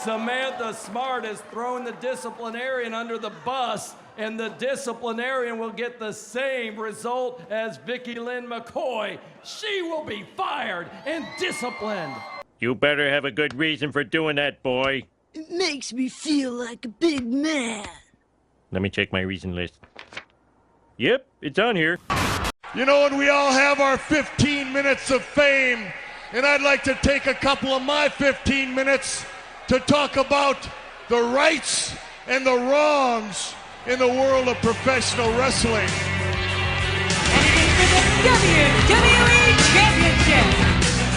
Samantha Smart has thrown the disciplinarian under the bus, and the disciplinarian will get the same result as Vicky Lynn McCoy. She will be fired and disciplined. You better have a good reason for doing that, boy. It makes me feel like a big man. Let me check my reason list. Yep, it's on here. You know, and we all have our 15 minutes of fame, and I'd like to take a couple of my 15 minutes to talk about the rights and the wrongs in the world of professional wrestling. And it is for the WWE Championship.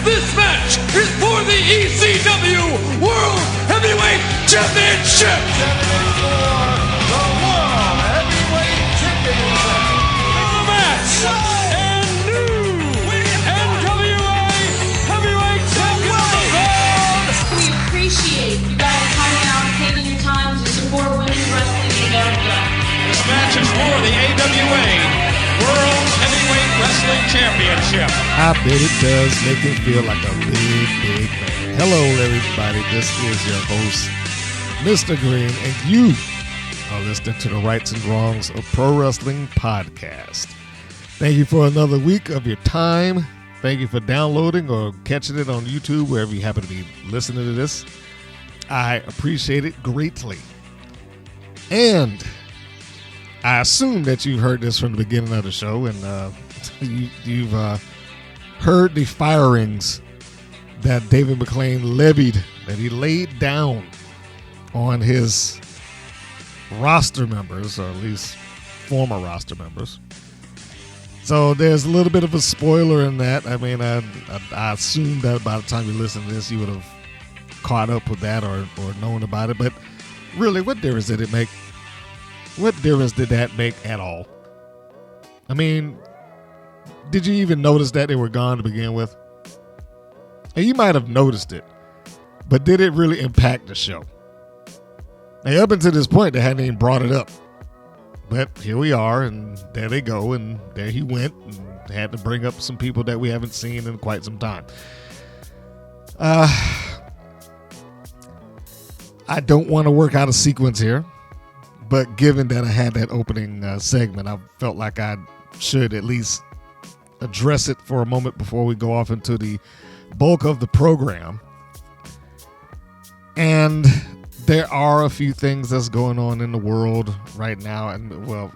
This match is for the ECW World Heavyweight Championship. The World Heavyweight Championship. The match and new NWA Heavyweight Champion of the world. We appreciate you guys coming out and taking your time to support women's wrestling in America. This match is for the AWA World Heavyweight Wrestling Championship. I bet it does make it feel like a big man. Hello, everybody. This is your host, Mr. Green, and you are listening to the Rights and Wrongs of Pro Wrestling Podcast. Thank you for another week of your time. Thank you for downloading or catching it on YouTube, wherever you happen to be listening to this. I appreciate it greatly. And I assume that you've heard this from the beginning of the show, and you've heard the firings that David McLean levied, that he laid down on his roster members, or at least former roster members. So there's a little bit of a spoiler in that. I mean, I assume that by the time you listen to this, you would have caught up with that or known about it. But really, what difference did it make? What difference did that make at all? I mean, did you even notice that they were gone to begin with? And you might have noticed it, but did it really impact the show? Now, up until this point, they hadn't even brought it up. But here we are, and there they go, and there he went, and had to bring up some people that we haven't seen in quite some time. I don't want to work out a sequence here, but given that I had that opening segment, I felt like I should at least address it for a moment before we go off into the bulk of the program. And there are a few things that's going on in the world right now. And, well,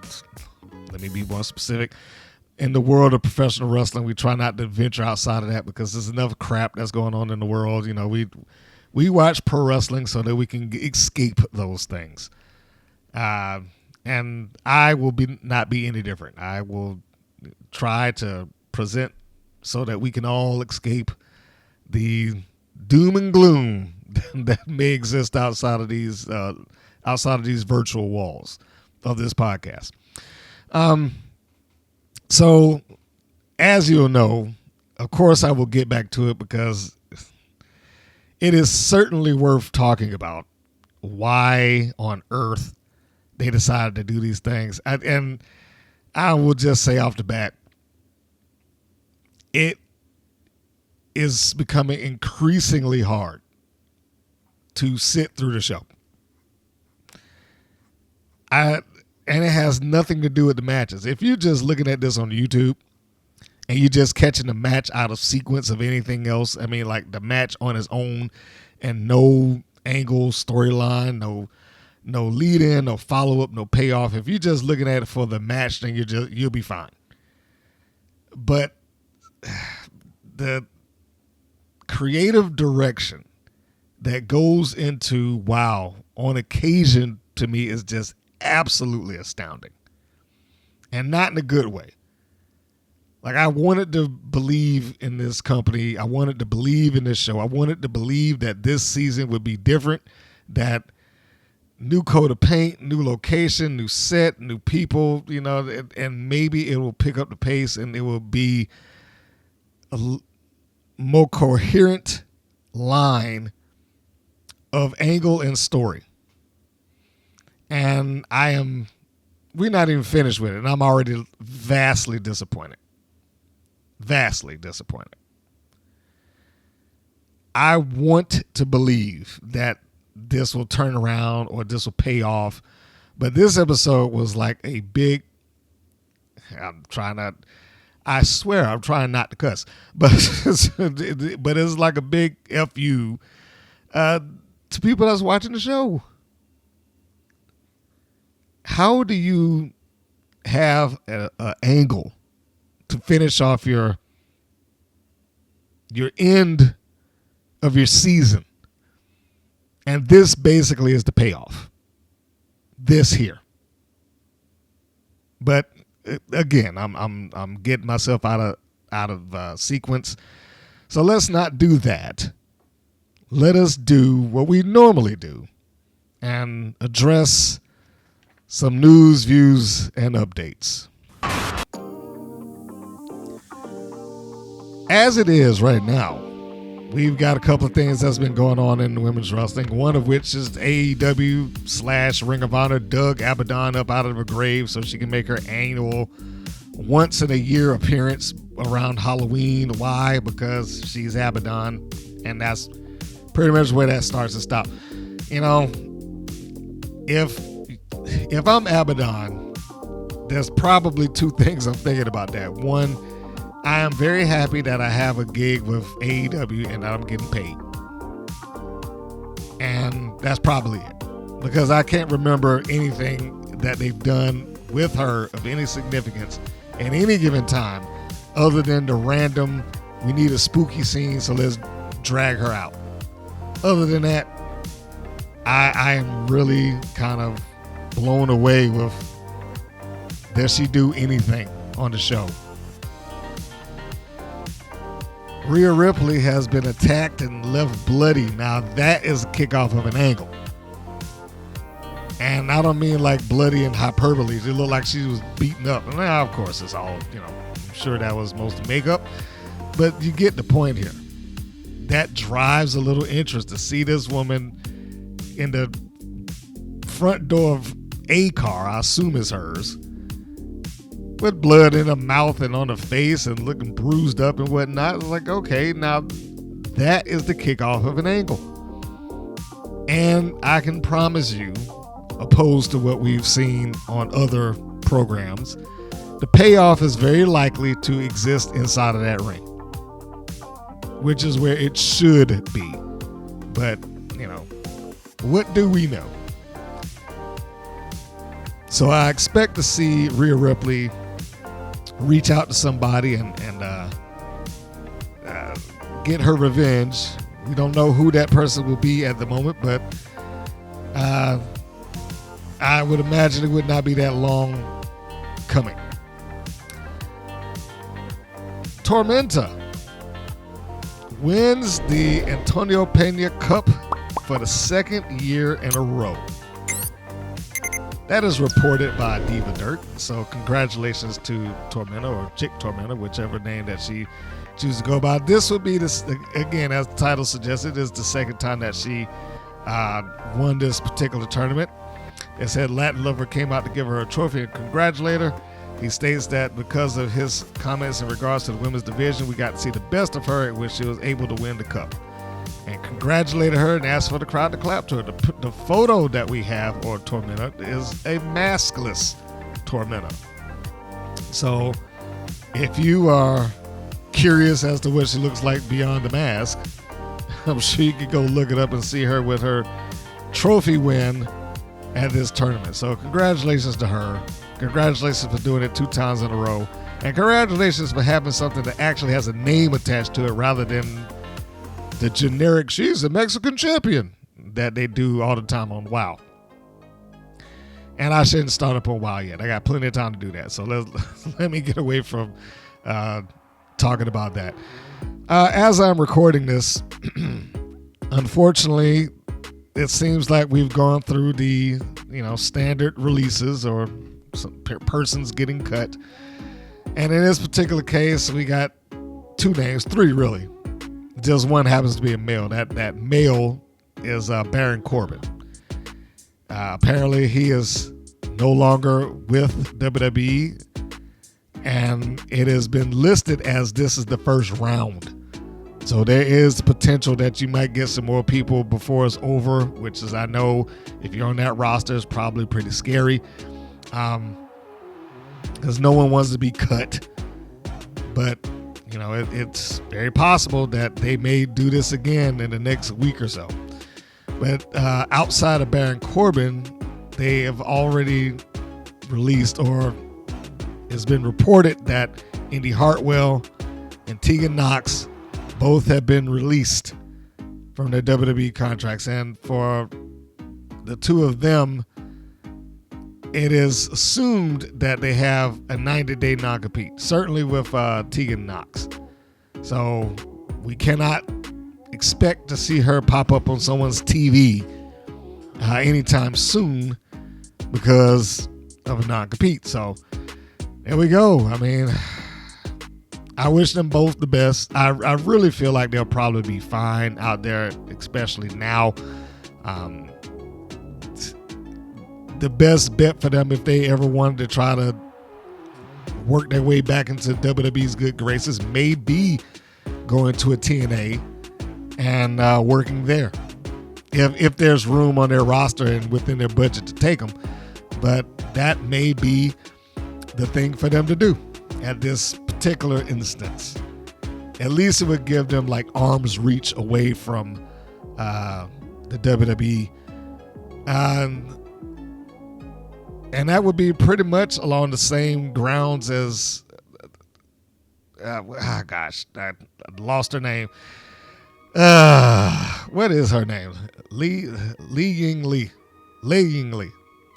let me be more specific. In the world of professional wrestling, we try not to venture outside of that because there's enough crap that's going on in the world. You know, we watch pro wrestling so that we can escape those things. And I will not be any different. I will try to present so that we can all escape the doom and gloom that may exist outside of these virtual walls of this podcast. So as you'll know, of course I will get back to it because it is certainly worth talking about why on earth they decided to do these things. And I will just say off the bat, it is becoming increasingly hard to sit through the show. And it has nothing to do with the matches. If you're just looking at this on YouTube and you're just catching the match out of sequence of anything else, I mean, like the match on its own and no angle, storyline, no lead in, no follow up, no payoff. If you're just looking at it for the match, then you'll be fine. But the creative direction that goes into WoW on occasion to me is just absolutely astounding, and not in a good way. Like, I wanted to believe in this company. I wanted to believe in this show. I wanted to believe that this season would be different, that new coat of paint, new location, new set, new people, you know, and maybe it will pick up the pace and it will be a more coherent line of angle and story. And we're not even finished with it, and I'm already vastly disappointed. Vastly disappointed. I want to believe that this will turn around or this will pay off. But this episode was like a big, I swear I'm trying not to cuss, but it's like a big FU to people that's watching the show. How do you have an angle to finish off your end of your season, and this basically is the payoff? This here, but again, I'm getting myself out of sequence, so let's not do that. Let us do what we normally do and address some news, views, and updates. As it is right now, we've got a couple of things that's been going on in women's wrestling, one of which is AEW / Ring of Honor dug Abaddon up out of her grave so she can make her annual once-in-a-year appearance around Halloween. Why? Because she's Abaddon, and that's pretty much where that starts and stops. You know, if I'm Abaddon, there's probably two things I'm thinking about that. One, I am very happy that I have a gig with AEW and that I'm getting paid. And that's probably it. Because I can't remember anything that they've done with her of any significance at any given time other than the random, we need a spooky scene, so let's drag her out. Other than that, I am really kind of blown away with, does she do anything on the show? Rhea Ripley has been attacked and left bloody. Now that is a kickoff of an angle. And I don't mean like bloody and hyperbole. It looked like she was beaten up. And now, of course, it's all, I'm sure that was most makeup. But you get the point here. That drives a little interest to see this woman in the front door of a car, I assume is hers, with blood in her mouth and on her face and looking bruised up and whatnot. It's like, okay, now that is the kickoff of an angle. And I can promise you, opposed to what we've seen on other programs, the payoff is very likely to exist inside of that ring, which is where it should be. But, what do we know? So I expect to see Rhea Ripley reach out to somebody and get her revenge. We don't know who that person will be at the moment, but I would imagine it would not be that long coming. Tormenta wins the Antonio Pena Cup for the second year in a row. That is reported by Diva Dirt. So congratulations to Tormenta, or Chick Tormenta, whichever name that she chooses to go by. This would be, this again, as the title suggested, is the second time that she won this particular tournament. It said Latin Lover came out to give her a trophy and congratulate her. He states that because of his comments in regards to the women's division, we got to see the best of her, in which she was able to win the cup. And congratulated her and asked for the crowd to clap to her. The photo that we have of Tormenta is a maskless Tormenta. So if you are curious as to what she looks like beyond the mask, I'm sure you could go look it up and see her with her trophy win at this tournament. So congratulations to her. Congratulations for doing it 2 times in a row. And congratulations for having something that actually has a name attached to it rather than the generic, she's a Mexican champion, that they do all the time on WoW. And I shouldn't start up on WoW yet. I got plenty of time to do that. So let me get away from talking about that. As I'm recording this, unfortunately, it seems like we've gone through the standard releases or some persons getting cut. And in this particular case, we got 2 names, 3 really. Just one happens to be a male. That male is Baron Corbin. Apparently, he is no longer with WWE, and it has been listed as this is the first round So there is the potential that you might get some more people before it's over, which is, I know if you're on that roster, is probably pretty scary. Because no one wants to be cut. But, you know, it's very possible that they may do this again in the next week or so. But outside of Baron Corbin, they have already released, or it's been reported that Indy Hartwell and Tegan Knox both have been released from their WWE contracts. And for the two of them, it is assumed that they have a 90-day non-compete, certainly with Tegan Knox. So we cannot expect to see her pop up on someone's TV anytime soon because of a non-compete. So there we go. I mean, I wish them both the best. I really feel like they'll probably be fine out there, especially now. The best bet for them, if they ever wanted to try to work their way back into WWE's good graces, may be going to a TNA and working there, if there's room on their roster and within their budget to take them. But that may be the thing for them to do at this particular instance. At least it would give them like arm's reach away from the WWE. And that would be pretty much along the same grounds as, I lost her name. What is her name? Li Yingli.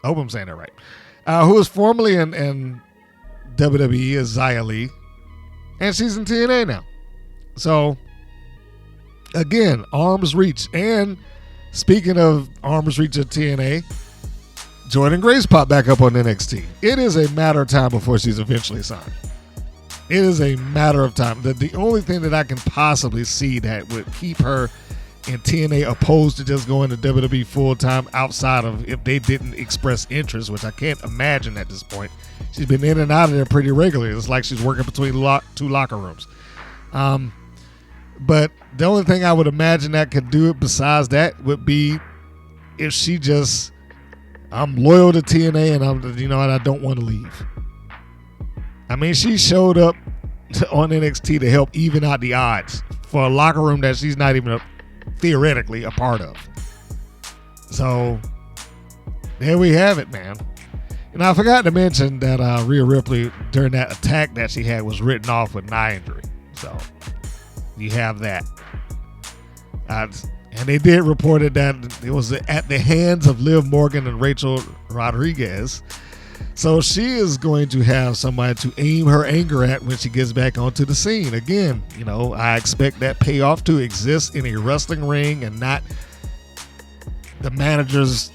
I hope I'm saying that right. Who was formerly in WWE as Xia Li, and she's in TNA now. So, again, arm's reach. And speaking of arm's reach at TNA, Jordynne Grace popped back up on NXT. It is a matter of time before she's eventually signed. It is a matter of time. The only thing that I can possibly see that would keep her in TNA opposed to just going to WWE full-time, outside of if they didn't express interest, which I can't imagine at this point. She's been in and out of there pretty regularly. It's like she's working between two locker rooms. But the only thing I would imagine that could do it besides that would be if she just, I'm loyal to TNA and I don't want to leave. I mean, she showed up on NXT to help even out the odds for a locker room that she's not even theoretically a part of. So there we have it, man. And I forgot to mention that Rhea Ripley, during that attack that she had, was written off with an eye injury. So you have that. And they did report it that it was at the hands of Liv Morgan and Rachel Rodriguez. So she is going to have somebody to aim her anger at when she gets back onto the scene. Again, I expect that payoff to exist in a wrestling ring and not the managers.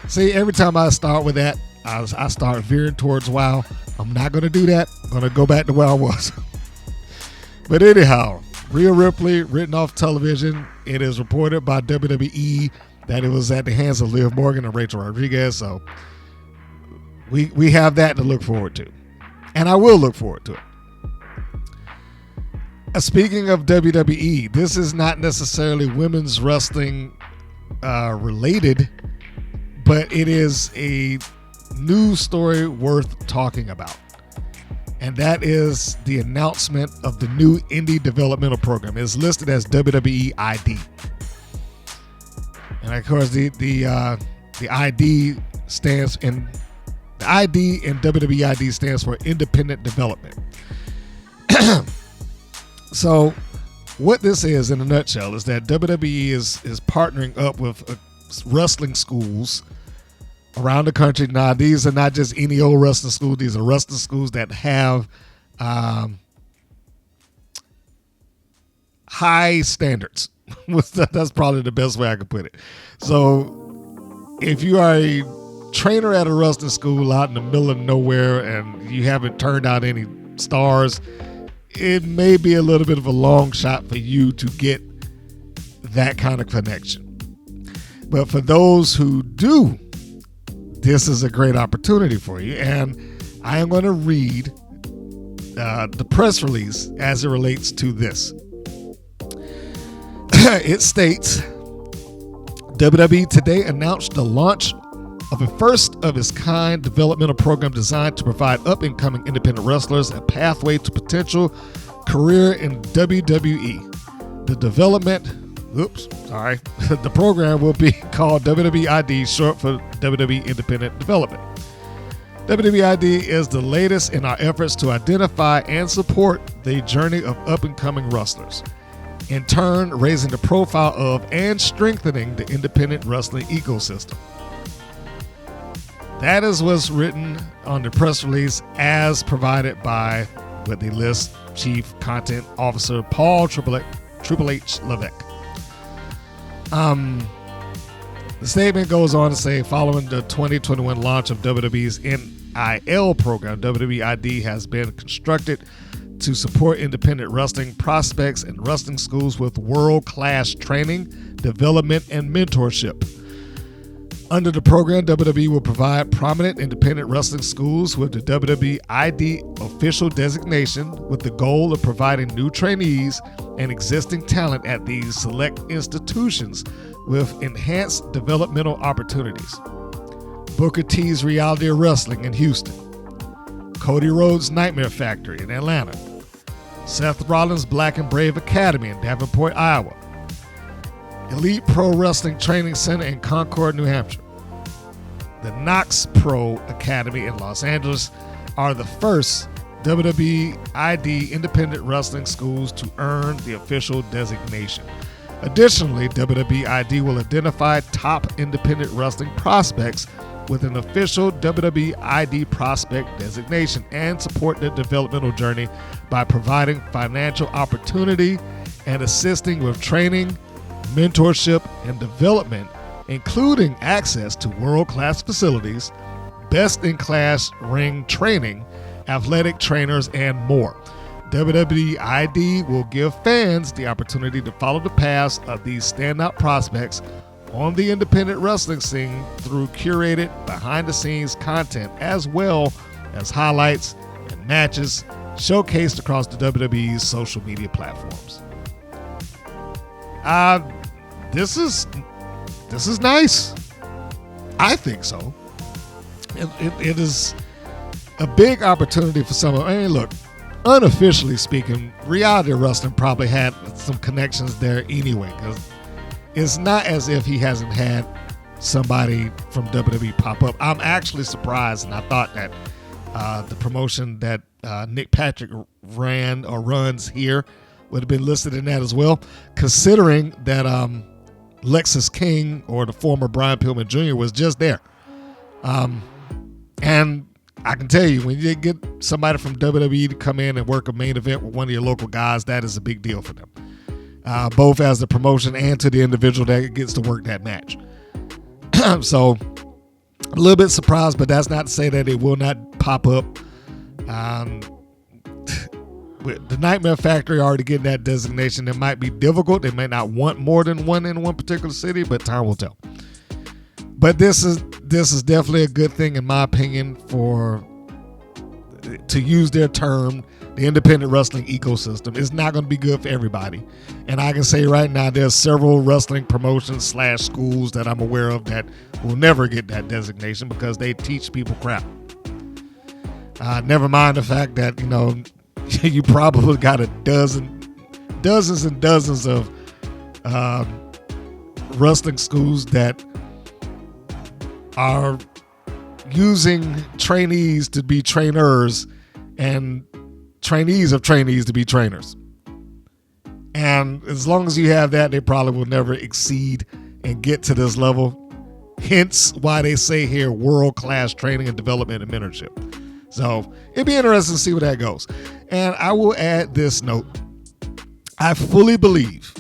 See, every time I start with that, I start veering towards WoW. I'm not going to do that. I'm going to go back to where I was. But anyhow, Rhea Ripley written off television. It is reported by WWE that it was at the hands of Liv Morgan and Rachel Rodriguez. So we have that to look forward to. And I will look forward to it. Speaking of WWE, this is not necessarily women's wrestling related, but it is a news story worth talking about. And that is the announcement of the new indie developmental program. It's listed as WWE ID. And of course, the ID stands in the ID in WWE ID stands for independent development. So what this is in a nutshell is that WWE is partnering up with wrestling schools around the country. Now, these are not just any old wrestling school. These are wrestling schools that have high standards. That's probably the best way I could put it. So if you are a trainer at a wrestling school out in the middle of nowhere and you haven't turned out any stars, it may be a little bit of a long shot for you to get that kind of connection. But for those who do, this is a great opportunity for you. And I am going to read the press release as it relates to this. It states, WWE today announced the launch of a first-of-its-kind developmental program designed to provide up-and-coming independent wrestlers a pathway to potential career in WWE. The program will be called WWEID, short for WWE Independent Development. WWEID is the latest in our efforts to identify and support the journey of up-and-coming wrestlers, in turn raising the profile of and strengthening the independent wrestling ecosystem. That is what's written on the press release as provided by what they list Chief Content Officer Paul Triple H Levesque. The statement goes on to say, following the 2021 launch of WWE's NIL program, WWEID has been constructed to support independent wrestling prospects and wrestling schools with world-class training, development, and mentorship. Under the program, WWE will provide prominent independent wrestling schools with the WWEID official designation, with the goal of providing new trainees and existing talent at these select institutions with enhanced developmental opportunities. Booker T's Reality of Wrestling in Houston, Cody Rhodes' Nightmare Factory in Atlanta, Seth Rollins' Black and Brave Academy in Davenport, Iowa, Elite Pro Wrestling Training Center in Concord, New Hampshire. The Knox Pro Academy in Los Angeles are the first WWEID independent wrestling schools to earn the official designation. Additionally, WWEID will identify top independent wrestling prospects with an official WWEID prospect designation and support their developmental journey by providing financial opportunity and assisting with training, mentorship, and development, including access to world-class facilities, best-in-class ring training, athletic trainers, and more. WWEID will give fans the opportunity to follow the paths of these standout prospects on the independent wrestling scene through curated behind-the-scenes content, as well as highlights and matches showcased across the WWE's social media platforms. This is nice. I think so. It is a big opportunity for some of. I mean, look, unofficially speaking, Reality Wrestling probably had some connections there anyway, because it's not as if he hasn't had somebody from WWE pop up. I'm actually surprised, and I thought that the promotion that Nick Patrick ran or runs here would have been listed in that as well, considering that Lexus King, or the former Brian Pillman Jr., was just there. And I can tell you, when you get somebody from WWE to come in and work a main event with one of your local guys, that is a big deal for them, both as the promotion and to the individual that gets to work that match. So a little bit surprised, but that's not to say that it will not pop up. With the Nightmare Factory already getting that designation, it might be difficult. They may not want more than one in one particular city, but time will tell. But this is definitely a good thing, in my opinion, for, to use their term, the independent wrestling ecosystem. It's not going to be good for everybody. And I can say right now, there's several wrestling promotions / schools that I'm aware of that will never get that designation because they teach people crap. Never mind the fact that, you probably got dozens and dozens of wrestling schools that are using trainees to be trainers and trainees of trainees to be trainers. And as long as you have that, they probably will never exceed and get to this level. Hence why they say here world-class training and development and mentorship. So it'd be interesting to see where that goes. And I will add this note. I fully believe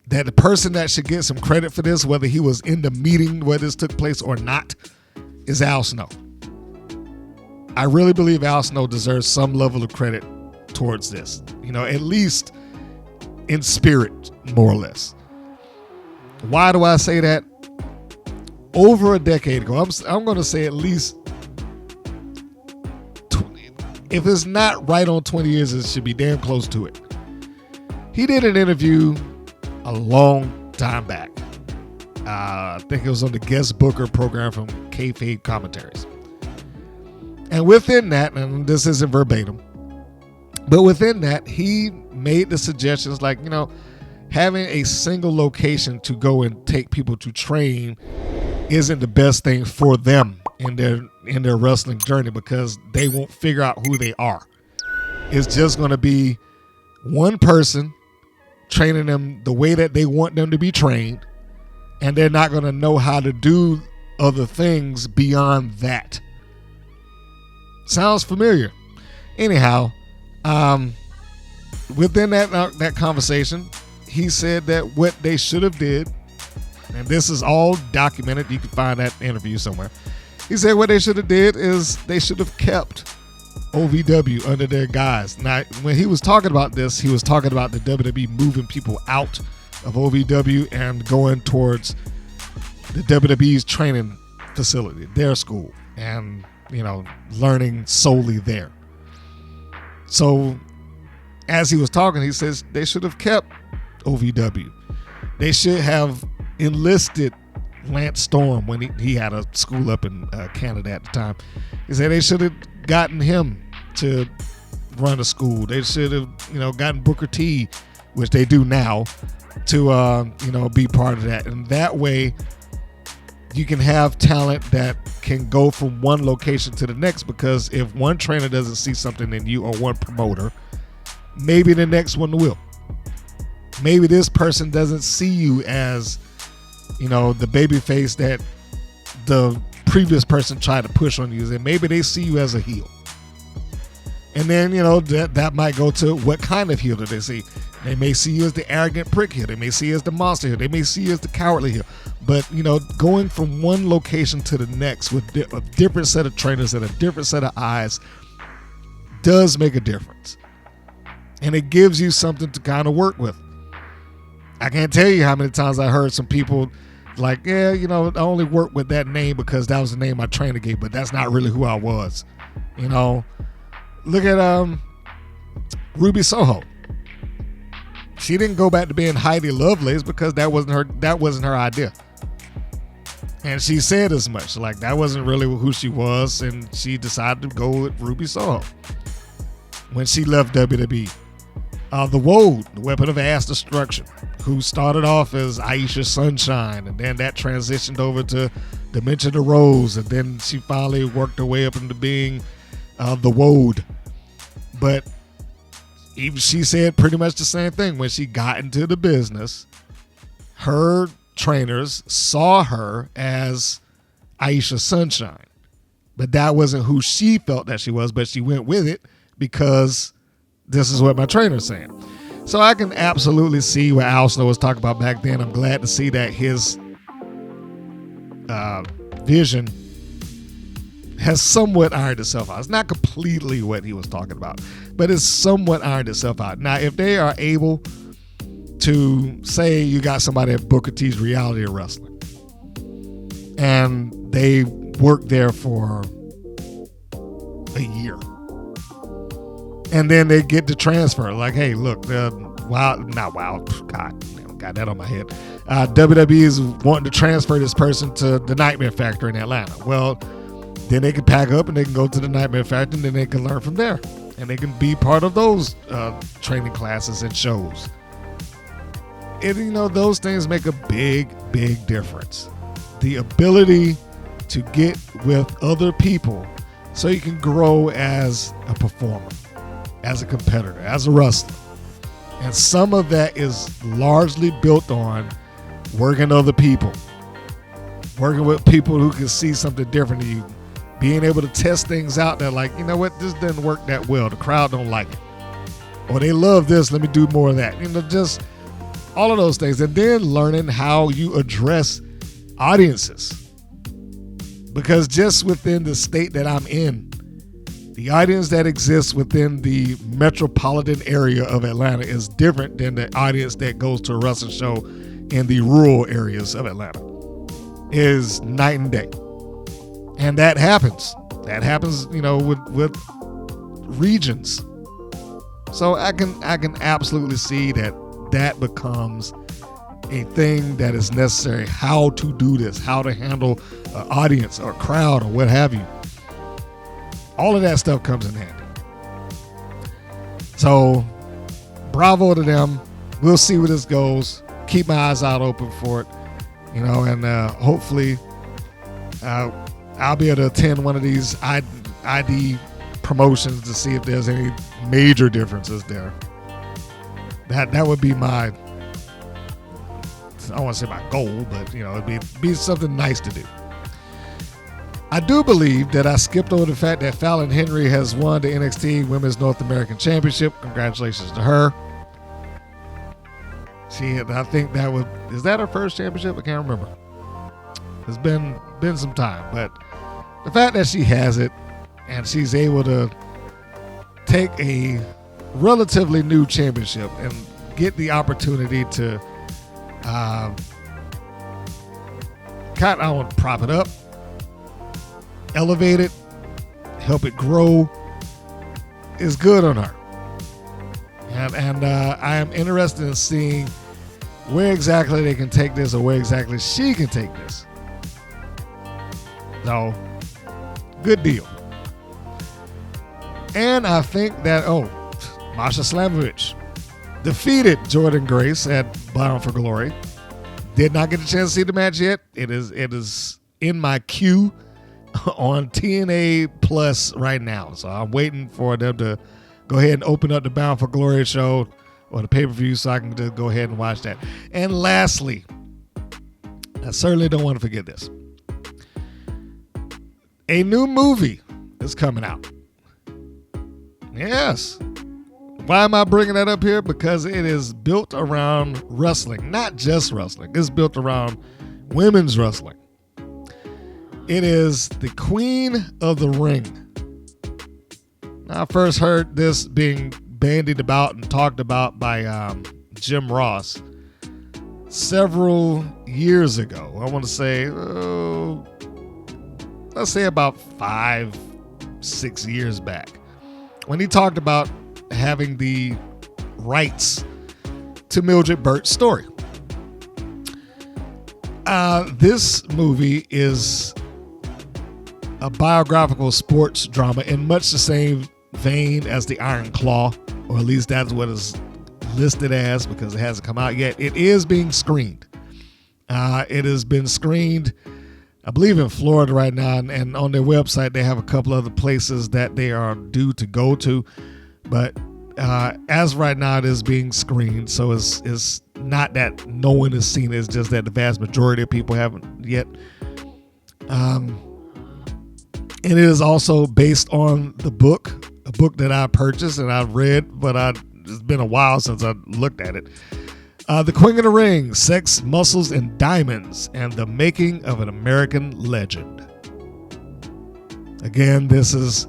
that the person that should get some credit for this, whether he was in the meeting where this took place or not, is Al Snow. I really believe Al Snow deserves some level of credit towards this. At least in spirit, more or less. Why do I say that? Over a decade ago, I'm going to say at least if it's not right on 20 years, it should be damn close to it. He did an interview a long time back. I think it was on the guest booker program from Kayfabe Commentaries. And within that, and this isn't verbatim, but within that, he made the suggestions like, having a single location to go and take people to train isn't the best thing for them in their wrestling journey, because they won't figure out who they are. It's just going to be one person training them the way that they want them to be trained, and they're not going to know how to do other things beyond that. Sounds familiar. Anyhow, within that conversation, he said that what they should have did, and this is all documented, you can find that interview somewhere. He said what they should have did is they should have kept OVW under their guise. Now, when he was talking about this, he was talking about the WWE moving people out of OVW and going towards the WWE's training facility, their school, and learning solely there. So as he was talking, he says they should have kept OVW. They should have enlisted Lance Storm when he had a school up in Canada at the time. He said they should have gotten him to run a school. They should have gotten Booker T, which they do now, to be part of that. And that way you can have talent that can go from one location to the next, because if one trainer doesn't see something in you, or one promoter, maybe the next one will. Maybe this person doesn't see you as, the baby face that the previous person tried to push on you, and maybe they see you as a heel. And then, that might go to what kind of heel do they see. They may see you as the arrogant prick heel. They may see you as the monster heel. They may see you as the cowardly heel. But, going from one location to the next with a different set of trainers and a different set of eyes does make a difference. And it gives you something to kind of work with. I can't tell you how many times I heard some people like, I only work with that name because that was the name my trainer gave, but that's not really who I was. Look at Ruby Soho. She didn't go back to being Heidi Lovelace because that wasn't her idea. And she said as much, like that wasn't really who she was, and she decided to go with Ruby Soho when she left WWE. The Woad, the Weapon of Ass Destruction, who started off as Aisha Sunshine, and then that transitioned over to Dimension of Rose, and then she finally worked her way up into being the Woad. But even she said pretty much the same thing. When she got into the business, her trainers saw her as Aisha Sunshine, but that wasn't who she felt that she was, but she went with it because this is what my trainer's saying. So I can absolutely see what Al Snow was talking about back then. I'm glad to see that his vision has somewhat ironed itself out. It's not completely what he was talking about, but it's somewhat ironed itself out. Now, if they are able to say you got somebody at Booker T's Reality of Wrestling and they work there for a year, and then they get the transfer, like, hey, look, got that on my head. WWE is wanting to transfer this person to the Nightmare Factory in Atlanta. Well, then they can pack up and they can go to the Nightmare Factory, and then they can learn from there, and they can be part of those training classes and shows. And those things make a big, big difference. The ability to get with other people so you can grow as a performer, as a competitor, as a wrestler. And some of that is largely built on working other people, working with people who can see something different than you, being able to test things out that, like, this doesn't work that well. The crowd don't like it. Or they love this, let me do more of that. Just all of those things. And then learning how you address audiences. Because just within the state that I'm in, the audience that exists within the metropolitan area of Atlanta is different than the audience that goes to a wrestling show in the rural areas of Atlanta. Is night and day. And that happens. That happens, with regions. So I can absolutely see that becomes a thing that is necessary. How to do this, how to handle an audience or crowd or what have you. All of that stuff comes in handy. So bravo to them. We'll see where this goes. Keep my eyes out open for it, and hopefully I'll be able to attend one of these ID promotions to see if there's any major differences there. That would be my, I don't want to say my goal, but it'd be something nice to do. I do believe that I skipped over the fact that Fallon Henry has won the NXT Women's North American Championship. Congratulations to her. I think is that her first championship? I can't remember. It's been some time, but the fact that she has it and she's able to take a relatively new championship and get the opportunity to I want to prop it up, elevate it, help it grow, is good on her. And I am interested in seeing where exactly they can take this or where exactly she can take this. So, good deal. And I think that, Masha Slamovich defeated Jordan Grace at Bound for Glory. Did not get a chance to see the match yet. It is in my queue on TNA Plus right now. So I'm waiting for them to go ahead and open up the Bound for Glory show or the pay-per-view so I can just go ahead and watch that. And lastly, I certainly don't want to forget this. A new movie is coming out. Yes. Why am I bringing that up here? Because it is built around wrestling. Not just wrestling. It's built around women's wrestling. It is The Queen of the Ring. I first heard this being bandied about and talked about by Jim Ross several years ago. I want to say, let's say about 5-6 years back, when he talked about having the rights to Mildred Burt's story. This movie is a biographical sports drama in much the same vein as The Iron Claw, or at least that's what it's listed as because it hasn't come out yet. It is being screened. It has been screened, I believe, in Florida right now, and on their website they have a couple other places that they are due to go to. But as right now, it is being screened, so it's not that no one has seen it. It's just that the vast majority of people haven't yet. And it is also based on a book that I purchased and I've read, but it's been a while since I looked at it. The Queen of the Ring, Sex, Muscles, and Diamonds, and the Making of an American Legend. Again, this is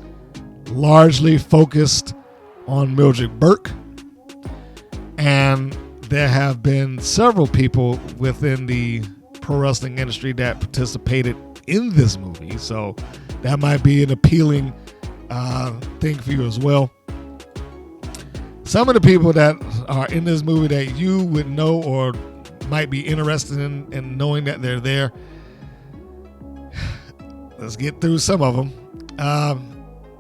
largely focused on Mildred Burke, and there have been several people within the pro wrestling industry that participated in this movie, so that might be an appealing thing for you as well. Some of the people that are in this movie that you would know or might be interested in knowing that they're there. Let's get through some of them.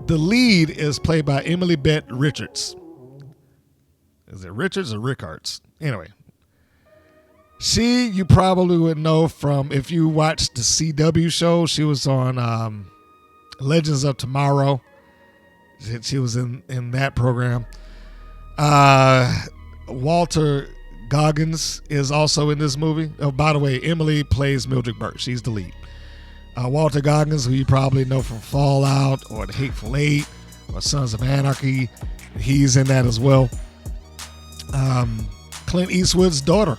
The lead is played by Emily Beth Richards. Is it Richards or Rickards? Anyway. You probably would know from, if you watched the CW show, she was on Legends of Tomorrow. She was in that program. Walter Goggins is also in this movie. Oh, by the way, Emily plays Mildred Burke. She's the lead. Walter Goggins, who you probably know from Fallout or The Hateful Eight or Sons of Anarchy, he's in that as well. Clint Eastwood's daughter,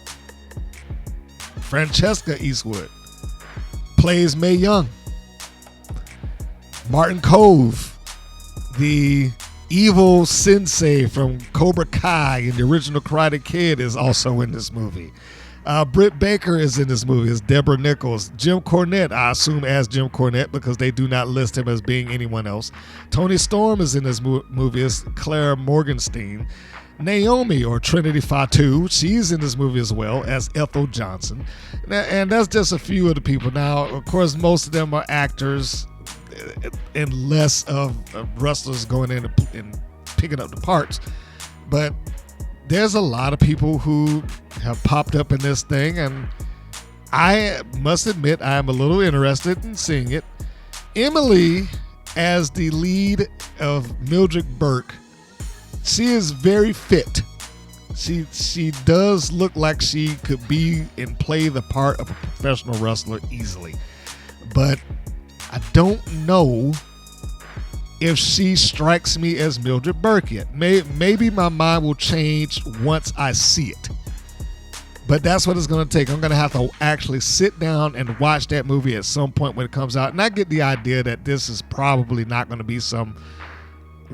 Francesca Eastwood, plays Mae Young. Martin Cove, the evil sensei from Cobra Kai and the original Karate Kid, is also in this movie. Britt Baker is in this movie as Deborah Nichols. Jim Cornette, I assume as Jim Cornette because they do not list him as being anyone else. Tony Storm is in this movie as Claire Morgenstein. Naomi, or Trinity Fatu, she's in this movie as well as Ethel Johnson. And that's just a few of the people. Now, of course, most of them are actors and less of wrestlers going in and picking up the parts. But there's a lot of people who have popped up in this thing, and I must admit I am a little interested in seeing it. Emily, as the lead of Mildred Burke, she is very fit. She does look like she could be and play the part of a professional wrestler easily. But I don't know if she strikes me as Mildred Burke yet. Maybe my mind will change once I see it. But that's what it's going to take. I'm going to have to actually sit down and watch that movie at some point when it comes out. And I get the idea that this is probably not going to be some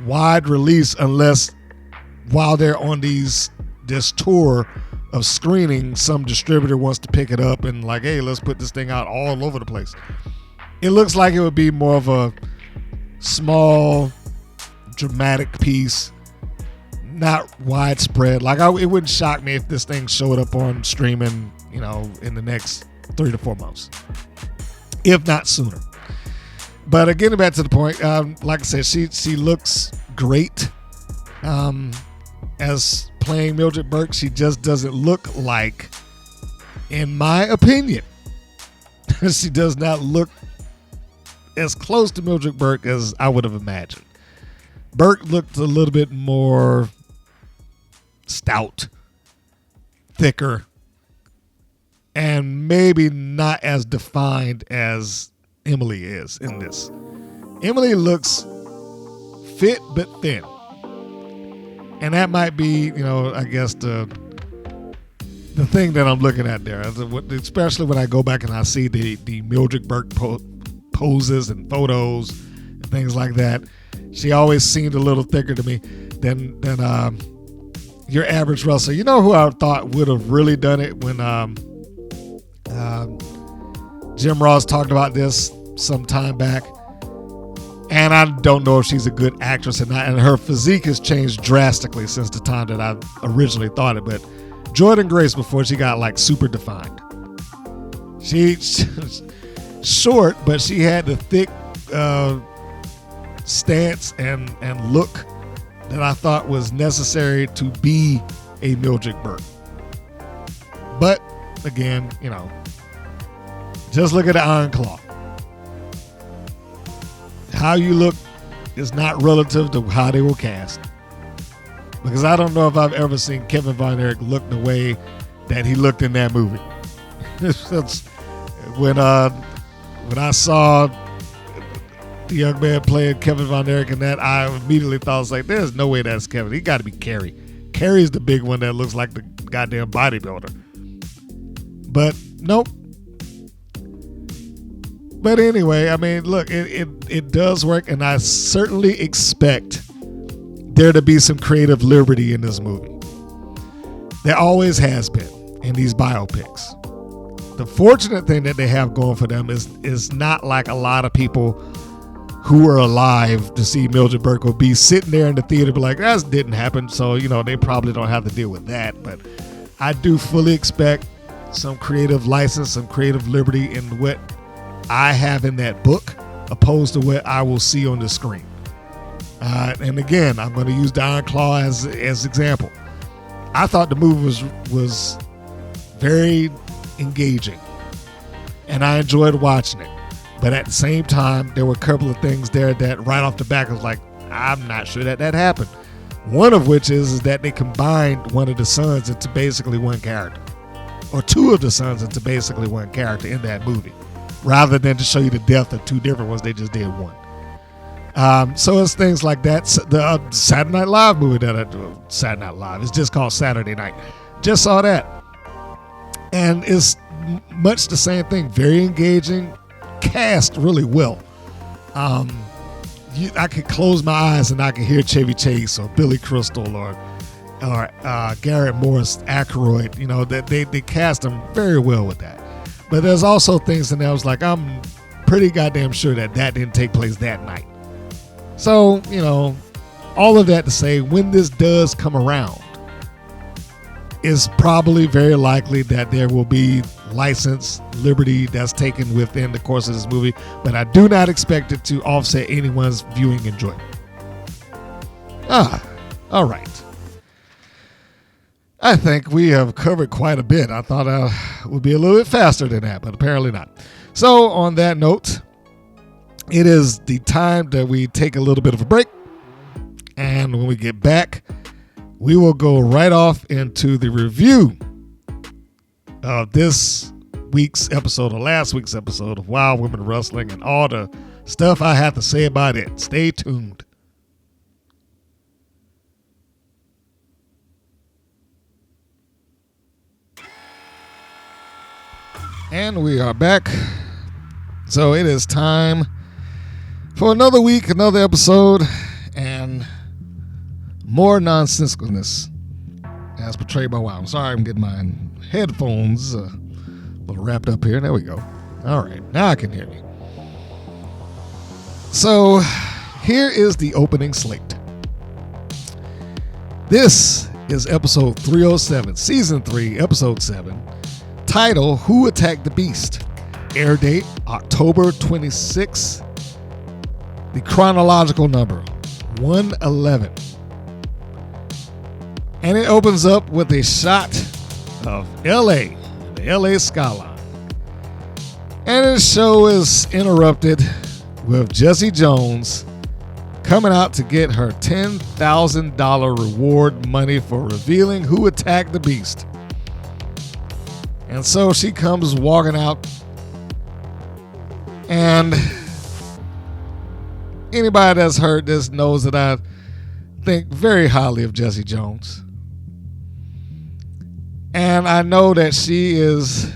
wide release unless while they're on this tour of screening, some distributor wants to pick it up and like, hey, let's put this thing out all over the place. It looks like it would be more of a small, dramatic piece, not widespread. Like it wouldn't shock me if this thing showed up on streaming, in the next 3 to 4 months, if not sooner. But getting back to the point, like I said, she looks great as playing Mildred Burke. She just doesn't look like, in my opinion, she does not look as close to Mildred Burke as I would have imagined. Burke looked a little bit more stout, thicker, and maybe not as defined as Emily is in this. Emily looks fit but thin. And that might be, I guess the thing that I'm looking at there, especially when I go back and I see the Mildred Burke poses and photos and things like that. She always seemed a little thicker to me than your average wrestler. You know who I thought would have really done it when Jim Ross talked about this some time back, and I don't know if she's a good actress or not, and her physique has changed drastically since the time that I originally thought it, but Jordan Grace, before she got like super defined. She's short, but she had the thick stance and look that I thought was necessary to be a Mildred Burke. But again, just look at the Iron Claw. How you look is not relative to how they will cast. Because I don't know if I've ever seen Kevin Von Erich look the way that he looked in that movie. When I saw the young man playing Kevin Von Erich in that, I immediately thought, I was like, there's no way that's Kevin. He got to be Kerry. Kerry's the big one that looks like the goddamn bodybuilder. But nope. But anyway, I mean, look, it does work, and I certainly expect there to be some creative liberty in this movie. There always has been in these biopics. The fortunate thing that they have going for them is not like a lot of people who are alive to see Mildred Burke will be sitting there in the theater be like, that didn't happen, so they probably don't have to deal with that. But I do fully expect some creative license, some creative liberty in what I have in that book opposed to what I will see on the screen. And again, I'm going to use the Iron Claw as example. I thought the movie was very engaging, and I enjoyed watching it. But at the same time, there were a couple of things there that right off the back I was like, I'm not sure that happened. One of which is that they combined one of the sons into basically one character, or two of the sons into basically one character in that movie, rather than to show you the death of two different ones. They just did one. So it's things like that. The Saturday Night Live movie Saturday Night Live, it's just called Saturday Night. Just saw that, and it's much the same thing. Very engaging, cast really well. I could close my eyes and I could hear Chevy Chase or Billy Crystal or or Garrett Morris Aykroyd. You know, that they cast him very well with that. But there's also things in there I was like, I'm pretty goddamn sure that didn't take place that night. So, you know, all of that to say, when this does come around, it's probably very likely that there will be license liberty that's taken within the course of this movie, but I do not expect it to offset anyone's viewing enjoyment. All right. I think we have covered quite a bit. I thought I would be a little bit faster than that, but apparently not. So on that note, it is the time that we take a little bit of a break. And when we get back, we will go right off into the review of this week's episode or last week's episode of Wild Women Wrestling and all the stuff I have to say about it. Stay tuned. And we are back. So it is time for another week, another episode, and more nonsensicalness as portrayed by Wow. I'm sorry, I'm getting my headphones a little wrapped up here. There we go. All right, now I can hear you. So here is the opening slate. This is episode 307, season 3, episode 7. Title, Who Attacked the Beast? Air date, October 26. The chronological number, 111. And it opens up with a shot of LA, the LA skyline. And the show is interrupted with Jessie Jones coming out to get her $10,000 reward money for revealing who attacked the beast. And so she comes walking out, and anybody that's heard this knows that I think very highly of Jessie Jones. And I know that she is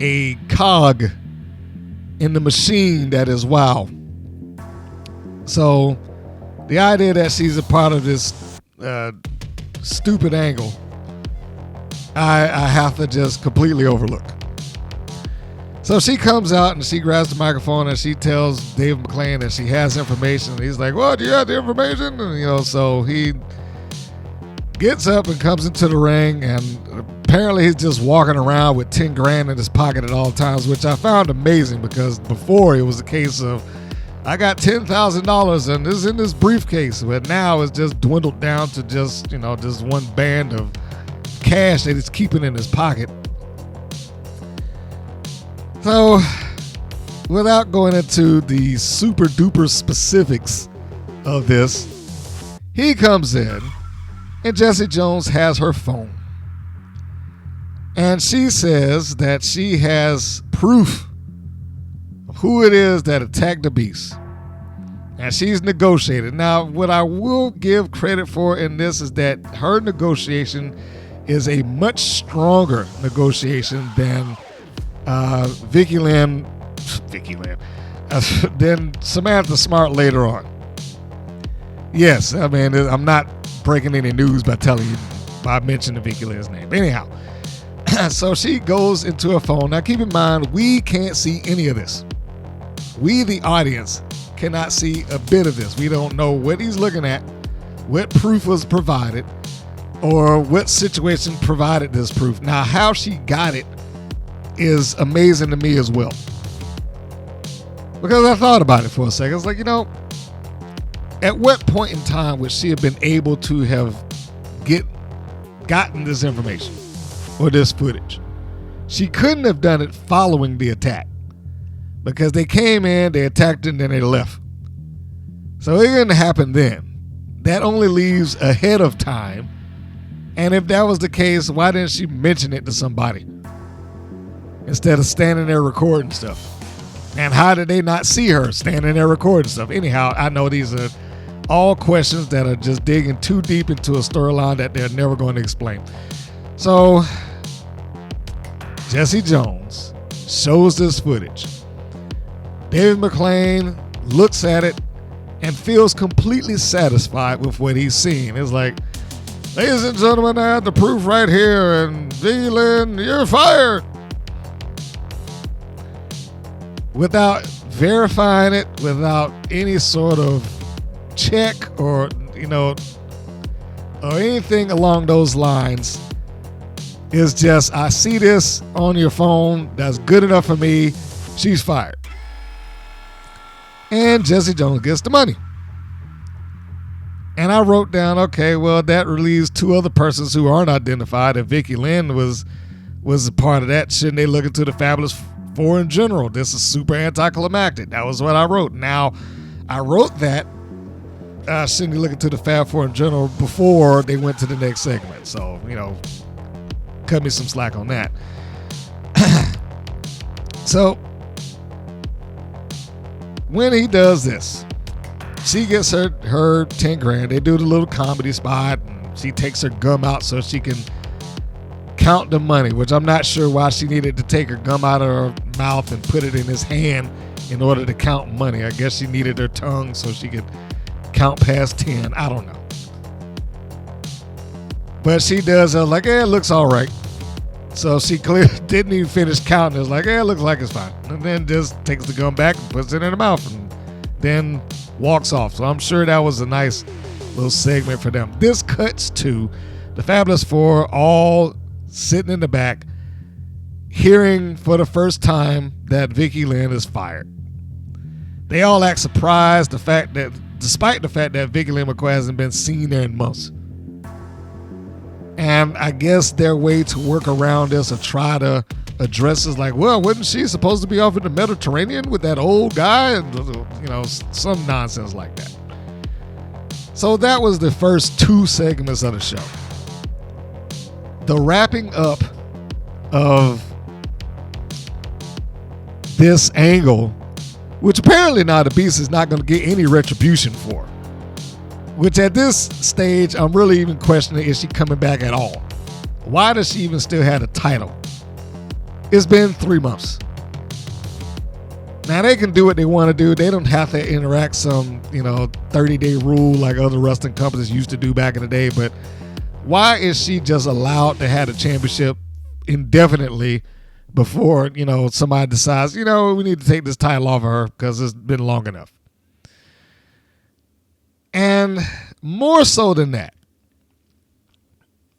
a cog in the machine that is WoW. So the idea that she's a part of this stupid angle, I have to just completely overlook. So she comes out and she grabs the microphone and she tells Dave McClain that she has information. And he's like, "Well, do you have the information?" And, you know, so he gets up and comes into the ring, and apparently he's just walking around with 10 grand in his pocket at all times, which I found amazing because before it was a case of, I got $10,000 and it's in this briefcase, but now it's just dwindled down to just, you know, just one band of cash that he's keeping in his pocket. So, without going into the super duper specifics of this, he comes in and Jessie Jones has her phone. And she says that she has proof of who it is that attacked the beast. And she's negotiated. Now, what I will give credit for in this is that her negotiation is a much stronger negotiation than Vicky Lynn, than Samantha Smart later on. Yes, I mean, I'm not breaking any news by mentioning Vicky Lynn's name. Anyhow, so she goes into her phone. Now, keep in mind, we can't see any of this. We, the audience, cannot see a bit of this. We don't know what he's looking at, what proof was provided, or what situation provided this proof. Now, how she got it is amazing to me as well. Because I thought about it for a second. I was like, you know, at what point in time would she have been able to have gotten this information or this footage? She couldn't have done it following the attack because they came in, they attacked, and then they left. So it didn't happen then. That only leaves ahead of time. And if that was the case, why didn't she mention it to somebody instead of standing there recording stuff? And how did they not see her standing there recording stuff? Anyhow, I know these are all questions that are just digging too deep into a storyline that they're never going to explain. So Jessie Jones shows this footage. David McClain looks at it and feels completely satisfied with what he's seen. It's like, Ladies and gentlemen, I have the proof right here, and Vicky Lynn, you're fired. Without verifying it, without any sort of check or, or anything along those lines. It's just, I see this on your phone. That's good enough for me. She's fired. And Jessie Jones gets the money. And I wrote down, okay, well, that relieves two other persons who aren't identified. If Vicky Lynn was a part of that, shouldn't they look into the Fabulous Four in general? This is super anticlimactic. That was what I wrote. Now, I wrote that shouldn't they look into the Fab Four in general before they went to the next segment. So, cut me some slack on that. So, when he does this, she gets her 10 grand. They do the little comedy spot, and she takes her gum out so she can count the money, which I'm not sure why she needed to take her gum out of her mouth and put it in his hand in order to count money. I guess she needed her tongue so she could count past 10. I don't know. But she does like, it looks all right. So she clearly didn't even finish counting. It's like, it looks like it's fine. And then just takes the gum back and puts it in her mouth and then walks off. So I'm sure that was a nice little segment for them. This cuts to the Fabulous Four all sitting in the back, hearing for the first time that Vicky Lynn is fired. They all act surprised despite the fact that Vicky Lynn McCoy hasn't been seen there in months. And I guess their way to work around this or try to address is like, well, wasn't she supposed to be off in the Mediterranean with that old guy? And, some nonsense like that. So that was the first two segments of the show. The wrapping up of this angle, which apparently now the Beast is not going to get any retribution for. Which at this stage, I'm really even questioning, is she coming back at all? Why does she even still have a title? It's been 3 months. Now they can do what they want to do. They don't have to interact some, 30-day rule like other wrestling companies used to do back in the day. But why is she just allowed to have the championship indefinitely before, somebody decides, we need to take this title off of her because it's been long enough? And more so than that,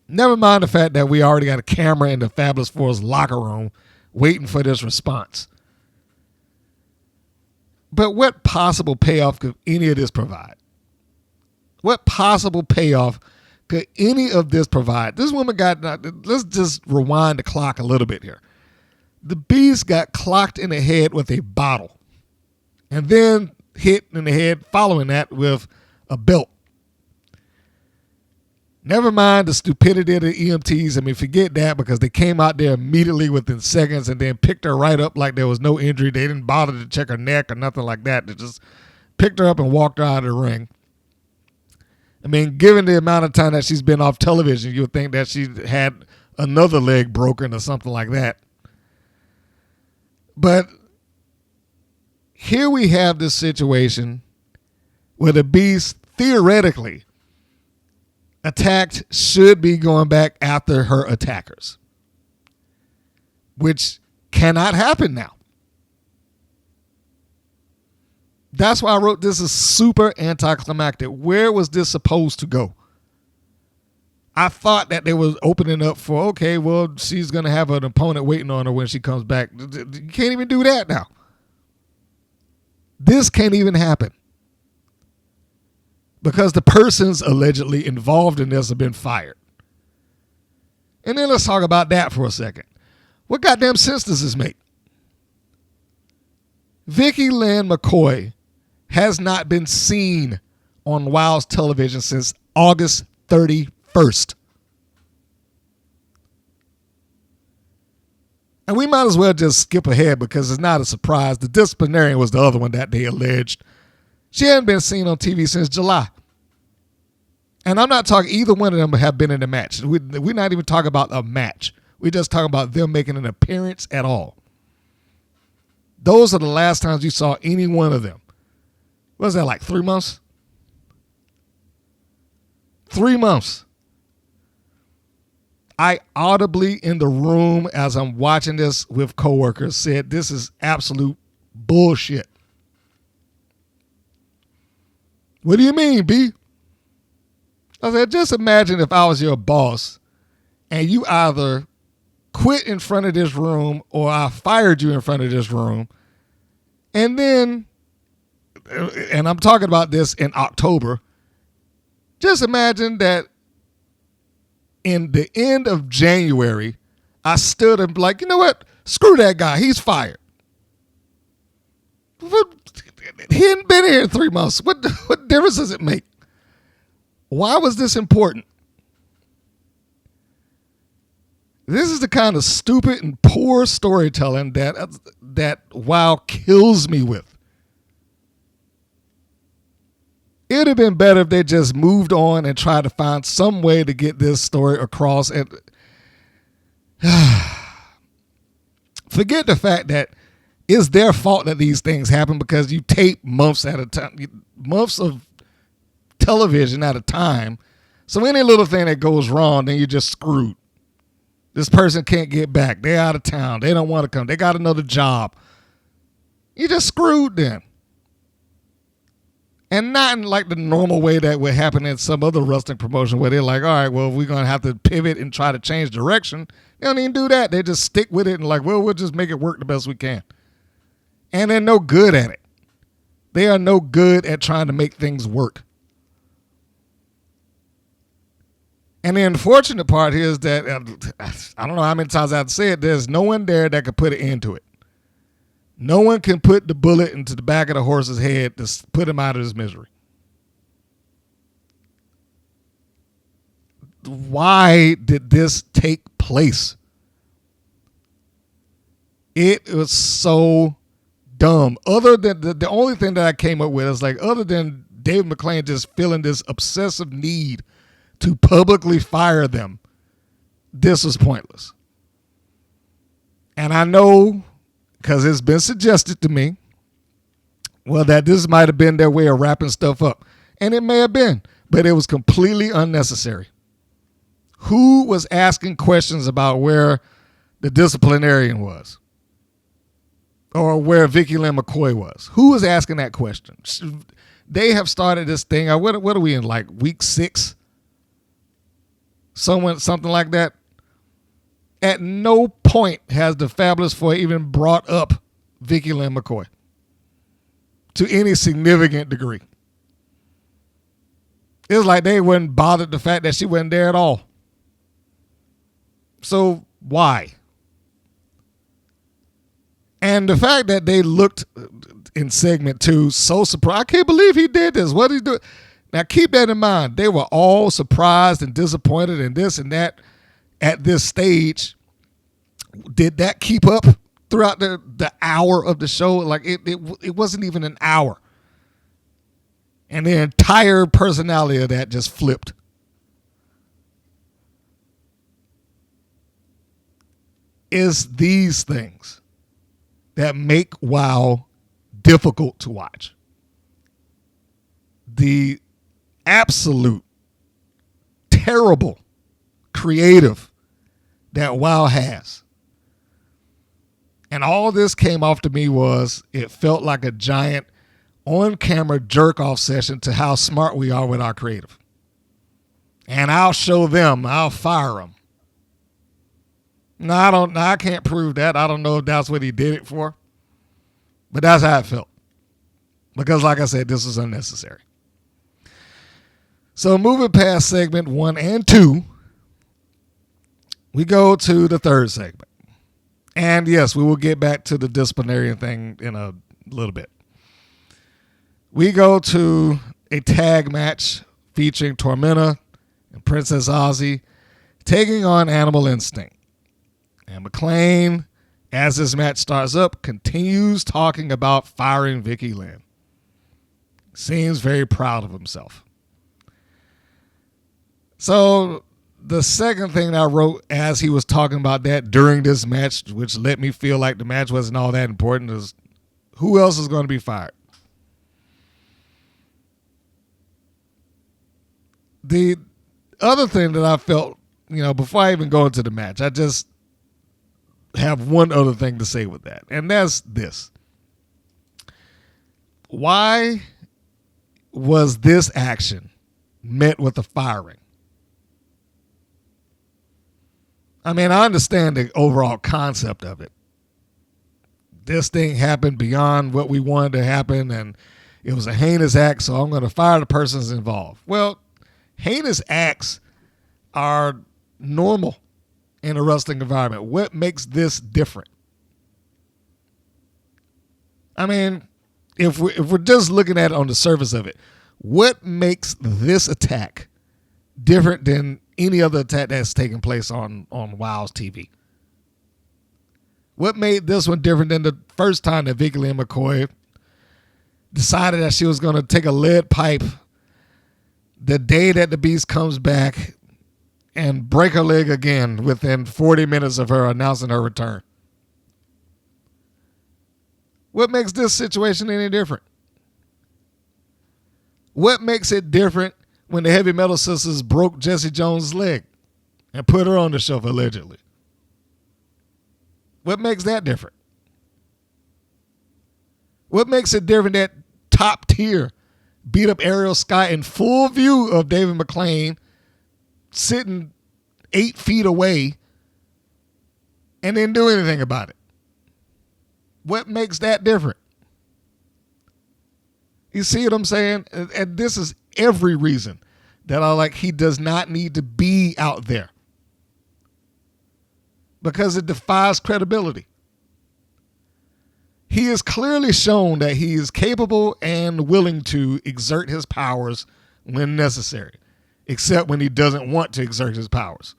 never mind the fact that we already got a camera in the Fabulous Four's locker room waiting for this response. But what possible payoff could any of this provide? What possible payoff could any of this provide? This woman let's just rewind the clock a little bit here. The Beast got clocked in the head with a bottle and then hit in the head following that with a belt. Never mind the stupidity of the EMTs. I mean, forget that because they came out there immediately within seconds and then picked her right up like there was no injury. They didn't bother to check her neck or nothing like that. They just picked her up and walked her out of the ring. I mean, given the amount of time that she's been off television, you would think that she had another leg broken or something like that. But here we have this situation where the Beast theoretically attacked should be going back after her attackers, which cannot happen now. That's why I wrote this is super anticlimactic. Where was this supposed to go? I thought that they was opening up for, okay, well, she's going to have an opponent waiting on her when she comes back. You can't even do that now. This can't even happen. Because the persons allegedly involved in this have been fired. And then let's talk about that for a second. What goddamn sense does this make? Vicky Lynn McCoy has not been seen on Wild's television since August 31st. And we might as well just skip ahead because it's not a surprise. The disciplinarian was the other one that they alleged. She hadn't been seen on TV since July. And I'm not talking, either one of them have been in a match. We're not even talking about a match. We're just talking about them making an appearance at all. Those are the last times you saw any one of them. What was that, like 3 months? 3 months. I audibly in the room as I'm watching this with coworkers said, this is absolute bullshit. What do you mean, B? I said, just imagine if I was your boss and you either quit in front of this room or I fired you in front of this room. And then, and I'm talking about this in October, just imagine that in the end of January, I stood and be like, you know what? Screw that guy. He's fired. He hadn't been here in 3 months. What difference does it make? Why was this important? This is the kind of stupid and poor storytelling that WoW kills me with. It would have been better if they just moved on and tried to find some way to get this story across. And forget the fact that it's their fault that these things happen because you tape months at a time, months of television at a time. So any little thing that goes wrong, then you're just screwed. This person can't get back. They're out of town. They don't want to come. They got another job. You're just screwed then. And not in like the normal way that would happen in some other wrestling promotion where they're like, all right, well, we're going to have to pivot and try to change direction. They don't even do that. They just stick with it and like, well, we'll just make it work the best we can. And they're no good at it. They are no good at trying to make things work. And the unfortunate part here is that, I don't know how many times I've said, there's no one there that could put an end to it. No one can put the bullet into the back of the horse's head to put him out of his misery. Why did this take place? It was so dumb. Other than the only thing that I came up with is like, other than David McClain just feeling this obsessive need to publicly fire them, this was pointless. And I know, because it's been suggested to me, well, that this might have been their way of wrapping stuff up. And it may have been, but it was completely unnecessary. Who was asking questions about where the disciplinarian was? Or where Vicky Lynn McCoy was? Who was asking that question? They have started this thing. What are we in, like week 6? Something like that. At no point has the Fabulous Four even brought up Vicky Lynn McCoy to any significant degree. It's like they wouldn't bothered the fact that she wasn't there at all. So why? And the fact that they looked in segment 2 so surprised. I can't believe he did this. What did he do? Now keep that in mind. They were all surprised and disappointed and this and that at this stage. Did that keep up throughout the hour of the show? Like it wasn't even an hour. And the entire personality of that just flipped. It's these things that make WoW difficult to watch. The absolute terrible creative that WoW has. And all this came off to me was it felt like a giant on-camera jerk-off session to how smart we are with our creative. And I'll show them. I'll fire them. No, I can't prove that. I don't know if that's what he did it for. But that's how it felt. Because like I said, this was unnecessary. So moving past segment 1 and 2, we go to the third segment. And yes, we will get back to the disciplinarian thing in a little bit. We go to a tag match featuring Tormenta and Princess Aussie taking on Animal Instinct. And McClain, as this match starts up, continues talking about firing Vicky Lynn. Seems very proud of himself. So the second thing I wrote as he was talking about that during this match, which let me feel like the match wasn't all that important, is who else is going to be fired? The other thing that I felt before I even go into the match, I just have one other thing to say with that, and that's this. Why was this action met with a firing? I mean, I understand the overall concept of it. This thing happened beyond what we wanted to happen, and it was a heinous act, so I'm going to fire the persons involved. Well, heinous acts are normal in a wrestling environment. What makes this different? I mean, if we're just looking at it on the surface of it, what makes this attack different than any other attack that's taken place on Wow's TV? What made this one different than the first time that Vicky Lynn McCoy decided that she was going to take a lead pipe the day that the Beast comes back and break her leg again within 40 minutes of her announcing her return? What makes this situation any different? What makes it different when the Heavy Metal Sisters broke Jessie Jones' leg and put her on the shelf allegedly? What makes that different? What makes it different that Top Tier beat up Ariel Scott in full view of David McClain sitting 8 feet away and didn't do anything about it? What makes that different? You see what I'm saying? And this is every reason that I like he does not need to be out there, because it defies credibility. He has clearly shown that he is capable and willing to exert his powers when necessary, except when he doesn't want to exert his powers.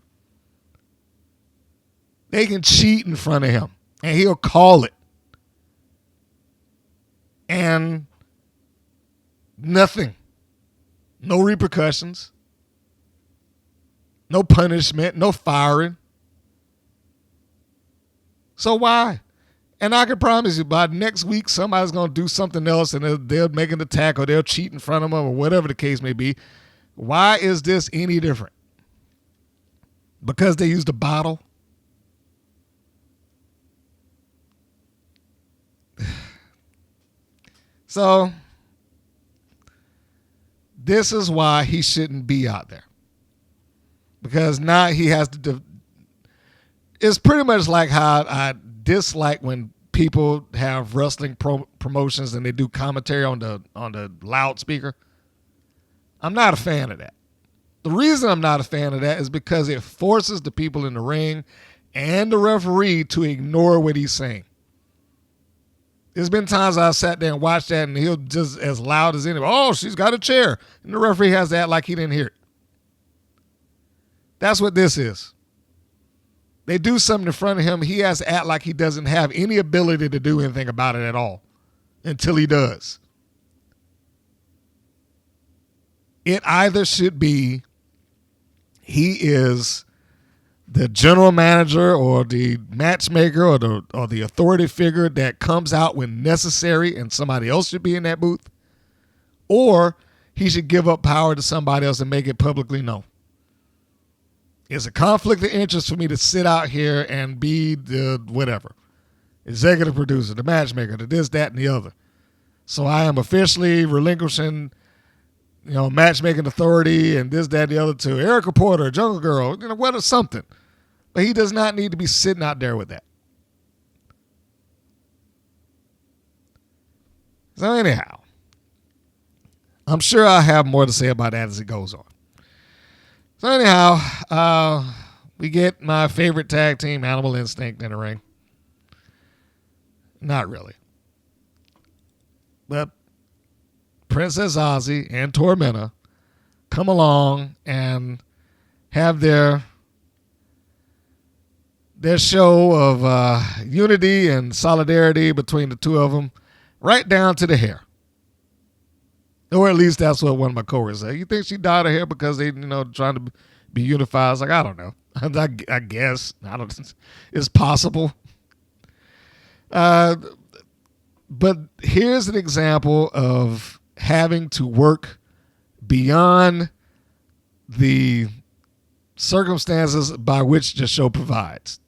They can cheat in front of him, and he'll call it. And nothing. No repercussions. No punishment. No firing. So why? And I can promise you, by next week, somebody's going to do something else, and they'll make an attack, or they'll cheat in front of them, or whatever the case may be. Why is this any different? Because they used a bottle? So, this is why he shouldn't be out there. Because now he has to... It's pretty much like how I dislike when people have wrestling promotions and they do commentary on the loudspeaker. I'm not a fan of that. The reason I'm not a fan of that is because it forces the people in the ring and the referee to ignore what he's saying. There's been times I sat there and watched that, and he'll just as loud as anybody. Oh, she's got a chair. And the referee has to act like he didn't hear it. That's what this is. They do something in front of him. He has to act like he doesn't have any ability to do anything about it at all until he does. It either should be he is the general manager or the matchmaker or the authority figure that comes out when necessary and somebody else should be in that booth, or he should give up power to somebody else and make it publicly known. It's a conflict of interest for me to sit out here and be the whatever, executive producer, the matchmaker, the this, that, and the other. So I am officially relinquishing, matchmaking authority and this, that, and the other to Erica Porter, Jungle Girl, what or something. But he does not need to be sitting out there with that. So anyhow, I'm sure I'll have more to say about that as it goes on. So anyhow, we get my favorite tag team, Animal Instinct, in the ring. Not really. But Princess Aussie and Tormenta come along and have their show of unity and solidarity between the two of them, right down to the hair. Or at least that's what one of my coworkers said. You think she dyed her hair because they, trying to be unified? I was like, I don't know. I guess. It's possible. But here's an example of having to work beyond the circumstances by which the show provides.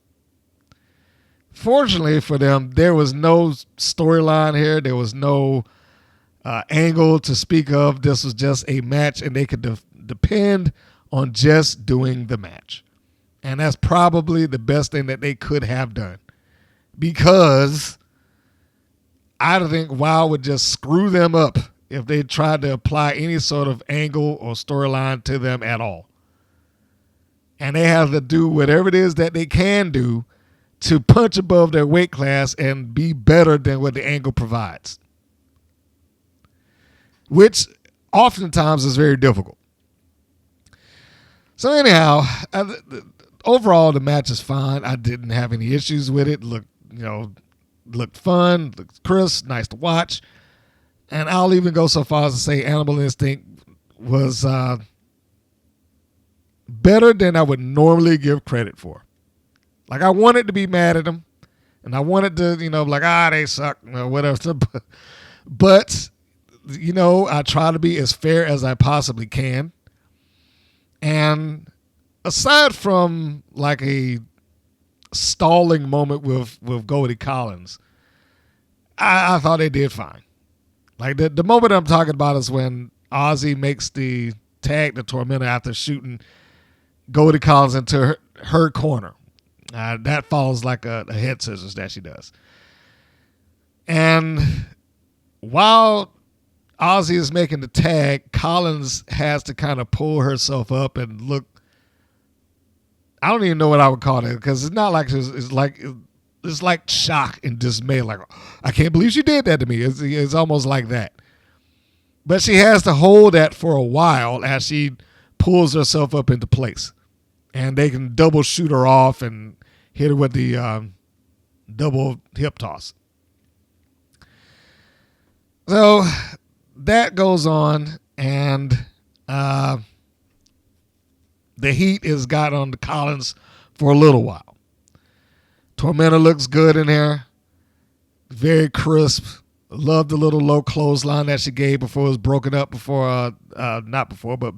Fortunately for them, there was no storyline here. There was no angle to speak of. This was just a match, and they could depend on just doing the match. And that's probably the best thing that they could have done, because I think WoW would just screw them up if they tried to apply any sort of angle or storyline to them at all. And they have to do whatever it is that they can do to punch above their weight class and be better than what the angle provides, which oftentimes is very difficult. So anyhow, overall the match is fine. I didn't have any issues with it. Looked fun, looked crisp, nice to watch. And I'll even go so far as to say Animal Instinct was better than I would normally give credit for. Like, I wanted to be mad at them, and I wanted to, they suck, whatever. But, I try to be as fair as I possibly can. And aside from, like, a stalling moment with Goldie Collins, I thought they did fine. Like, the moment I'm talking about is when Aussie makes the tag to Tormenta after shooting Goldie Collins into her corner. That follows like a head scissors that she does. And while Aussie is making the tag, Collins has to kind of pull herself up and look. I don't even know what I would call it, because it's not like it's like shock and dismay. Like, I can't believe she did that to me. It's almost like that. But she has to hold that for a while as she pulls herself up into place. And they can double shoot her off and hit her with the double hip toss. So that goes on, and the heat has got on the Collins for a little while. Tormenta looks good in here. Very crisp. Loved the little low clothesline that she gave before it was broken up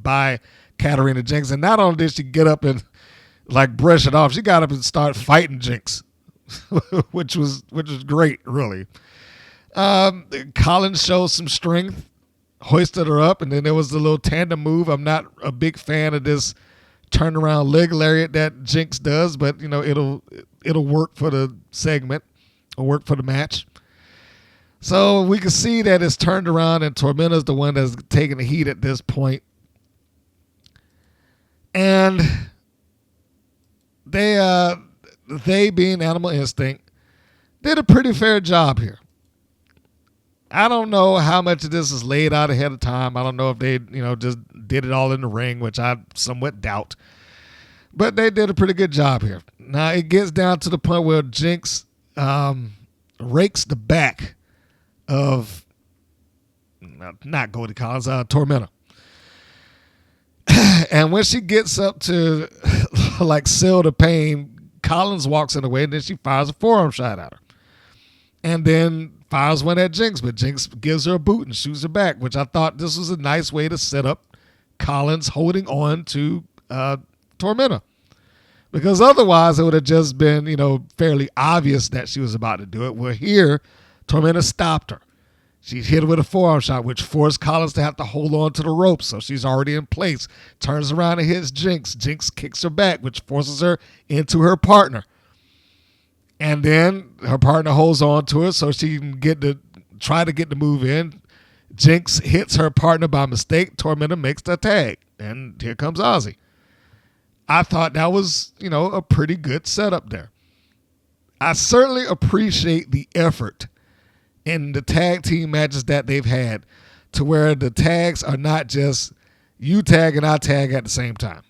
by Katarina Jinx. And not only did she get up and like brush it off, she got up and started fighting Jinx, which was great, really. Collins showed some strength, hoisted her up, and then there was the little tandem move. I'm not a big fan of this turnaround leg lariat that Jinx does, but it'll work for the segment or work for the match. So we can see that it's turned around, and Tormenta's the one that's taking the heat at this point. And they being Animal Instinct did a pretty fair job here. I don't know how much of this is laid out ahead of time. I don't know if they, just did it all in the ring, which I somewhat doubt. But they did a pretty good job here. Now it gets down to the point where Jinx rakes the back of not Goldie Collins, Tormenta. And when she gets up to like sell the pain, Collins walks in the way, and then she fires a forearm shot at her. And then fires one at Jinx, but Jinx gives her a boot and shoots her back, which I thought this was a nice way to set up Collins holding on to Tormenta. Because otherwise it would have just been, fairly obvious that she was about to do it. Well, here, Tormenta stopped her. She hit her with a forearm shot, which forced Collins to have to hold on to the ropes. So she's already in place. Turns around and hits Jinx. Jinx kicks her back, which forces her into her partner. And then her partner holds on to her so she can try to get the move in. Jinx hits her partner by mistake. Tormenta makes the tag. And here comes Aussie. I thought that was, a pretty good setup there. I certainly appreciate the effort in the tag team matches that they've had, to where the tags are not just you tag and I tag at the same time.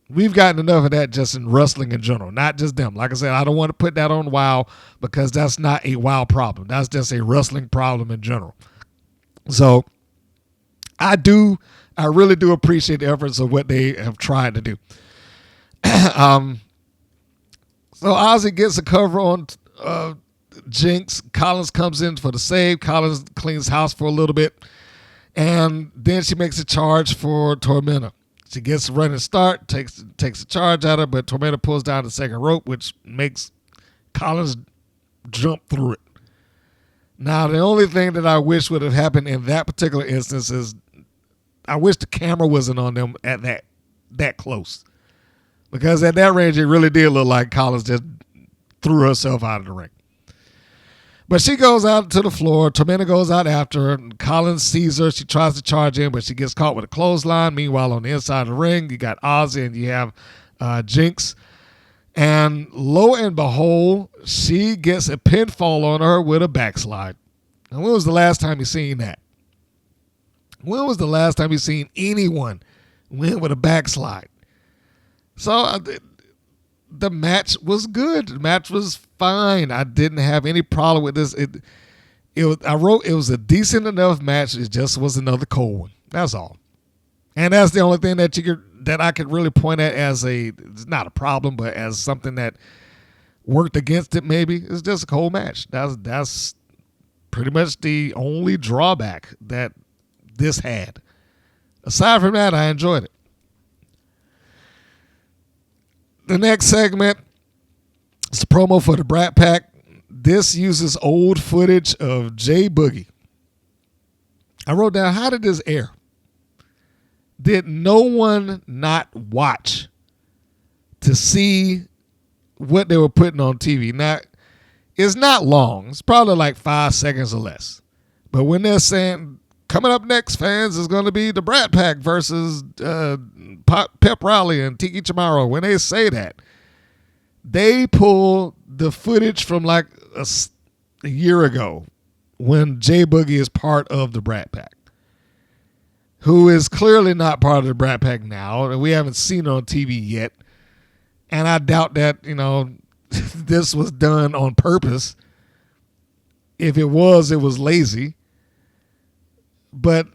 We've gotten enough of that just in wrestling in general, not just them. Like I said, I don't want to put that on WoW, because that's not a WoW problem. That's just a wrestling problem in general. So I really do appreciate the efforts of what they have tried to do. So Aussie gets a cover on Jinx. Collins comes in for the save. Collins cleans house for a little bit, and then she makes a charge for Tormenta. She gets a running start, takes a charge at her, but Tormenta pulls down the second rope, which makes Collins jump through it. Now, the only thing that I wish would have happened in that particular instance is I wish the camera wasn't on them at that close. Because at that range, it really did look like Collins just threw herself out of the ring. But she goes out to the floor. Tormenta goes out after her. Collins sees her. She tries to charge in, but she gets caught with a clothesline. Meanwhile, on the inside of the ring, you got Aussie and you have Jinx. And lo and behold, she gets a pinfall on her with a backslide. And when was the last time you seen that? When was the last time you seen anyone win with a backslide? So the match was good. The match was fine. I didn't have any problem with this. I wrote it was a decent enough match. It just was another cold one. That's all. And that's the only thing that I could really point at as it's not a problem, but as something that worked against it. Maybe it's just a cold match. That's pretty much the only drawback that this had. Aside from that, I enjoyed it. The next segment is the promo for the Brat Pack. This uses old footage of J Boogie. I wrote down, how did this air? Did no one not watch to see what they were putting on TV? Now, it's not long. It's probably like 5 seconds or less. But when they're saying, coming up next, fans, is going to be the Brat Pack versus Pep Reilly and Tiki Charmorro. When they say that, they pull the footage from like a year ago when J Boogie is part of the Brat Pack, who is clearly not part of the Brat Pack now, and we haven't seen it on TV yet. And I doubt that, this was done on purpose. If it was lazy. But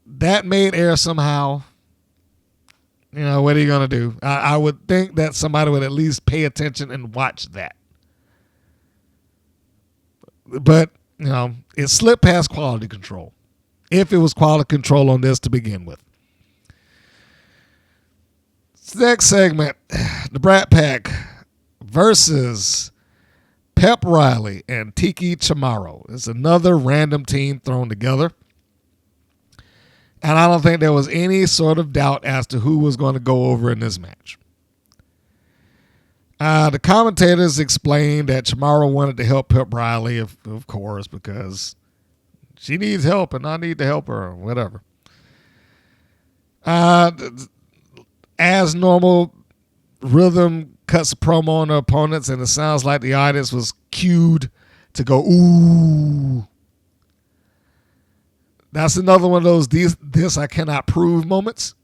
that made air somehow. What are you going to do? I would think that somebody would at least pay attention and watch that. But, it slipped past quality control. If it was quality control on this to begin with. Next segment, the Brat Pack versus Pep Reilly and Tiki Charmorro. It's another random team thrown together. And I don't think there was any sort of doubt as to who was going to go over in this match. The commentators explained that Charmorro wanted to help Pep Reilly, of course, because she needs help and I need to help her or whatever. As normal, Rhythm cuts a promo on the opponents, and it sounds like the audience was cued to go, ooh. That's another one of those this I cannot prove moments.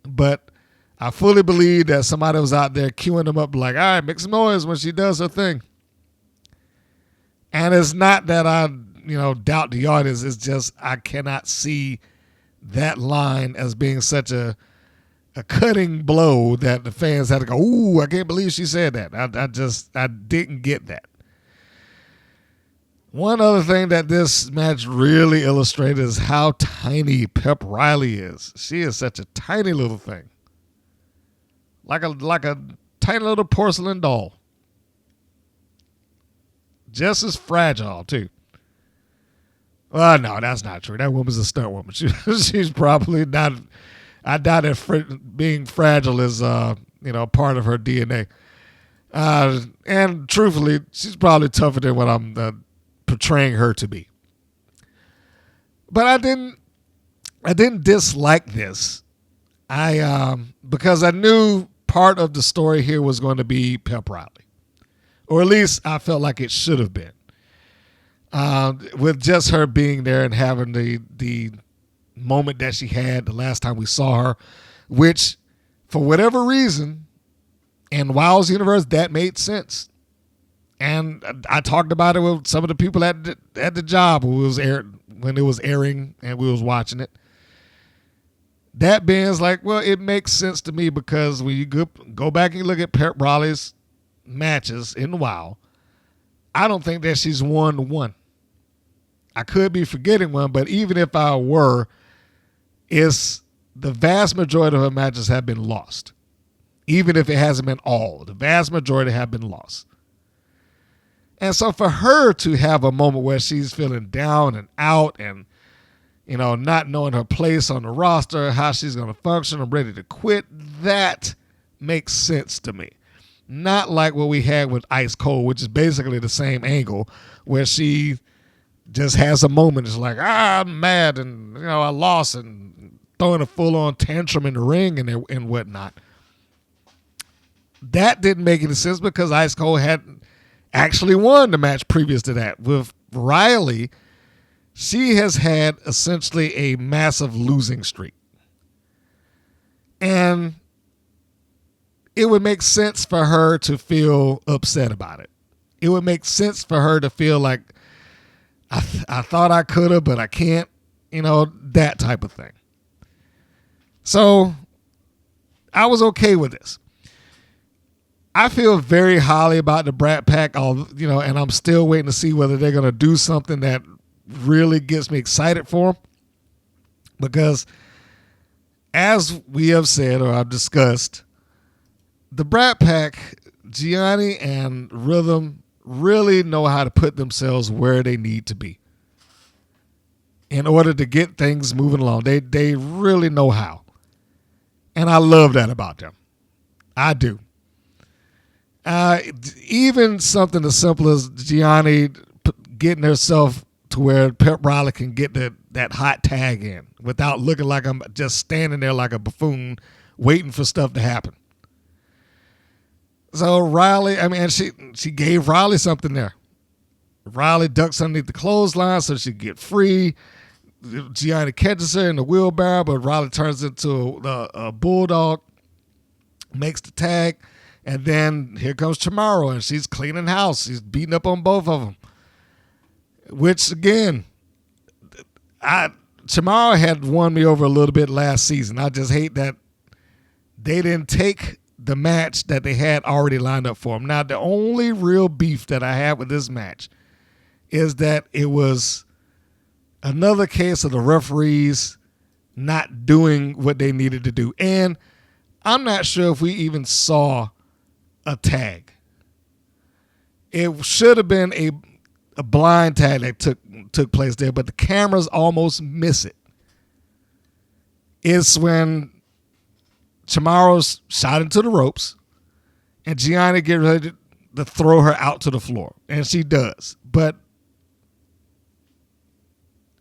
But I fully believe that somebody was out there queuing them up like, all right, make some noise when she does her thing. And it's not that I, doubt the audience. It's just I cannot see that line as being such a cutting blow that the fans had to go, ooh, I can't believe she said that. I didn't get that. One other thing that this match really illustrated is how tiny Pep Reilly is. She is such a tiny little thing. Like a tiny little porcelain doll. Just as fragile, too. Well, no, that's not true. That woman's a stunt woman. She's probably not. I doubt that being fragile is, part of her DNA. And truthfully, she's probably tougher than what I'm portraying her to be. But I didn't dislike this. Because I knew part of the story here was going to be Pep Reilly. Or at least I felt like it should have been. With just her being there and having the moment that she had the last time we saw her, which for whatever reason in Wow's universe, that made sense. And I talked about it with some of the people at the job when it was airing and we was watching it. That being like, well, it makes sense to me because when you go back and look at Pep Reilly's matches in WoW, I don't think that she's 1-1. I could be forgetting one, but even if I were, it's the vast majority of her matches have been lost. Even if it hasn't been all, the vast majority have been lost. And so for her to have a moment where she's feeling down and out and, you know, not knowing her place on the roster, how she's going to function, and ready to quit, that makes sense to me. Not like what we had with Ice Cold, which is basically the same angle, where she just has a moment. It's like, I'm mad and, you know, I lost, and throwing a full-on tantrum in the ring and whatnot. That didn't make any sense because Ice Cold had actually won the match previous to that. With Reilly, she has had essentially a massive losing streak. And it would make sense for her to feel upset about it. It would make sense for her to feel like, I thought I could have, but I can't, you know, that type of thing. So I was okay with this. I feel very highly about the Brat Pack, you know, and I'm still waiting to see whether they're going to do something that really gets me excited for them. Because as we have said, or I've discussed, the Brat Pack, Gianni and Rhythm, really know how to put themselves where they need to be in order to get things moving along. They really know how. And I love that about them. I do. Even something as simple as Gianni getting herself to where Pep Reilly can get that hot tag in without looking like I'm just standing there like a buffoon waiting for stuff to happen. So Reilly, I mean, she gave Reilly something there. Riley ducks underneath the clothesline so she could get free. Gianni catches her in the wheelbarrow, but Riley turns into a bulldog, makes the tag, and then here comes Charmorro, and she's cleaning house. She's beating up on both of them. Which, again, Charmorro had won me over a little bit last season. I just hate that they didn't take the match that they had already lined up for them. Now, the only real beef that I have with this match is that it was another case of the referees not doing what they needed to do. And I'm not sure if we even saw a tag. It should have been a blind tag that took place there, but the cameras almost miss it. It's when Charmorro's shot into the ropes and Gianni get ready to throw her out to the floor. And she does. But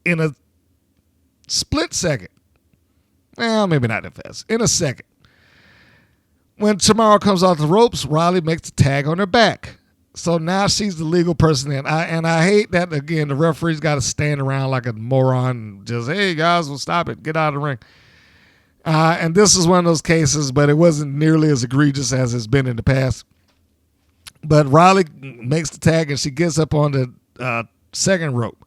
in a split second, well, maybe not that fast, in a second, when Charmorro comes off the ropes, Riley makes the tag on her back. So now she's the legal person. And I hate that, again, the referee's got to stand around like a moron and just, hey, guys, well, stop it. Get out of the ring. And this is one of those cases, but it wasn't nearly as egregious as it's been in the past. But Riley makes the tag, and she gets up on the second rope.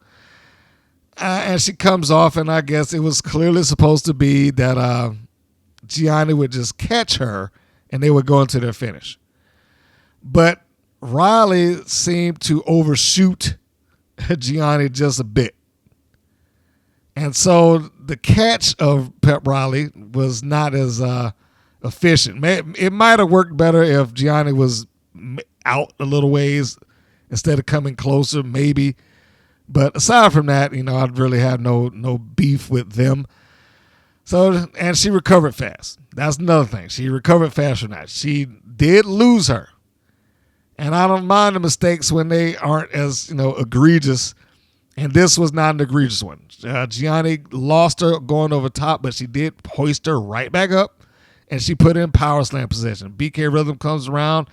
And she comes off, and I guess it was clearly supposed to be that Gianni would just catch her, and they would go into their finish. But Riley seemed to overshoot Gianni just a bit. And so the catch of Pep Reilly was not as efficient. It might have worked better if Gianni was out a little ways instead of coming closer, maybe. But aside from that, you know, I really have no beef with them. So, and she recovered fast. That's another thing. She recovered fast from that. She did lose her. And I don't mind the mistakes when they aren't as, you know, egregious. And this was not an egregious one. Gianni lost her going over top, but she did hoist her right back up, and she put her in power slam position. BK Rhythm comes around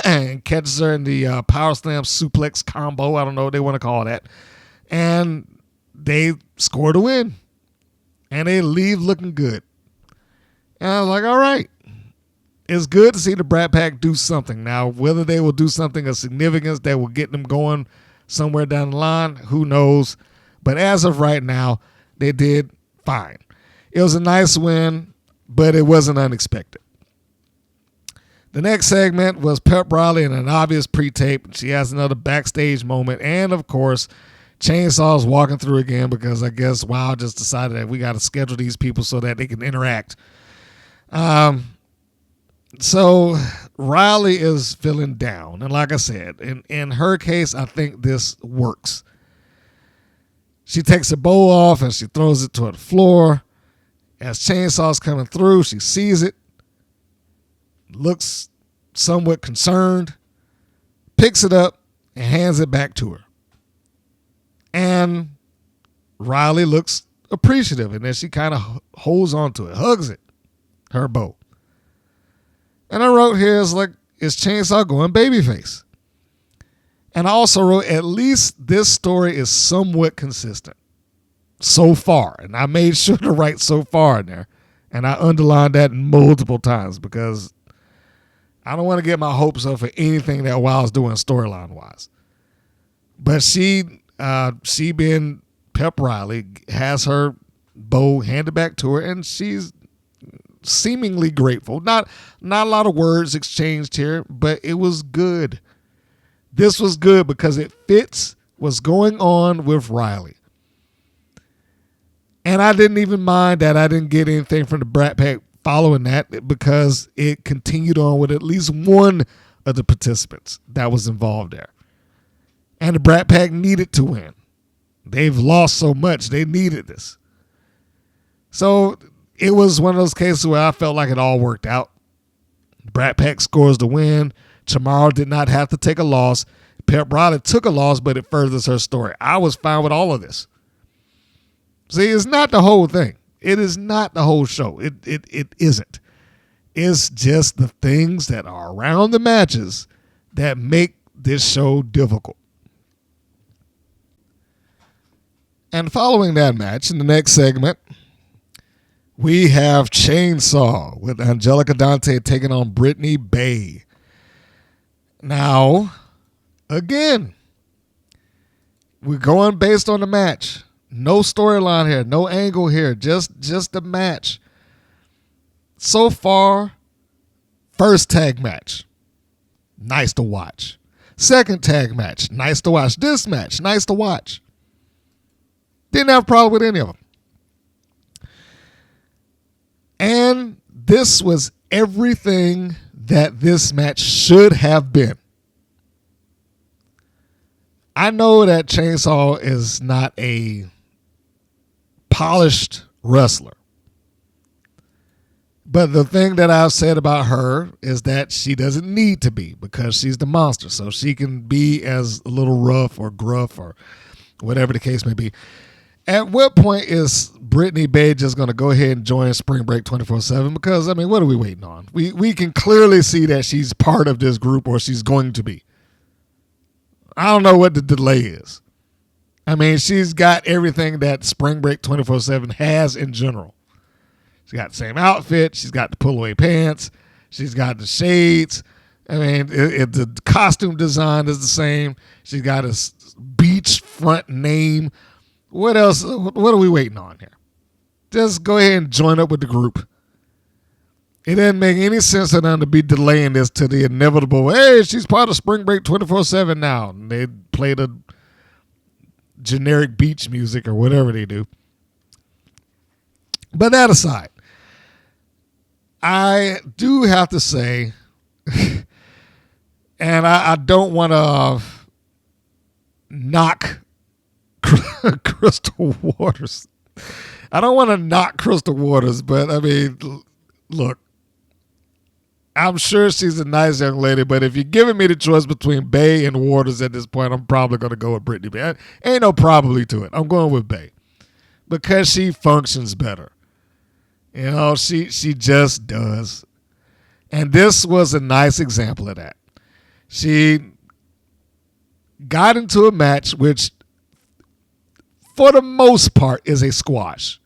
and catches her in the power slam suplex combo. I don't know what they want to call that. And they score to win. And they leave looking good. And I was like, all right. It's good to see the Brat Pack do something. Now, whether they will do something of significance that will get them going somewhere down the line, who knows? But as of right now, they did fine. It was a nice win, but it wasn't unexpected. The next segment was Pep Reilly in an obvious pre-tape. She has another backstage moment. And, of course, Chainsaw's walking through again because I guess Wow just decided that we got to schedule these people so that they can interact. So Reilly is feeling down. And like I said, in her case, I think this works. She takes her bow off and she throws it toward the floor. As Chainsaw's coming through, she sees it, looks somewhat concerned, picks it up, and hands it back to her. And Reilly looks appreciative, and then she kind of holds on to it, hugs it, her bow. And I wrote here, is Chainsaw going babyface? And I also wrote, at least this story is somewhat consistent so far. And I made sure to write so far in there. And I underlined that multiple times because I don't want to get my hopes up for anything that Wild's doing storyline-wise. But she being Pep Reilly, has her bow handed back to her, and she's seemingly grateful. Not a lot of words exchanged here, but it was good. This was good because it fits what's going on with Reilly. And I didn't even mind that I didn't get anything from the Brat Pack following that because it continued on with at least one of the participants that was involved there. And the Brat Pack needed to win. They've lost so much. They needed this. So it was one of those cases where I felt like it all worked out. Brat Pack scores the win. Charmorro did not have to take a loss. Pep Reilly took a loss, but it furthers her story. I was fine with all of this. See, it's not the whole thing. It is not the whole show. It isn't. It's just the things that are around the matches that make this show difficult. And following that match, in the next segment, we have Chainsaw with Angelica Dante taking on Brittany Bay. Now, again, we're going based on the match. No storyline here, no angle here, just the match. So far, first tag match, nice to watch. Second tag match, nice to watch. This match, nice to watch. Didn't have a problem with any of them. And this was everything that this match should have been. I know that Chainsaw is not a polished wrestler. But the thing that I've said about her is that she doesn't need to be because she's the monster. So she can be as a little rough or gruff or whatever the case may be. At what point is Brittany Bay just going to go ahead and join Spring Break 24/7? Because, I mean, what are we waiting on? We can clearly see that she's part of this group or she's going to be. I don't know what the delay is. I mean, she's got everything that Spring Break 24/7 has in general. She's got the same outfit. She's got the pull-away pants. She's got the shades. I mean, the costume design is the same. She's got a beachfront name. What else? What are we waiting on here? Just go ahead and join up with the group. It doesn't make any sense for them to be delaying this to the inevitable, hey, she's part of Spring Break 24/7 now. And they play the generic beach music or whatever they do. But that aside, I do have to say, and I don't want to knock Crystal Waters. I don't want to knock Crystal Waters, but I mean, look, I'm sure she's a nice young lady, but if you're giving me the choice between Bay and Waters at this point, I'm probably going to go with Brittany Bay. Ain't no probably to it. I'm going with Bay because she functions better. You know, she just does. And this was a nice example of that. She got into a match which, for the most part, is a squash.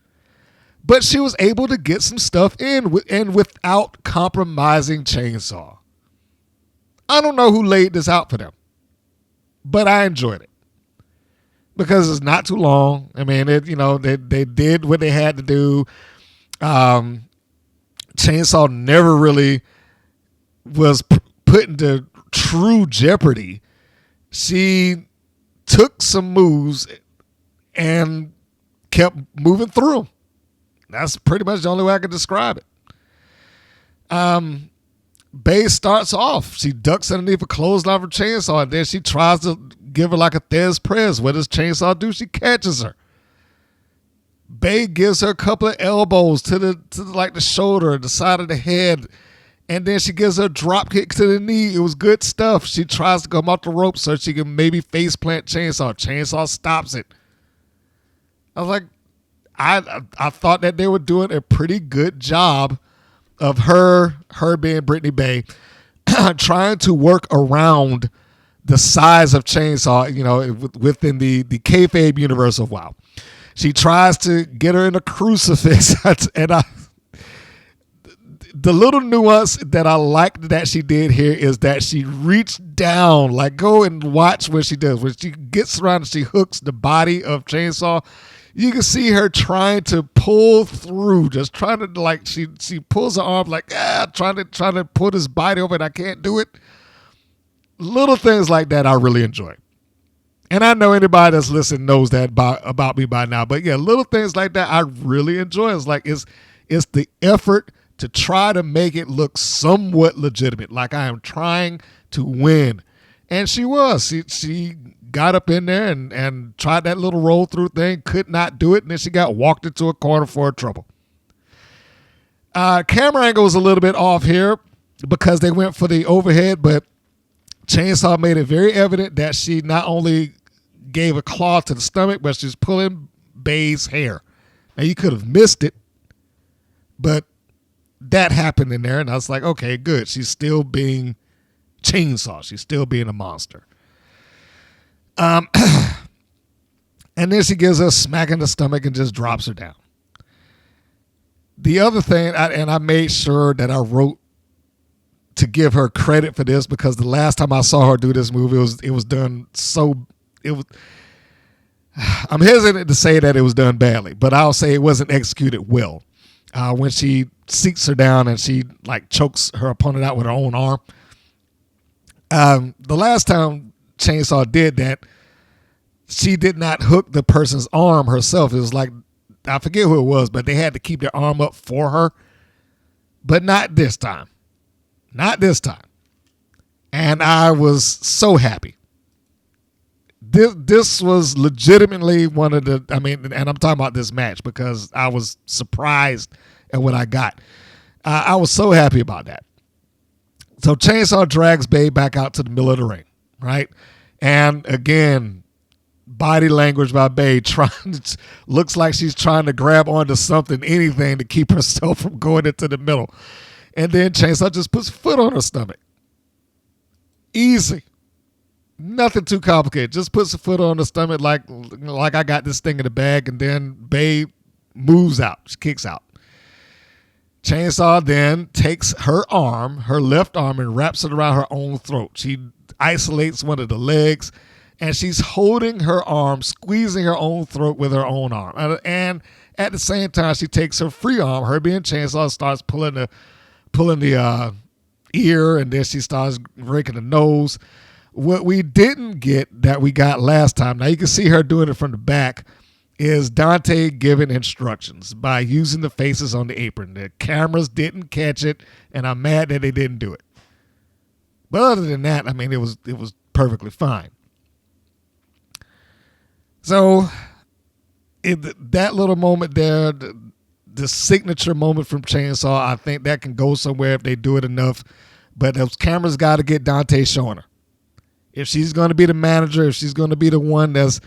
But she was able to get some stuff in and without compromising Chainsaw. I don't know who laid this out for them, but I enjoyed it because it's not too long. I mean, they did what they had to do. Chainsaw never really was put into true jeopardy. She took some moves and kept moving through them. That's pretty much the only way I could describe it. Bae starts off. She ducks underneath a clothesline of her chainsaw, and then she tries to give her like a Thez Perez. What does Chainsaw do? She catches her. Bae gives her a couple of elbows to the shoulder, the side of the head, and then she gives her a drop kick to the knee. It was good stuff. She tries to come off the rope so she can maybe face plant Chainsaw. Chainsaw stops it. I was like, I thought that they were doing a pretty good job of her being Brittany Bae, trying to work around the size of Chainsaw, within the kayfabe universe of WoW. She tries to get her in a crucifix, and the little nuance that I liked that she did here is that she reached down, like go and watch what she does. When she gets around and she hooks the body of Chainsaw, you can see her trying to pull through, just trying to she pulls her arm trying to put his body over, and I can't do it. Little things like that I really enjoy. And I know anybody that's listening knows that about me by now. But yeah, little things like that I really enjoy. It's the effort to try to make it look somewhat legitimate, like I am trying to win. And she was. She got up in there and tried that little roll through thing, could not do it, and then she got walked into a corner for a trouble. Camera angle was a little bit off here because they went for the overhead, but Chainsaw made it very evident that she not only gave a claw to the stomach, but she's pulling Bae's hair. Now, you could have missed it, but that happened in there, and I was like, okay, good. She's still being Chainsaw. She's still being a monster. And then she gives her a smack in the stomach and just drops her down. The other thing, I made sure that I wrote to give her credit for this, because the last time I saw her do this move, it was done so. I'm hesitant to say that it was done badly, but I'll say it wasn't executed well. When she seats her down and she chokes her opponent out with her own arm. The last time Chainsaw did that, she did not hook the person's arm herself. It was I forget who it was, but they had to keep their arm up for her. But not this time. Not this time. And I was so happy. This was legitimately one of the, and I'm talking about this match because I was surprised at what I got. I was so happy about that. So Chainsaw drags Bae back out to the middle of the ring, right? And again, body language by Bae looks like she's trying to grab onto something, anything to keep herself from going into the middle. And then Chainsaw just puts a foot on her stomach. Easy. Nothing too complicated. Just puts a foot on her stomach like I got this thing in the bag, and then Bae moves out. She kicks out. Chainsaw then takes her left arm, and wraps it around her own throat. She isolates one of the legs, and she's holding her arm, squeezing her own throat with her own arm. And at the same time, she takes her free arm, her being Chainsaw, starts pulling the ear, and then she starts raking the nose. What we didn't get that we got last time, now you can see her doing it from the back, is Dante giving instructions by using the faces on the apron. The cameras didn't catch it, and I'm mad that they didn't do it. But other than that, it was perfectly fine. So that little moment there, the signature moment from Chainsaw, I think that can go somewhere if they do it enough. But those cameras got to get Dante showing her. If she's going to be the manager, if she's going to be the one that's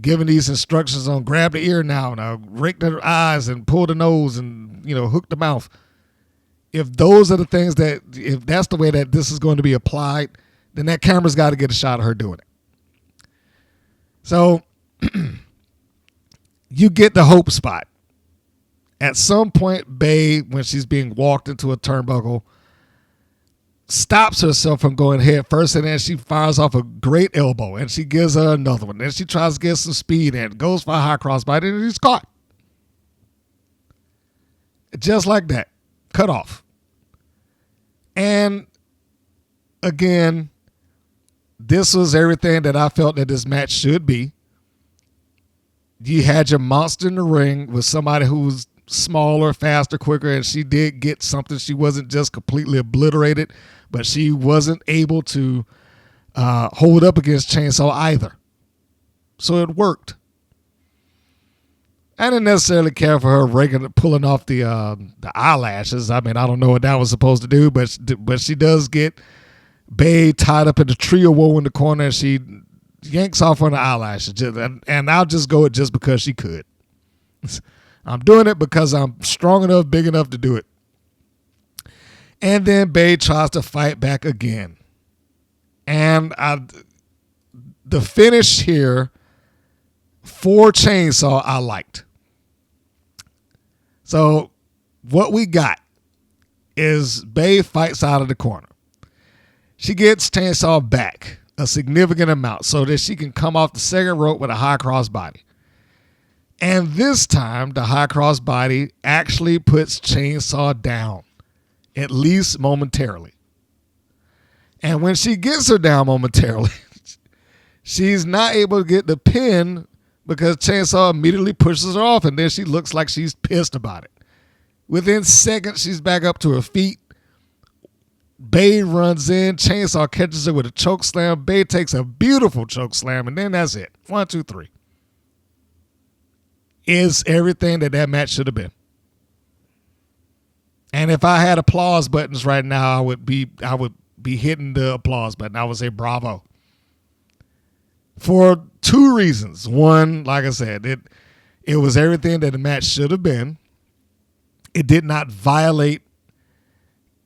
giving these instructions on grab the ear now rake the eyes and pull the nose and, hook the mouth. If those are the things if that's the way that this is going to be applied, then that camera's got to get a shot of her doing it. So you get the hope spot. At some point, Bae, when she's being walked into a turnbuckle, stops herself from going head first, and then she fires off a great elbow, and she gives her another one. Then she tries to get some speed and goes for a high crossbody, and she's caught. Just like that. Cut off. And again, this was everything that I felt that this match should be. You had your monster in the ring with somebody who was smaller, faster, quicker, and she did get something. She wasn't just completely obliterated, but she wasn't able to hold up against Chainsaw either. So it worked. I didn't necessarily care for her pulling off the eyelashes. I mean, I don't know what that was supposed to do, but she does get Bae tied up in the tree of woe in the corner, and she yanks off on the eyelashes. And I'll just go it just because she could. I'm doing it because I'm strong enough, big enough to do it. And then Bae tries to fight back again. And the finish here for Chainsaw, I liked. So what we got is Bae fights out of the corner. She gets Chainsaw back a significant amount so that she can come off the second rope with a high cross body. And this time, the high cross body actually puts Chainsaw down, at least momentarily. And when she gets her down momentarily, she's not able to get the pin because Chainsaw immediately pushes her off, and then she looks like she's pissed about it. Within seconds, she's back up to her feet. Bae runs in. Chainsaw catches her with a choke slam. Bae takes a beautiful choke slam, and then that's it. 1, 2, 3. Is everything that match should have been. And if I had applause buttons right now, I would be hitting the applause button. I would say bravo. For 2 reasons. One, like I said, it was everything that the match should have been. It did not violate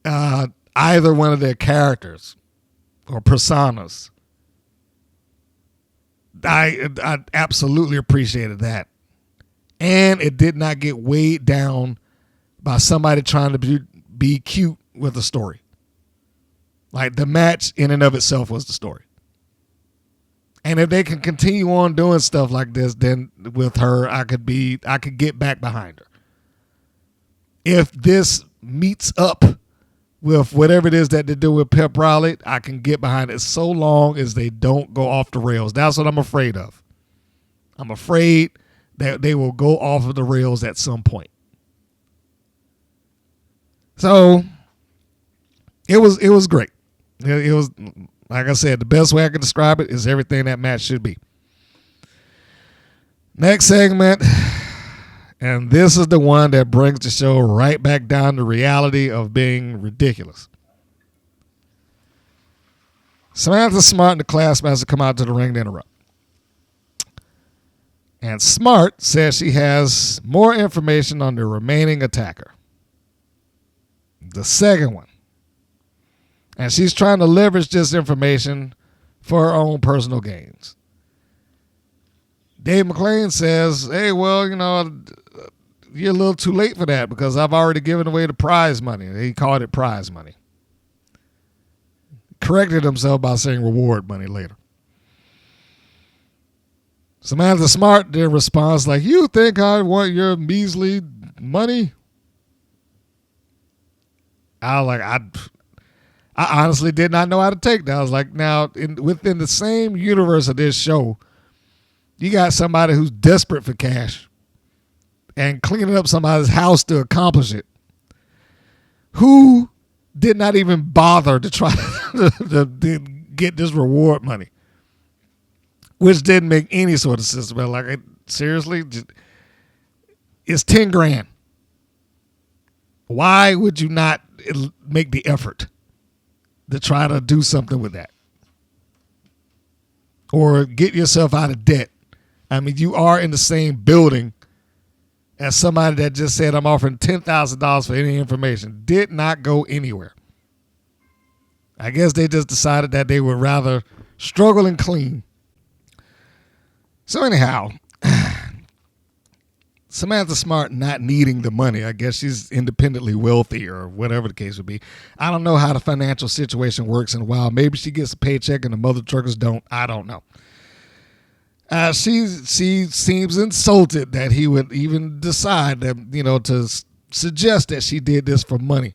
either one of their characters or personas. I absolutely appreciated that. And it did not get weighed down by somebody trying to be cute with the story. Like, the match in and of itself was the story. And if they can continue on doing stuff like this, then with her, I could get back behind her. If this meets up with whatever it is that they do with Pep Reilly, I can get behind it so long as they don't go off the rails. That's what I'm afraid of. I'm afraid that they will go off of the rails at some point. So it was great. It was, like I said, the best way I can describe it is everything that match should be. Next segment, and this is the one that brings the show right back down to reality of being ridiculous. Samantha Smart and the Classmaster come out to the ring to interrupt. And Smart says she has more information on the remaining attacker. The second one. And she's trying to leverage this information for her own personal gains. Dave McClain says, hey, well, you're a little too late for that because I've already given away the prize money. He called it prize money. Corrected himself by saying reward money later. Samantha Smart then responds like, you think I want your measly money? I honestly did not know how to take that. I was like, now, within the same universe of this show, you got somebody who's desperate for cash and cleaning up somebody's house to accomplish it, who did not even bother to try to get this reward money, which didn't make any sort of sense. But like, seriously, it's $10,000. Why would you not make the effort to try to do something with that? Or get yourself out of debt. I mean, you are in the same building as somebody that just said, I'm offering $10,000 for any information. Did not go anywhere. I guess they just decided that they would rather struggle and clean. So anyhow, Samantha Smart not needing the money. I guess she's independently wealthy or whatever the case would be. I don't know how the financial situation works in a while. Maybe she gets a paycheck and the mother truckers don't. I don't know. She seems insulted that he would even decide that, to suggest that she did this for money.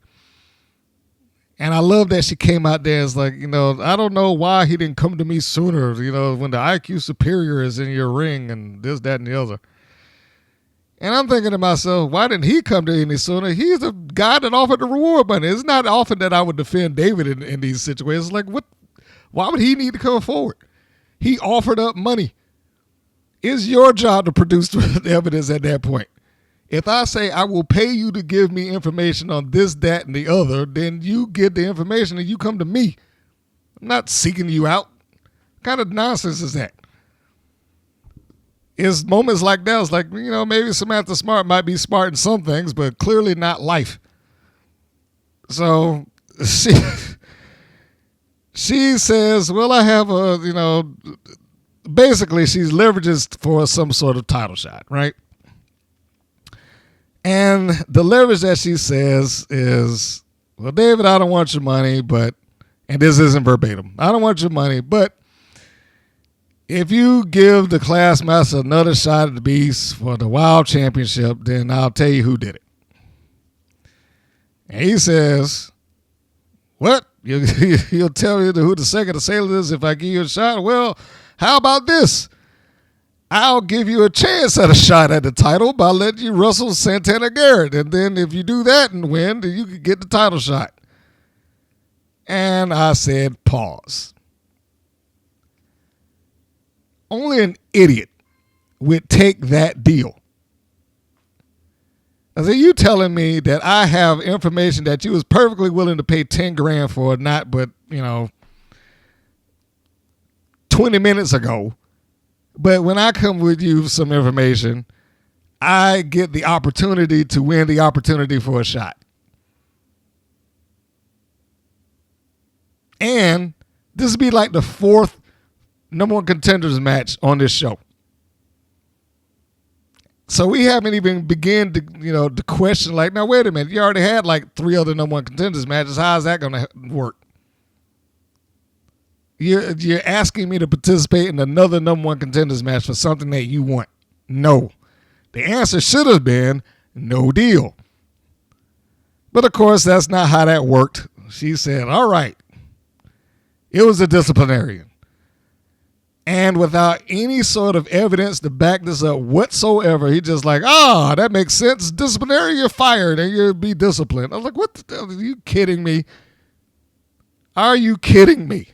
And I love that she came out there and was like, I don't know why he didn't come to me sooner, when the IQ superior is in your ring and this, that, and the other. And I'm thinking to myself, why didn't he come to any sooner? He's the guy that offered the reward money. It's not often that I would defend David in these situations. Like, what? Why would he need to come forward? He offered up money. It's your job to produce the evidence at that point. If I say I will pay you to give me information on this, that, and the other, then you get the information and you come to me. I'm not seeking you out. What kind of nonsense is that? It's moments like that. It's like, maybe Samantha Smart might be smart in some things, but clearly not life. So she says, well, I have basically she's leverages for some sort of title shot, right? And the leverage that she says is, well, David, I don't want your money, and this isn't verbatim, I don't want your money, but if you give the class master another shot at the beast for the Wild Championship, then I'll tell you who did it. And he says, what? You'll tell me who the second assailant is if I give you a shot? Well, how about this? I'll give you a chance at a shot at the title by letting you wrestle Santana Garrett. And then if you do that and win, then you can get the title shot. And I said, pause. Only an idiot would take that deal. I said, you telling me that I have information that you was perfectly willing to pay $10,000 for, not but, 20 minutes ago. But when I come with you some information, I get the opportunity to win the opportunity for a shot. And this would be like the fourth number one contenders match on this show. So we haven't even begun to, to question like, now wait a minute, you already had like 3 other number one contenders matches. How is that going to work? You're asking me to participate in another number one contenders match for something that you want. No. The answer should have been no deal. But of course, that's not how that worked. She said, all right. It was a disciplinarian. And without any sort of evidence to back this up whatsoever, he just like, that makes sense. Disciplinary, you're fired and you'll be disciplined. I was like, what the hell? Are you kidding me? Are you kidding me?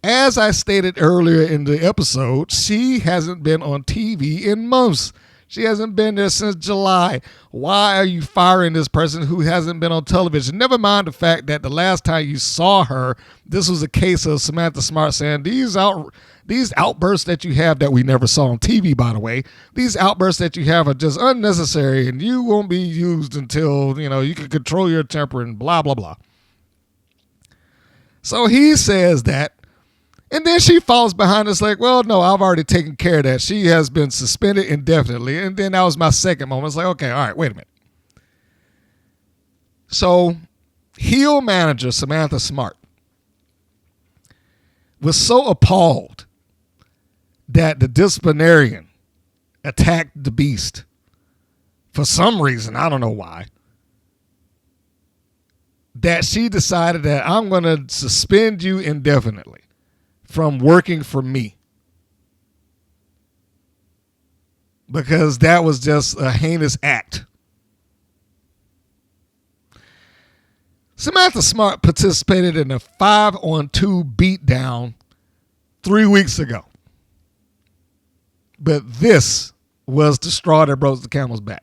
As I stated earlier in the episode, she hasn't been on TV in months. She hasn't been there since July. Why are you firing this person who hasn't been on television? Never mind the fact that the last time you saw her, this was a case of Samantha Smart saying, these outbursts that you have that we never saw on TV, by the way, these outbursts that you have are just unnecessary and you won't be used until, you can control your temper and blah, blah, blah. So he says that. And then she falls behind us like, well, no, I've already taken care of that. She has been suspended indefinitely. And then that was my second moment. It's like, okay, all right, wait a minute. So heel manager Samantha Smart was so appalled that the disciplinarian attacked the beast for some reason, I don't know why, that she decided that I'm going to suspend you indefinitely from working for me, because that was just a heinous act. Samantha Smart participated in a 5-on-2 beatdown 3 weeks ago. But this was the straw that broke the camel's back.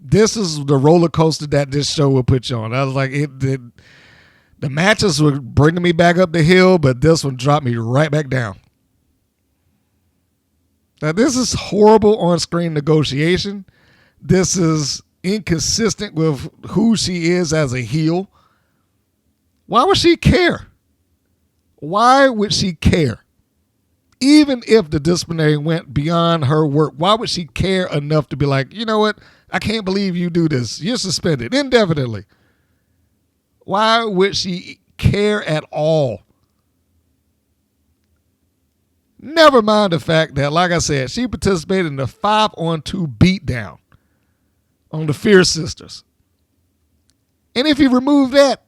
This is the roller coaster that this show will put you on. I was like, the matches were bringing me back up the hill, but this one dropped me right back down. Now, this is horrible on-screen negotiation. This is inconsistent with who she is as a heel. Why would she care? Why would she care? Even if the disciplinary went beyond her work, why would she care enough to be like, you know what? I can't believe you do this. You're suspended indefinitely. Why would she care at all? Never mind the fact that, like I said, she participated in the 5-on-2 beatdown on the Fierce Sisters. And if you remove that,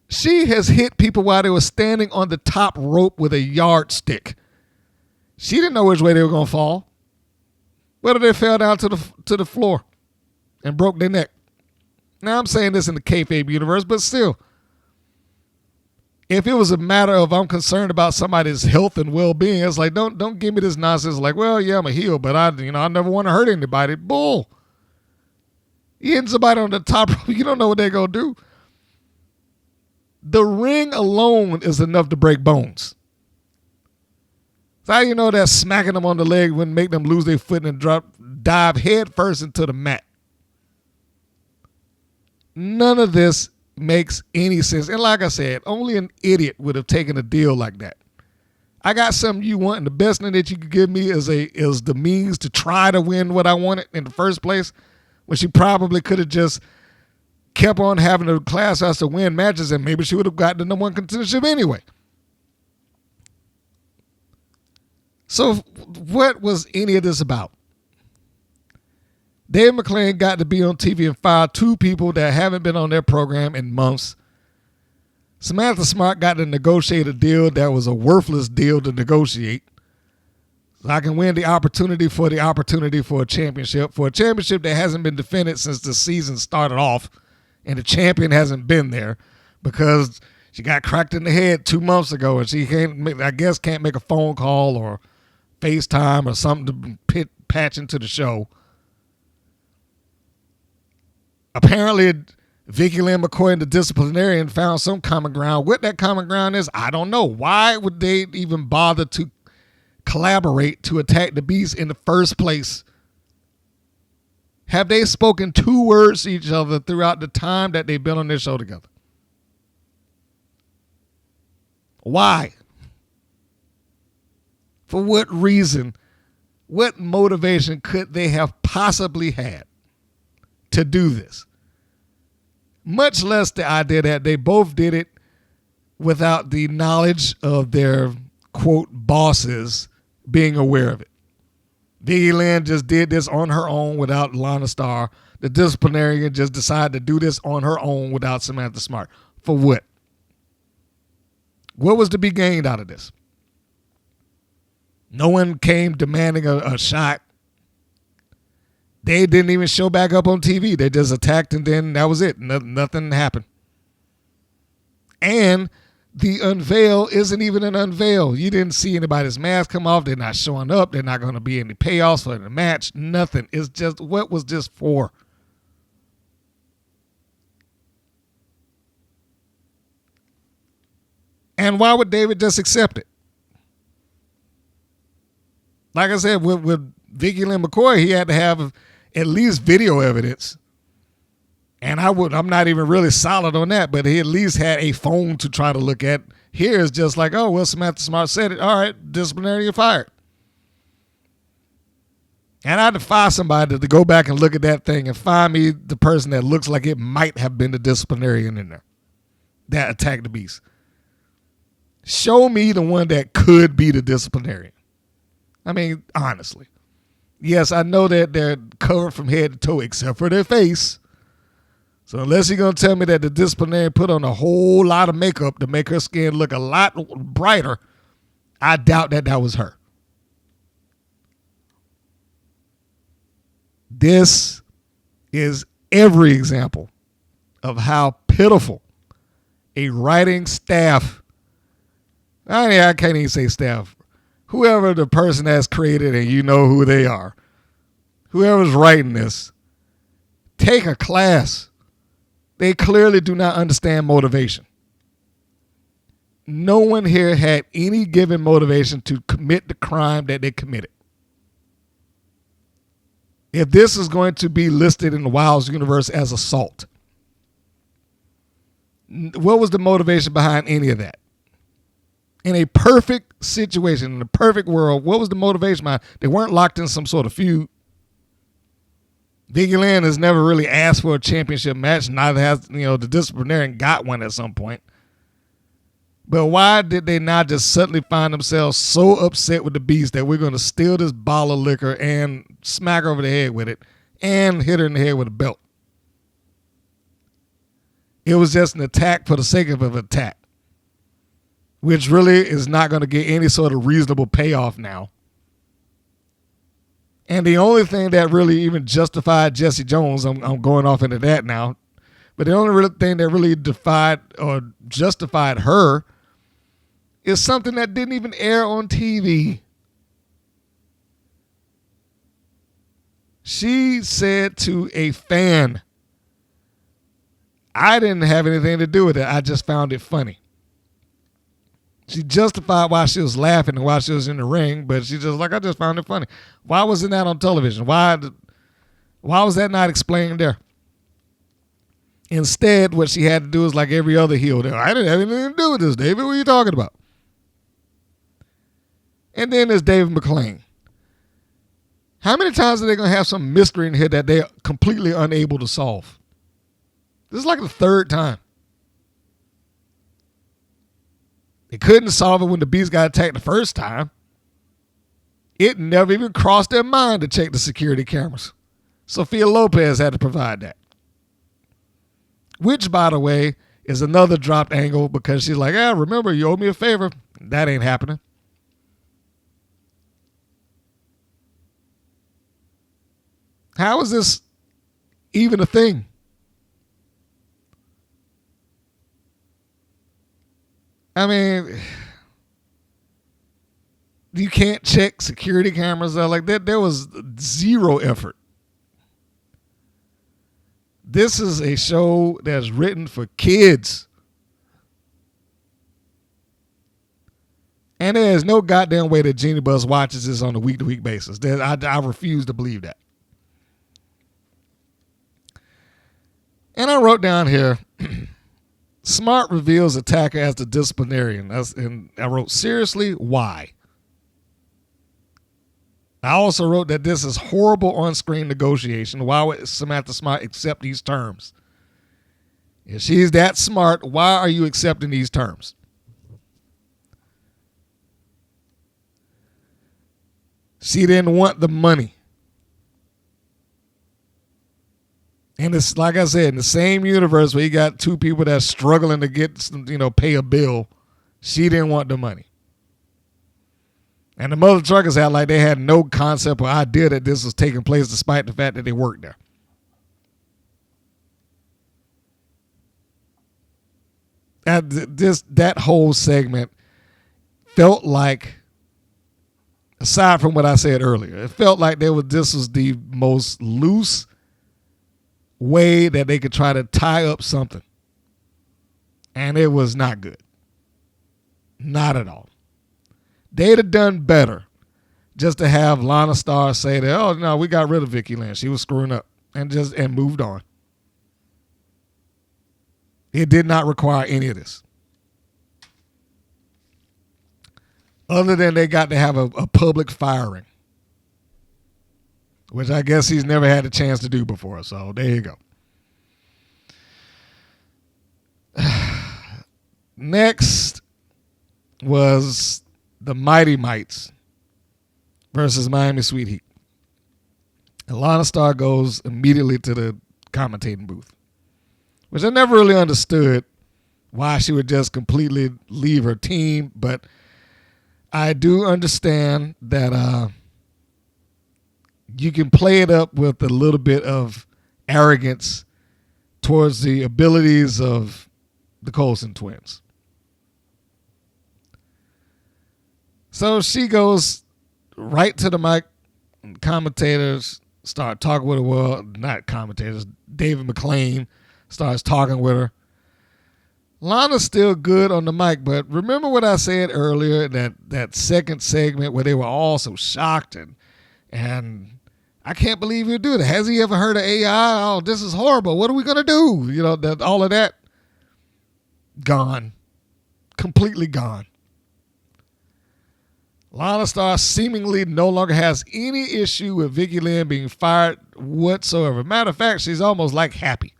she has hit people while they were standing on the top rope with a yardstick. She didn't know which way they were going to fall. Whether they fell down to the floor and broke their neck. Now, I'm saying this in the kayfabe universe, but still. If it was a matter of I'm concerned about somebody's health and well-being, it's like, don't give me this nonsense like, well, yeah, I'm a heel, but I never want to hurt anybody. Bull. You hitting somebody on the top rope, you don't know what they're going to do. The ring alone is enough to break bones. So how you know that smacking them on the leg wouldn't make them lose their foot and dive head first into the mat? None of this makes any sense. And like I said, only an idiot would have taken a deal like that. I got something you want, and the best thing that you could give me is the means to try to win what I wanted in the first place, when she probably could have just kept on having a class us to win matches, and maybe she would have gotten the number one contendership anyway. So what was any of this about? Dave McClain got to be on TV and fire 2 people that haven't been on their program in months. Samantha Smart got to negotiate a deal that was a worthless deal to negotiate. So I can win the opportunity for a championship that hasn't been defended since the season started off, and the champion hasn't been there because she got cracked in the head 2 months ago, and she can't make a phone call or FaceTime or something to patch into the show. Apparently, Vicky Lynn McCoy and the disciplinarian found some common ground. What that common ground is, I don't know. Why would they even bother to collaborate to attack the Beast in the first place? Have they spoken 2 words to each other throughout the time that they've been on this show together? Why? For what reason? What motivation could they have possibly had to do this? Much less the idea that they both did it without the knowledge of their, quote, bosses being aware of it. Vicky Lynn just did this on her own without Lana Starr. The disciplinarian just decided to do this on her own without Samantha Smart. For what? What was to be gained out of this? No one came demanding a shot. They didn't even show back up on TV. They just attacked, and then that was it. Nothing happened. And the unveil isn't even an unveil. You didn't see anybody's mask come off. They're not showing up. They're not going to be any payoffs for the match. Nothing. It's just, what was this for? And why would David just accept it? Like I said, with Vicky Lynn McCoy, he had to have at least video evidence. And I'm not even really solid on that, but he at least had a phone to try to look at. Here is just like, oh, well, Samantha Smart said it. All right, disciplinary, you're fired. And I had to fire somebody to go back and look at that thing and find me the person that looks like it might have been the disciplinarian in there that attacked the Beast. Show me the one that could be the disciplinarian. I mean, honestly. Yes, I know that they're covered from head to toe except for their face. So unless you're going to tell me that the disciplinarian put on a whole lot of makeup to make her skin look a lot brighter, I doubt that was her. This is every example of how pitiful a writing staff, I can't even say staff, whoever the person has created, and you know who they are, whoever's writing this, take a class. They clearly do not understand motivation. No one here had any given motivation to commit the crime that they committed. If this is going to be listed in the Wilds universe as assault, what was the motivation behind any of that? In a perfect situation, in a perfect world, what was the motivation behind? They weren't locked in some sort of feud. Vicky Lynn has never really asked for a championship match. Neither has, the disciplinarian got one at some point. But why did they not just suddenly find themselves so upset with the Beast that we're going to steal this bottle of liquor and smack her over the head with it and hit her in the head with a belt? It was just an attack for the sake of an attack, which really is not going to get any sort of reasonable payoff now. And the only thing that really even justified Jessie Jones, I'm going off into that now, but the only real thing that really defied or justified her is something that didn't even air on TV. She said to a fan, I didn't have anything to do with it. I just found it funny. She justified why she was laughing and why she was in the ring, but she just like, I just found it funny. Why wasn't that on television? Why was that not explained there? Instead, what she had to do is like every other heel there. I didn't have anything to do with this, David. What are you talking about? And then there's David McClain. How many times are they going to have some mystery in here that they're completely unable to solve? This is like the third time. They couldn't solve it when the Beast got attacked the first time. It never even crossed their mind to check the security cameras. Sophia Lopez had to provide that. Which, by the way, is another dropped angle because she's like, remember, you owe me a favor. That ain't happening. How is this even a thing? I mean, you can't check security cameras like that. There was zero effort. This is a show that's written for kids. And there is no goddamn way that Jeannie Buss watches this on a week-to-week basis. I refuse to believe that. And I wrote down here, Smart reveals attacker as the disciplinarian. And I wrote, seriously, why? I also wrote that this is horrible on-screen negotiation. Why would Samantha Smart accept these terms? If she's that smart, why are you accepting these terms? She didn't want the money. And it's like I said, in the same universe where you got two people that's struggling to get, pay a bill, she didn't want the money. And the mother truckers had like they had no concept or idea that this was taking place despite the fact that they worked there. That whole segment felt like, aside from what I said earlier, it felt like this was the most loose way that they could try to tie up something. And it was not good. Not at all. They'd have done better just to have Lana Starr say that, oh, no, we got rid of Vicki Lynn. She was screwing up and moved on. It did not require any of this. Other than they got to have a public firing, which I guess he's never had a chance to do before. So there you go. Next was the Mighty Mites versus Miami Sweet Heat. And Lana Starr goes immediately to the commentating booth, which I never really understood why she would just completely leave her team. But I do understand that you can play it up with a little bit of arrogance towards the abilities of the Coulson twins. So she goes right to the mic. Commentators start talking with her. Well, not commentators. David McClain starts talking with her. Lana's still good on the mic, but remember what I said earlier, that second segment where they were all so shocked and I can't believe you do that. Has he ever heard of AI? Oh, this is horrible. What are we going to do? All of that gone. Completely gone. Lana Starr seemingly no longer has any issue with Vicki Lynn being fired whatsoever. Matter of fact, she's almost like happy.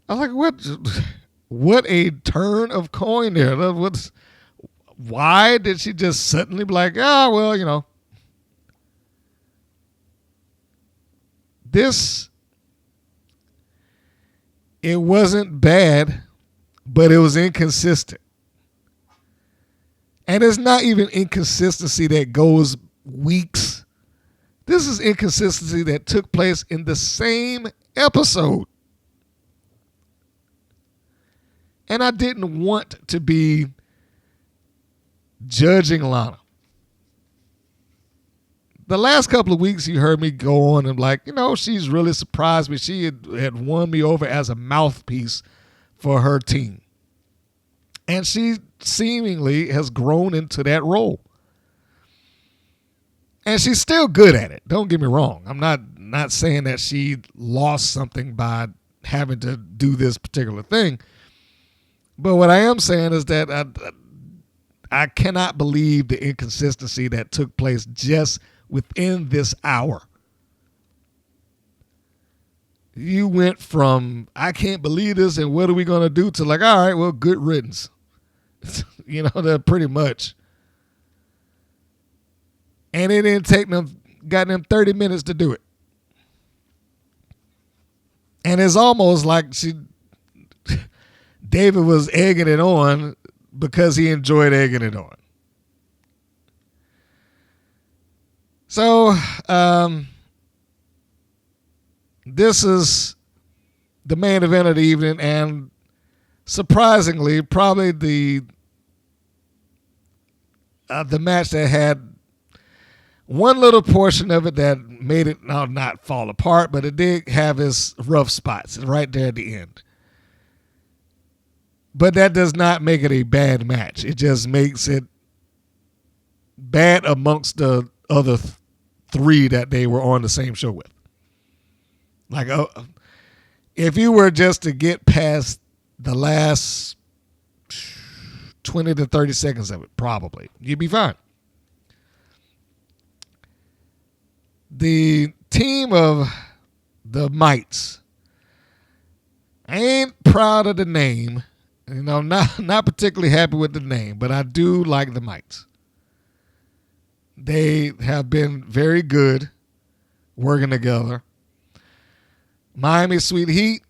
I was like, what? What a turn of coin there. Why did she just suddenly be like, well, it wasn't bad, but it was inconsistent. And it's not even inconsistency that goes weeks. This is inconsistency that took place in the same episode. And I didn't want to be judging Lana. The last couple of weeks you heard me go on and like, she's really surprised me. She had won me over as a mouthpiece for her team. And she seemingly has grown into that role. And she's still good at it. Don't get me wrong. I'm not saying that she lost something by having to do this particular thing. But what I am saying is that I cannot believe the inconsistency that took place just within this hour. You went from, I can't believe this and what are we going to do, to like, all right, well, good riddance. That pretty much. And it didn't take them, got them 30 minutes to do it. And it's almost like David was egging it on because he enjoyed egging it on. So, this is the main event of the evening, and surprisingly, probably the match that had one little portion of it that made it not fall apart, but it did have its rough spots right there at the end. But that does not make it a bad match. It just makes it bad amongst the other three that they were on the same show with. Like, if you were just to get past the last 20 to 30 seconds of it, probably, you'd be fine. The team of the Mites, I ain't proud of the name. Not particularly happy with the name, but I do like the Mites. They have been very good working together. Miami Sweet Heat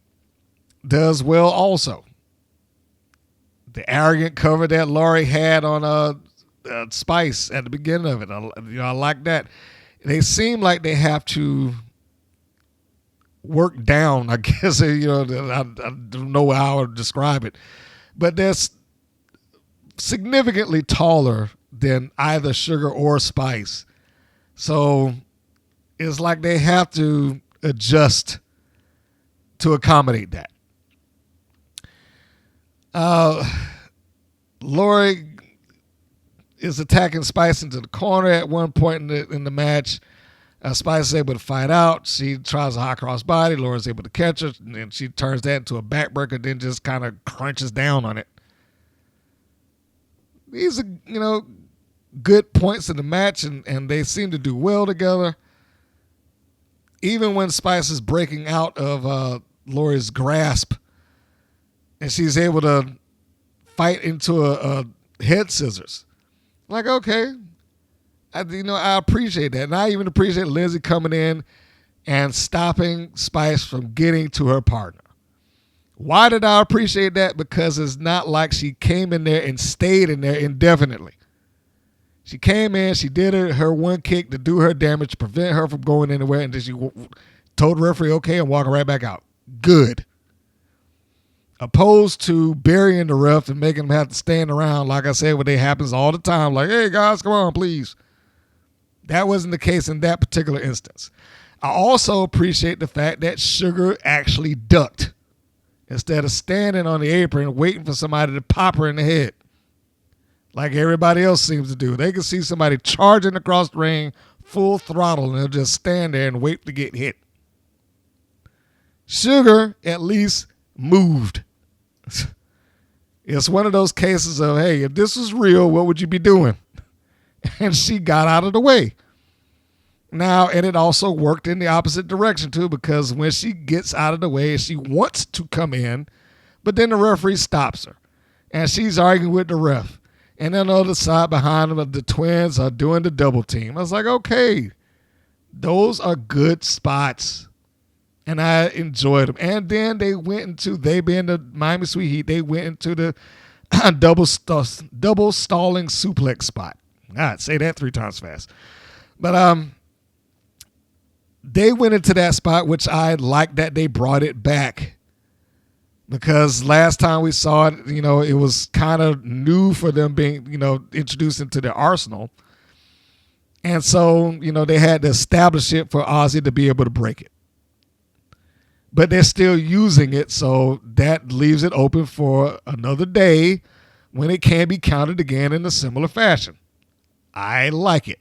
does well also. The arrogant cover that Laurie had on Spice at the beginning of it, I like that. They seem like they have to work down, I guess, I don't know how I would describe it. But they're significantly taller than either Sugar or Spice. So it's like they have to adjust to accommodate that. Lori is attacking Spice into the corner at one point in the match. Spice is able to fight out. She tries a high cross body. Laura's able to catch her, and she turns that into a backbreaker, then just kind of crunches down on it. These are, good points in the match, and they seem to do well together. Even when Spice is breaking out of Laura's grasp, and she's able to fight into a head scissors. Like, okay. I appreciate that. And I even appreciate Lindsay coming in and stopping Spice from getting to her partner. Why did I appreciate that? Because it's not like she came in there and stayed in there indefinitely. She came in, she did her one kick to do her damage, to prevent her from going anywhere, and then she told the referee okay and walking right back out. Good. Opposed to burying the ref and making them have to stand around, like I said, what happens all the time. Like, hey, guys, come on, please. That wasn't the case in that particular instance. I also appreciate the fact that Sugar actually ducked instead of standing on the apron waiting for somebody to pop her in the head like everybody else seems to do. They can see somebody charging across the ring full throttle and they'll just stand there and wait to get hit. Sugar at least moved. It's one of those cases of, hey, if this was real, what would you be doing? And she got out of the way. Now, and it also worked in the opposite direction, too, because when she gets out of the way, she wants to come in, But then the referee stops her, and she's arguing with the ref. And then on the other side behind them, the twins are doing the double team. I was like, okay, those are good spots. And I enjoyed them. And then they being the Miami Sweet Heat, they went into the double stalling suplex spot. I'd say that 3 times fast. But they went into that spot, which I like that they brought it back. Because last time we saw it, it was kind of new for them being, introduced into their arsenal. And so, they had to establish it for Aussie to be able to break it. But they're still using it, so that leaves it open for another day when it can be counted again in a similar fashion. I like it.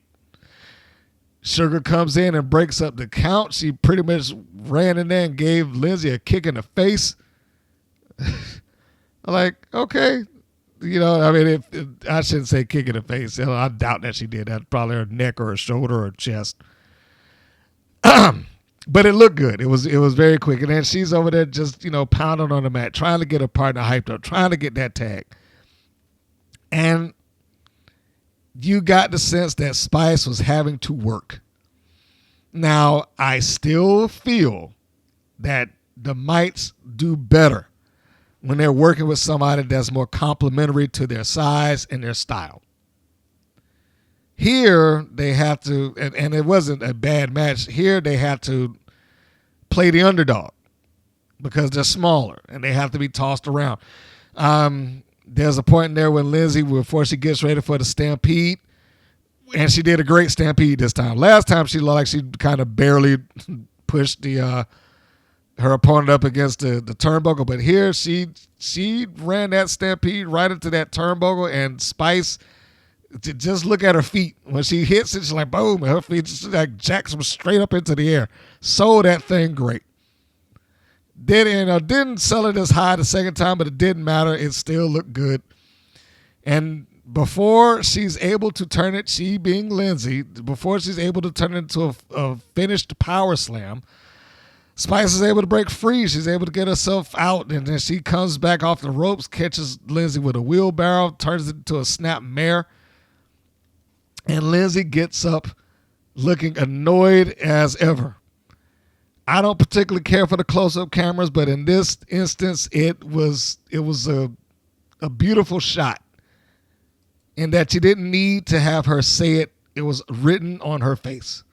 Sugar comes in and breaks up the count. She pretty much ran in there and gave Lindsay a kick in the face. Like, okay. I shouldn't say kick in the face. I doubt that she did that. Probably her neck or her shoulder or her chest. But it looked good. It was very quick. And then she's over there just, pounding on the mat, trying to get her partner hyped up, trying to get that tag. And you got the sense that Spice was having to work. Now, I still feel that the Mites do better when they're working with somebody that's more complementary to their size and their style. Here, they have to, and it wasn't a bad match. Here, they have to play the underdog because they're smaller and they have to be tossed around. There's a point in there when Lindsay, before she gets ready for the stampede, and she did a great stampede this time. Last time, she looked like she kind of barely pushed her opponent up against the turnbuckle, but here she ran that stampede right into that turnbuckle, and Spice, just look at her feet. When she hits it, she's like, boom, and her feet just like jacks them straight up into the air. Sold that thing great. Didn't sell it as high the second time, but it didn't matter. It still looked good. And before she's able to turn it, she being Lindsay, before she's able to turn it into a finished power slam, Spice is able to break free. She's able to get herself out, and then she comes back off the ropes, catches Lindsay with a wheelbarrow, turns it into a snap mare. And Lindsay gets up looking annoyed as ever. I don't particularly care for the close-up cameras, but in this instance, it was a beautiful shot in that you didn't need to have her say it. It was written on her face.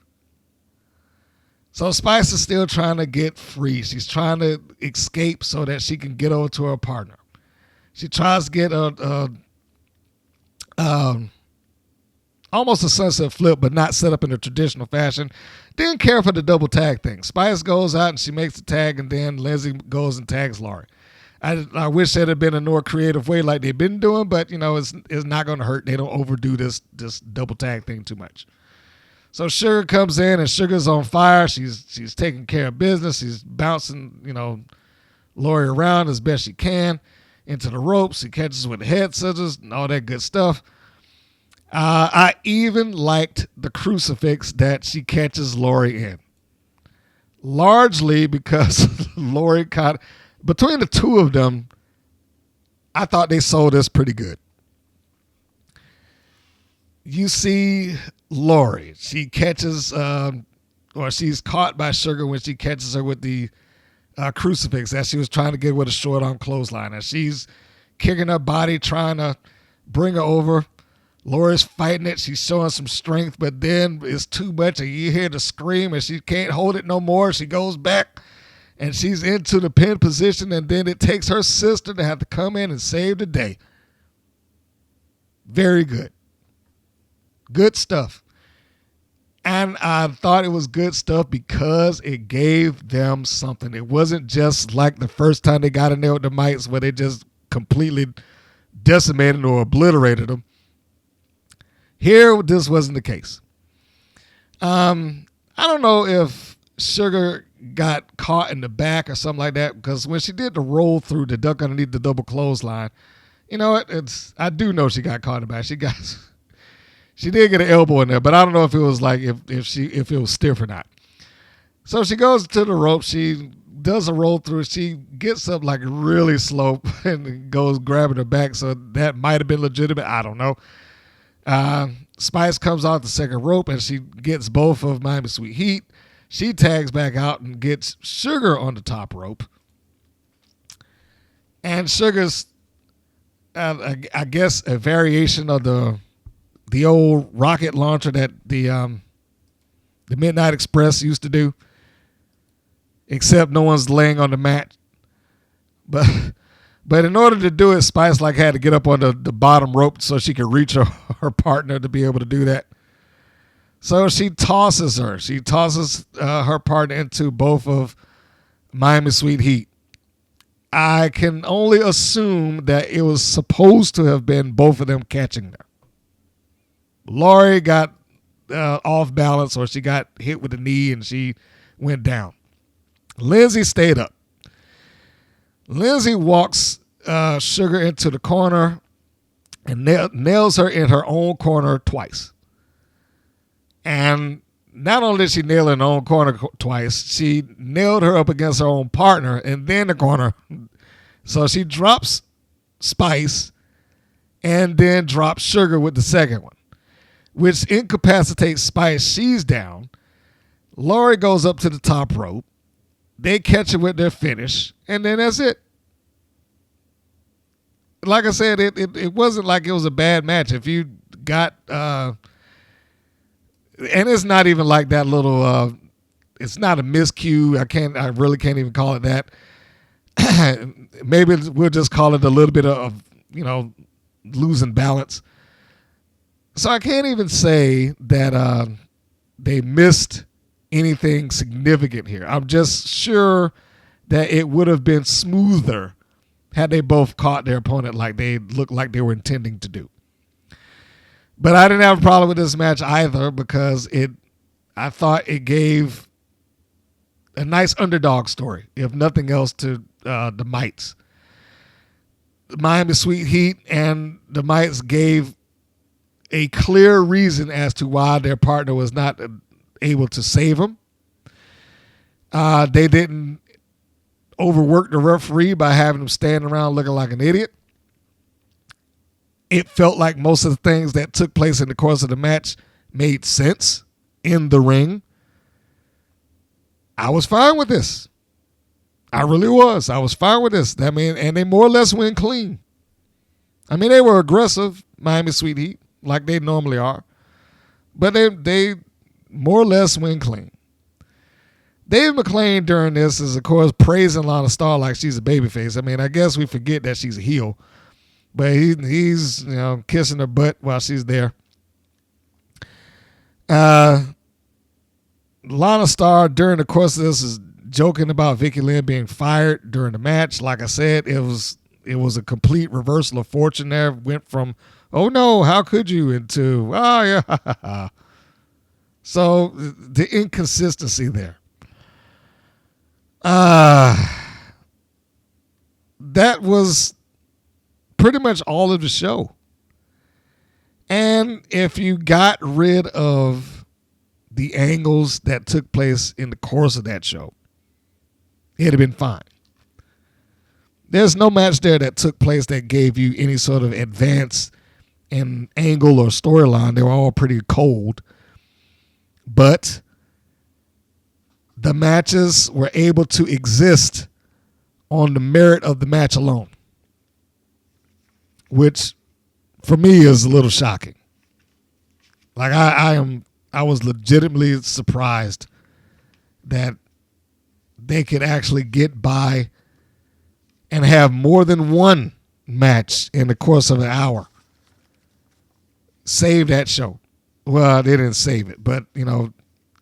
So Spice is still trying to get free. She's trying to escape so that she can get over to her partner. She tries to get almost a sunset flip, but not set up in a traditional fashion. Didn't care for the double tag thing. Spice goes out and she makes the tag, and then Lindsay goes and tags Laurie. I wish that had been a more creative way like they've been doing, but it's not going to hurt. They don't overdo this double tag thing too much. So Sugar comes in, and Sugar's on fire. She's taking care of business. She's bouncing, Laurie around as best she can into the ropes. She catches with the head scissors and all that good stuff. I even liked the crucifix that she catches Laurie in. Largely because Laurie between the two of them, I thought they sold this pretty good. You see Laurie. She catches, or she's caught by Sugar when she catches her with the crucifix as she was trying to get with a short arm clothesline. And she's kicking her body, trying to bring her over. Laura's fighting it. She's showing some strength, but then it's too much, and you hear the scream, and she can't hold it no more. She goes back, and she's into the pin position, and then it takes her sister to have to come in and save the day. Very good. Good stuff. And I thought it was good stuff because it gave them something. It wasn't just like the first time they got in there with the Mites where they just completely decimated or obliterated them. Here, this wasn't the case. I don't know if Sugar got caught in the back or something like that, because when she did the roll through the duck underneath the double clothesline, I do know she got caught in the back. She did get an elbow in there, but I don't know if it was like if it was stiff or not. So she goes to the rope. She does a roll through. She gets up like really slow and goes grabbing her back. So that might have been legitimate. I don't know. Spice comes off the second rope and she gets both of Miami Sweet Heat. She tags back out and gets Sugar on the top rope. And Sugar's, I guess, a variation of the old rocket launcher that the Midnight Express used to do. Except no one's laying on the mat. But in order to do it, Spice had to get up on the bottom rope so she could reach her partner to be able to do that. So she tosses her. She tosses her partner into both of Miami Sweet Heat. I can only assume that it was supposed to have been both of them catching her. Laurie got off balance, or she got hit with a knee and she went down. Lindsay stayed up. Lindsay walks Sugar into the corner and nails her in her own corner twice. And not only did she nail her in her own corner twice, she nailed her up against her own partner and then the corner. So she drops Spice and then drops Sugar with the second one, which incapacitates Spice. She's down. Laurie goes up to the top rope. They catch her with their finish, and then that's it. Like I said, it wasn't like it was a bad match. If you got, and it's not even like that little, it's not a miscue. I really can't even call it that. Maybe we'll just call it a little bit of losing balance. So I can't even say that they missed anything significant here. I'm just sure that it would have been smoother had they both caught their opponent like they looked like they were intending to do. But I didn't have a problem with this match either because I thought it gave a nice underdog story, if nothing else, to the Mites. The Miami Sweet Heat and the Mites gave a clear reason as to why their partner was not able to save them. They didn't overwork the referee by having him stand around looking like an idiot. It felt like most of the things that took place in the course of the match made sense in the ring. I was fine with this. I really was. I was fine with this. I mean, and they more or less went clean. I mean, they were aggressive, Miami Sweet Heat, like they normally are. But they more or less went clean. Dave McClain during this is, of course, praising Lana Starr like she's a babyface. I mean, I guess we forget that she's a heel. But he's kissing her butt while she's there. Lana Starr, during the course of this, is joking about Vicky Lynn being fired during the match. Like I said, it was a complete reversal of fortune there. Went from, oh no, how could you, into, oh yeah. So the inconsistency there. That was pretty much all of the show. And if you got rid of the angles that took place in the course of that show, it'd have been fine. There's no match there that took place that gave you any sort of advance in angle or storyline. They were all pretty cold. But the matches were able to exist on the merit of the match alone, which for me is a little shocking. Like I was legitimately surprised that they could actually get by and have more than one match in the course of an hour. Save that show. Well, they didn't save it, but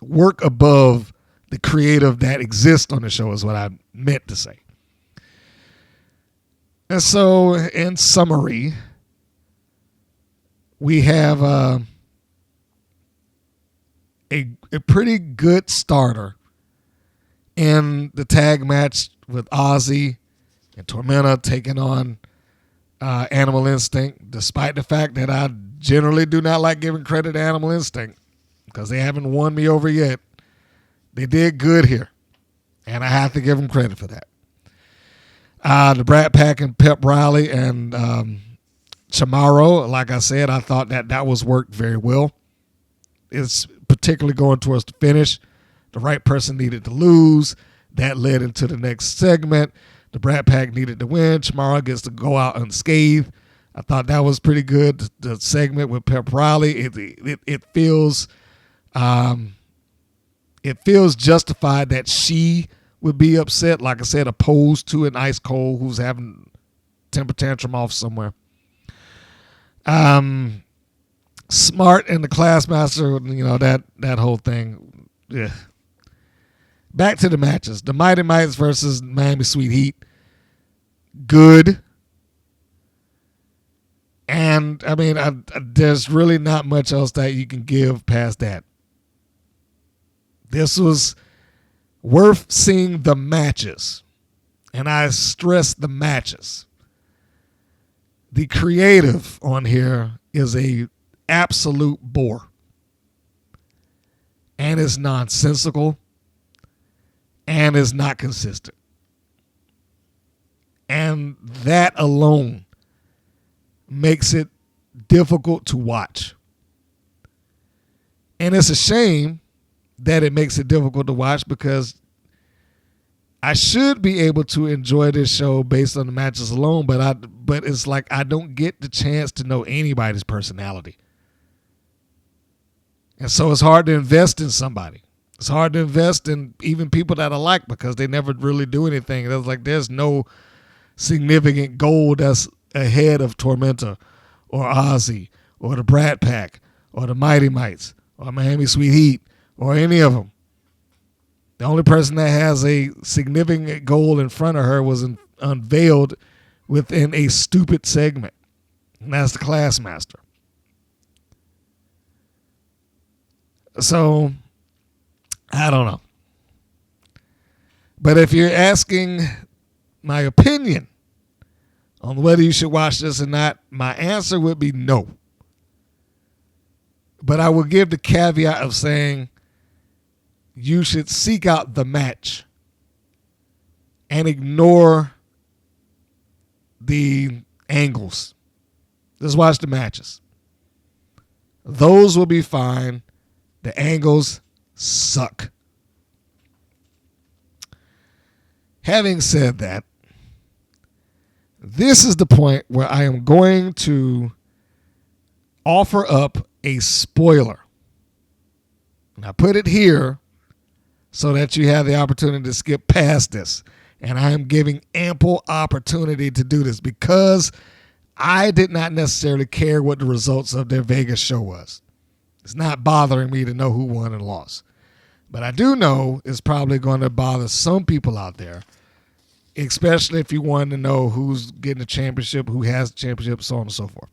work above the creative that exists on the show is what I meant to say. And so, in summary, we have a pretty good starter in the tag match with Aussie and Tormenta taking on Animal Instinct, despite the fact that I generally do not like giving credit to Animal Instinct because they haven't won me over yet. They did good here. And I have to give them credit for that. The Brat Pack and Pep Reilly and Charmorro, like I said, I thought that was worked very well. It's particularly going towards the finish. The right person needed to lose. That led into the next segment. The Brat Pack needed to win. Charmorro gets to go out unscathed. I thought that was pretty good. The segment with Pep Reilly, it feels justified that she would be upset, like I said, opposed to an Ice Cold who's having temper tantrum off somewhere. Smart and the Classmaster, that whole thing. Yeah. Back to the matches. The Mighty Mites versus Miami Sweet Heat. Good. And, there's really not much else that you can give past that. This was worth seeing the matches. And I stress the matches. The creative on here is a absolute bore. And it's nonsensical. And is not consistent. And that alone makes it difficult to watch. And it's a shame that it makes it difficult to watch because I should be able to enjoy this show based on the matches alone, but it's like I don't get the chance to know anybody's personality. And so it's hard to invest in somebody. It's hard to invest in even people that I like because they never really do anything. There's no significant goal that's ahead of Tormenta or Aussie or the Brat Pack or the Mighty Mites or Miami Sweet Heat or any of them. The only person that has a significant goal in front of her was unveiled within a stupid segment, and that's the Classmaster. So, I don't know. But if you're asking my opinion on whether you should watch this or not, my answer would be no. But I will give the caveat of saying you should seek out the match and ignore the angles. Just watch the matches. Those will be fine. The angles suck. Having said that, this is the point where I am going to offer up a spoiler. And I put it here so that you have the opportunity to skip past this. And I am giving ample opportunity to do this because I did not necessarily care what the results of their Vegas show was. It's not bothering me to know who won and lost. But I do know it's probably going to bother some people out there, especially if you want to know who's getting the championship, who has the championship, so on and so forth.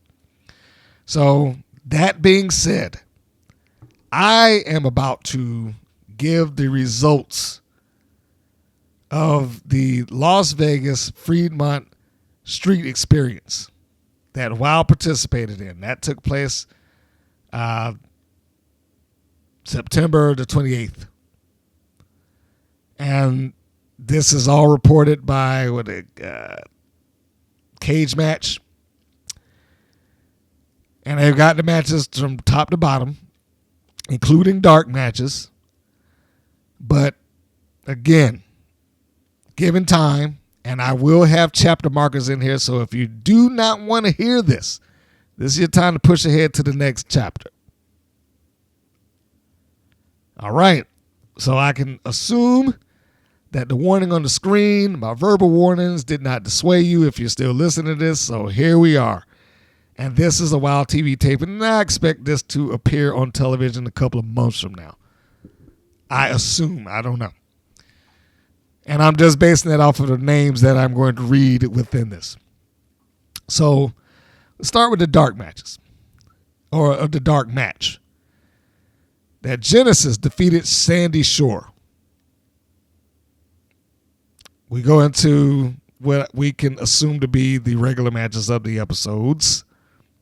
So that being said, I am about to give the results of the Las Vegas Fremont Street Experience that Wild participated in. That took place September the 28th. And this is all reported by Cage Match. And they've got the matches from top to bottom, including dark matches. But again, given time, and I will have chapter markers in here, so if you do not want to hear this, this is your time to push ahead to the next chapter. All right. So I can assume that the warning on the screen, my verbal warnings, did not dissuade you if you're still listening to this. So here we are. And this is a Wild TV tape, and I expect this to appear on television a couple of months from now. I assume. I don't know. And I'm just basing that off of the names that I'm going to read within this. So let's start with the dark matches, or the dark match. That Genesis defeated Sandy Shore. We go into what we can assume to be the regular matches of the episodes.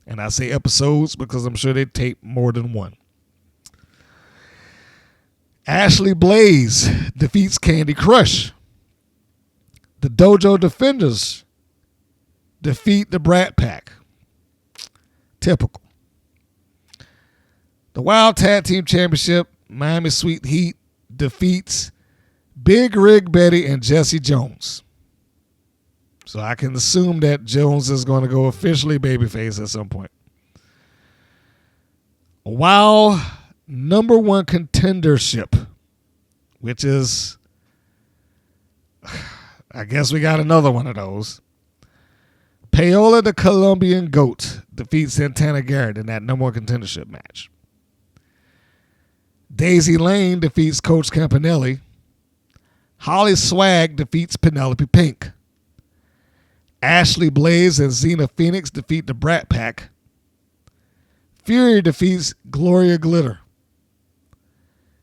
And I say episodes because I'm sure they tape more than one. Ashley Blaze defeats Candy Crush. The Dojo Defenders defeat the Brat Pack. Typical. The Wild Tag Team Championship, Miami Sweet Heat defeats Big Rig Betty and Jessie Jones. So I can assume that Jones is going to go officially babyface at some point. WoW number one contendership, which is, I guess we got another one of those. Paola the Colombian Goat defeats Santana Garrett in that number one contendership match. Daisy Lane defeats Coach Campanelli. Holly Swag defeats Penelope Pink. Ashley Blaze and Xena Phoenix defeat the Brat Pack. Fury defeats Gloria Glitter.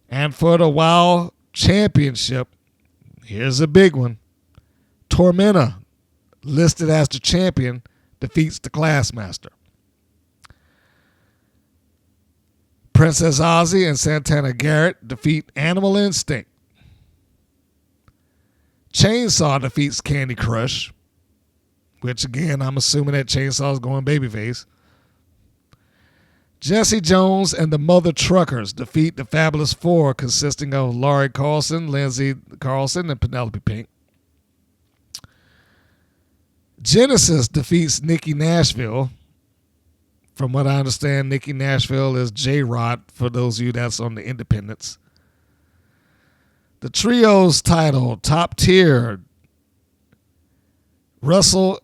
And for the WoW Championship, here's a big one. Tormenta, listed as the champion, defeats the Classmaster. Princess Aussie and Santana Garrett defeat Animal Instinct. Chainsaw defeats Candy Crush, which again, I'm assuming that Chainsaw is going babyface. Jessie Jones and the Mother Truckers defeat the Fabulous Four, consisting of Laurie Carlson, Lindsay Carlson, and Penelope Pink. Genesis defeats Nikki Nashville. From what I understand, Nikki Nashville is J-Rod, for those of you that's on the independents. The Trios title, Top Tier, wrestle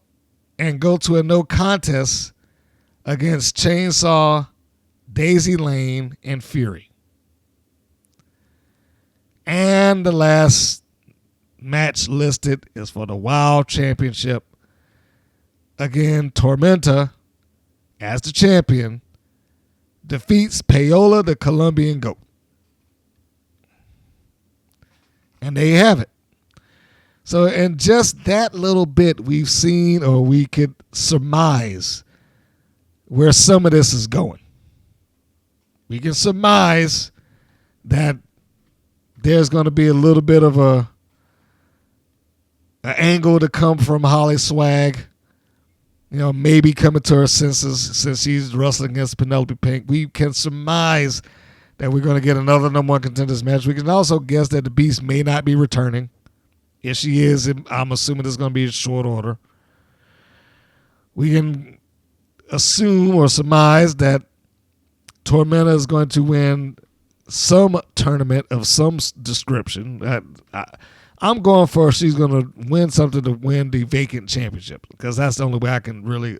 and go to a no contest against Chainsaw, Daisy Lane, and Fury. And the last match listed is for the WoW Championship. Again, Tormenta, as the champion, defeats Paola the Colombian Goat. And there you have it. So in just that little bit, we've seen, or we could surmise, where some of this is going. We can surmise that there's going to be a little bit of an angle to come from Holly Swag. You know, maybe coming to her senses since she's wrestling against Penelope Pink. We can surmise that we're going to get another number one contenders match. We can also guess that the Beast may not be returning. If she is, I'm assuming it's going to be in short order. We can assume or surmise that Tormenta is going to win some tournament of some description. I'm going for she's going to win something to win the vacant championship, because that's the only way I can really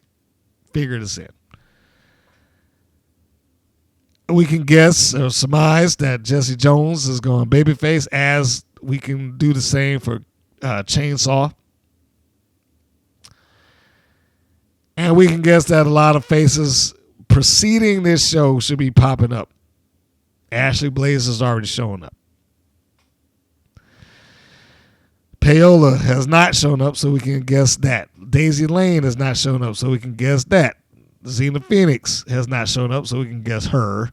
figure this in. We can guess or surmise that Jessie Jones is going babyface, as we can do the same for Chainsaw. And we can guess that a lot of faces preceding this show should be popping up. Ashley Blaze is already showing up. Paola has not shown up, so we can guess that. Daisy Lane has not shown up, so we can guess that. Xena Phoenix has not shown up, so we can guess her.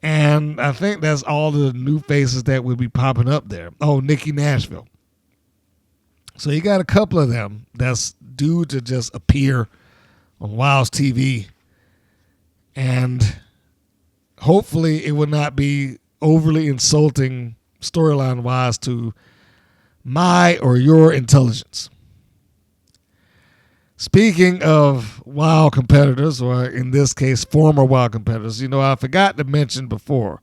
And I think that's all the new faces that will be popping up there. Oh, Nikki Nashville. So you got a couple of them that's due to just appear on WoW's TV. And hopefully it will not be overly insulting storyline-wise to my or your intelligence. Speaking of WoW competitors, or in this case, former WoW competitors, you know, I forgot to mention before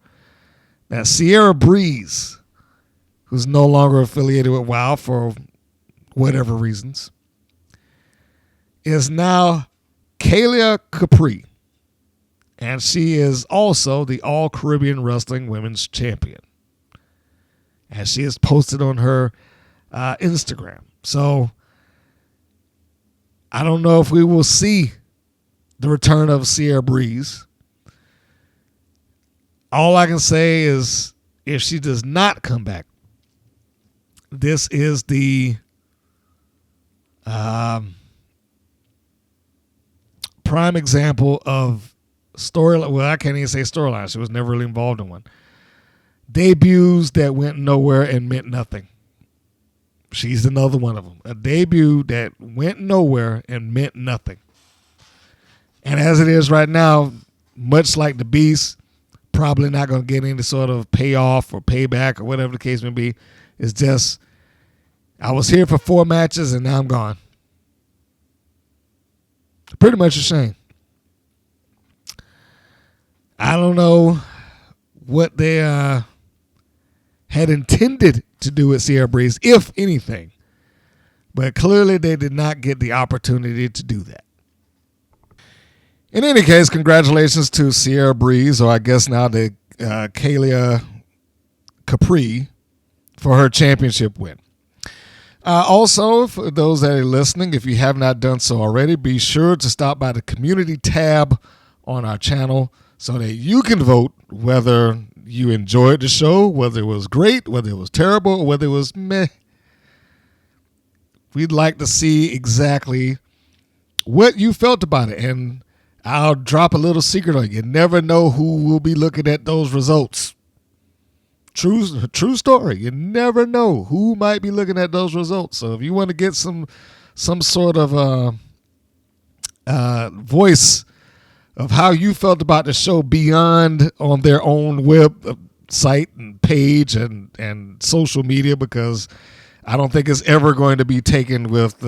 that Sierra Breeze, who's no longer affiliated with WoW for whatever reasons, is now Kalia Capri. And she is also the All-Caribbean Wrestling Women's Champion, as she has posted on her Instagram. So I don't know if we will see the return of Sierra Breeze. All I can say is, if she does not come back, this is the prime example of storyline. Well, I can't even say storyline. She was never really involved in one. debuts that went nowhere and meant nothing. She's another one of them. A debut that went nowhere and meant nothing. And as it is right now, much like the Beast, probably not going to get any sort of payoff or payback or whatever the case may be. It's just, I was here for 4 matches and now I'm gone. Pretty much a shame. I don't know what they had intended to do with Sierra Breeze, if anything. But clearly they did not get the opportunity to do that. In any case, congratulations to Sierra Breeze, or I guess now the Kalia Capri, for her championship win. Also, for those that are listening, if you have not done so already, be sure to stop by the community tab on our channel so that you can vote whether you enjoyed the show, whether it was great, whether it was terrible, or whether it was meh. We'd like to see exactly what you felt about it. And I'll drop a little secret on you. You never know who will be looking at those results. True story. You never know who might be looking at those results. So if you want to get some sort of voice of how you felt about the show beyond on their own website and page and social media, because I don't think it's ever going to be taken with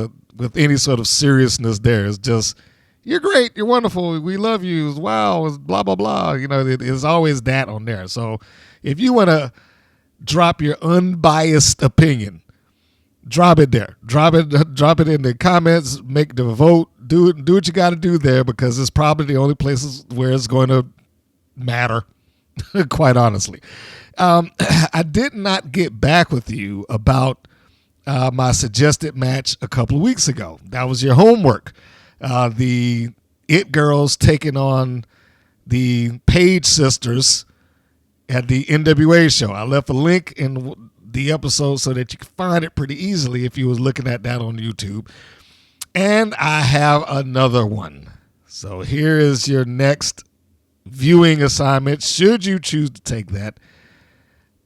any sort of seriousness there. It's just, you're great, you're wonderful, we love you, wow, blah, blah, blah. You know, there's always that on there. So if you want to drop your unbiased opinion, drop it there. Drop it in the comments, make the vote, do what you got to do there, because it's probably the only places where it's going to matter, quite honestly. I did not get back with you about my suggested match a couple of weeks ago. That was your homework. The It Girls taking on the Page Sisters at the NWA show. I left a link in the episode so that you can find it pretty easily if you was looking at that on YouTube. And I have another one. So here is your next viewing assignment, should you choose to take that.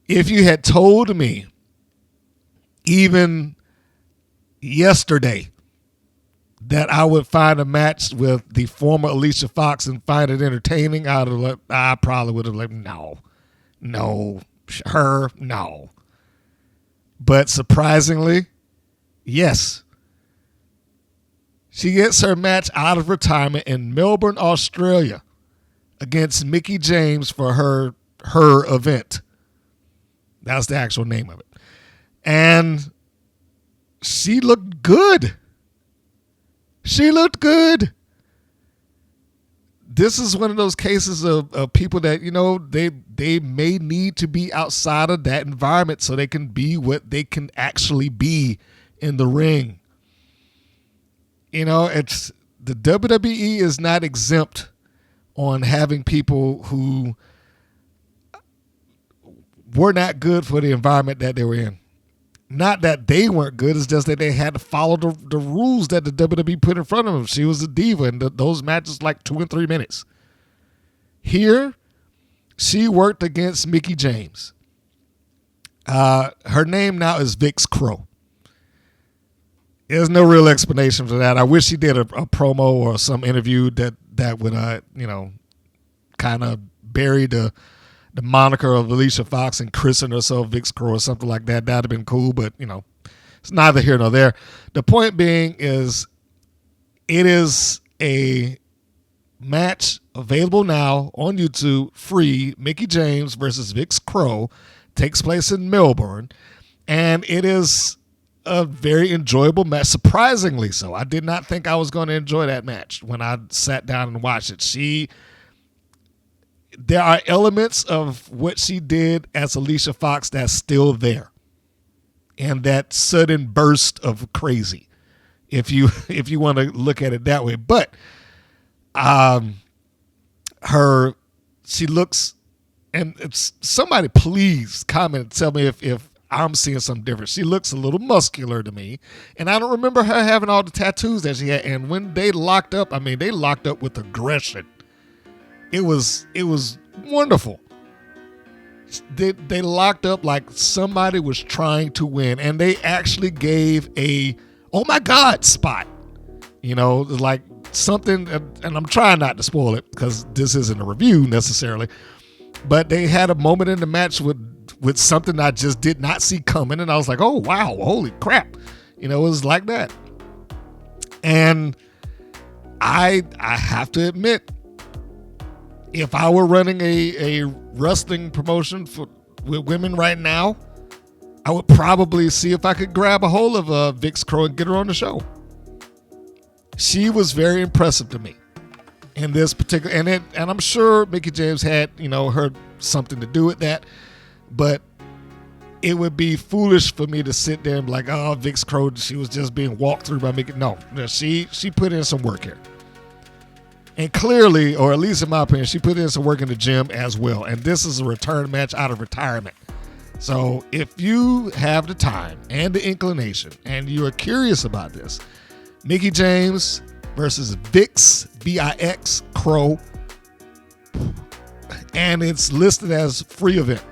If you had told me even yesterday that I would find a match with the former Alicia Fox and find it entertaining, I probably would have like, no. But surprisingly, yes. She gets her match out of retirement in Melbourne, Australia against Mickie James for her event. That's the actual name of it. And she looked good. This is one of those cases of people that, you know, they may need to be outside of that environment so they can be what they can actually be in the ring. You know, it's the WWE is not exempt on having people who were not good for the environment that they were in. Not that they weren't good, it's just that they had to follow the rules that the WWE put in front of them. She was a diva, and those matches like 2 and 3 minutes. Here, she worked against Mickie James. Her name now is Vix Crowe. There's no real explanation for that. I wish she did a promo or some interview that would, kind of bury the moniker of Alicia Fox and christen herself Vix Crowe or something like that. That'd have been cool, but, you know, it's neither here nor there. The point being is it is a match available now on YouTube, free. Mickie James versus Vix Crowe takes place in Melbourne, and it is a very enjoyable match, surprisingly so. I did not think I was going to enjoy that match when I sat down and watched it. There are elements of what she did as Alicia Fox that's still there. And that sudden burst of crazy, if you want to look at it that way. But she looks, and it's, somebody please comment and tell me if I'm seeing something different. She looks a little muscular to me, and I don't remember her having all the tattoos that she had. And when they locked up, they locked up with aggression. It was wonderful. they locked up like somebody was trying to win, and they actually gave a oh my God spot. You know, like something, and I'm trying not to spoil it because this isn't a review necessarily, but they had a moment in the match with something I just did not see coming, and I was like, oh wow, holy crap. You know, it was like that. And I have to admit, if I were running a wrestling promotion with women right now, I would probably see if I could grab a hold of Vix Crowe and get her on the show. She was very impressive to me in this particular, and I'm sure Mickie James had, you know, her something to do with that, but it would be foolish for me to sit there and be like, oh, Vix Crowe, she was just being walked through by Mickie. No, she put in some work here. And clearly, or at least in my opinion, she put in some work in the gym as well. And this is a return match out of retirement. So if you have the time and the inclination and you are curious about this, Mickie James versus Vix, V-I-X, Crowe. And it's listed as free event.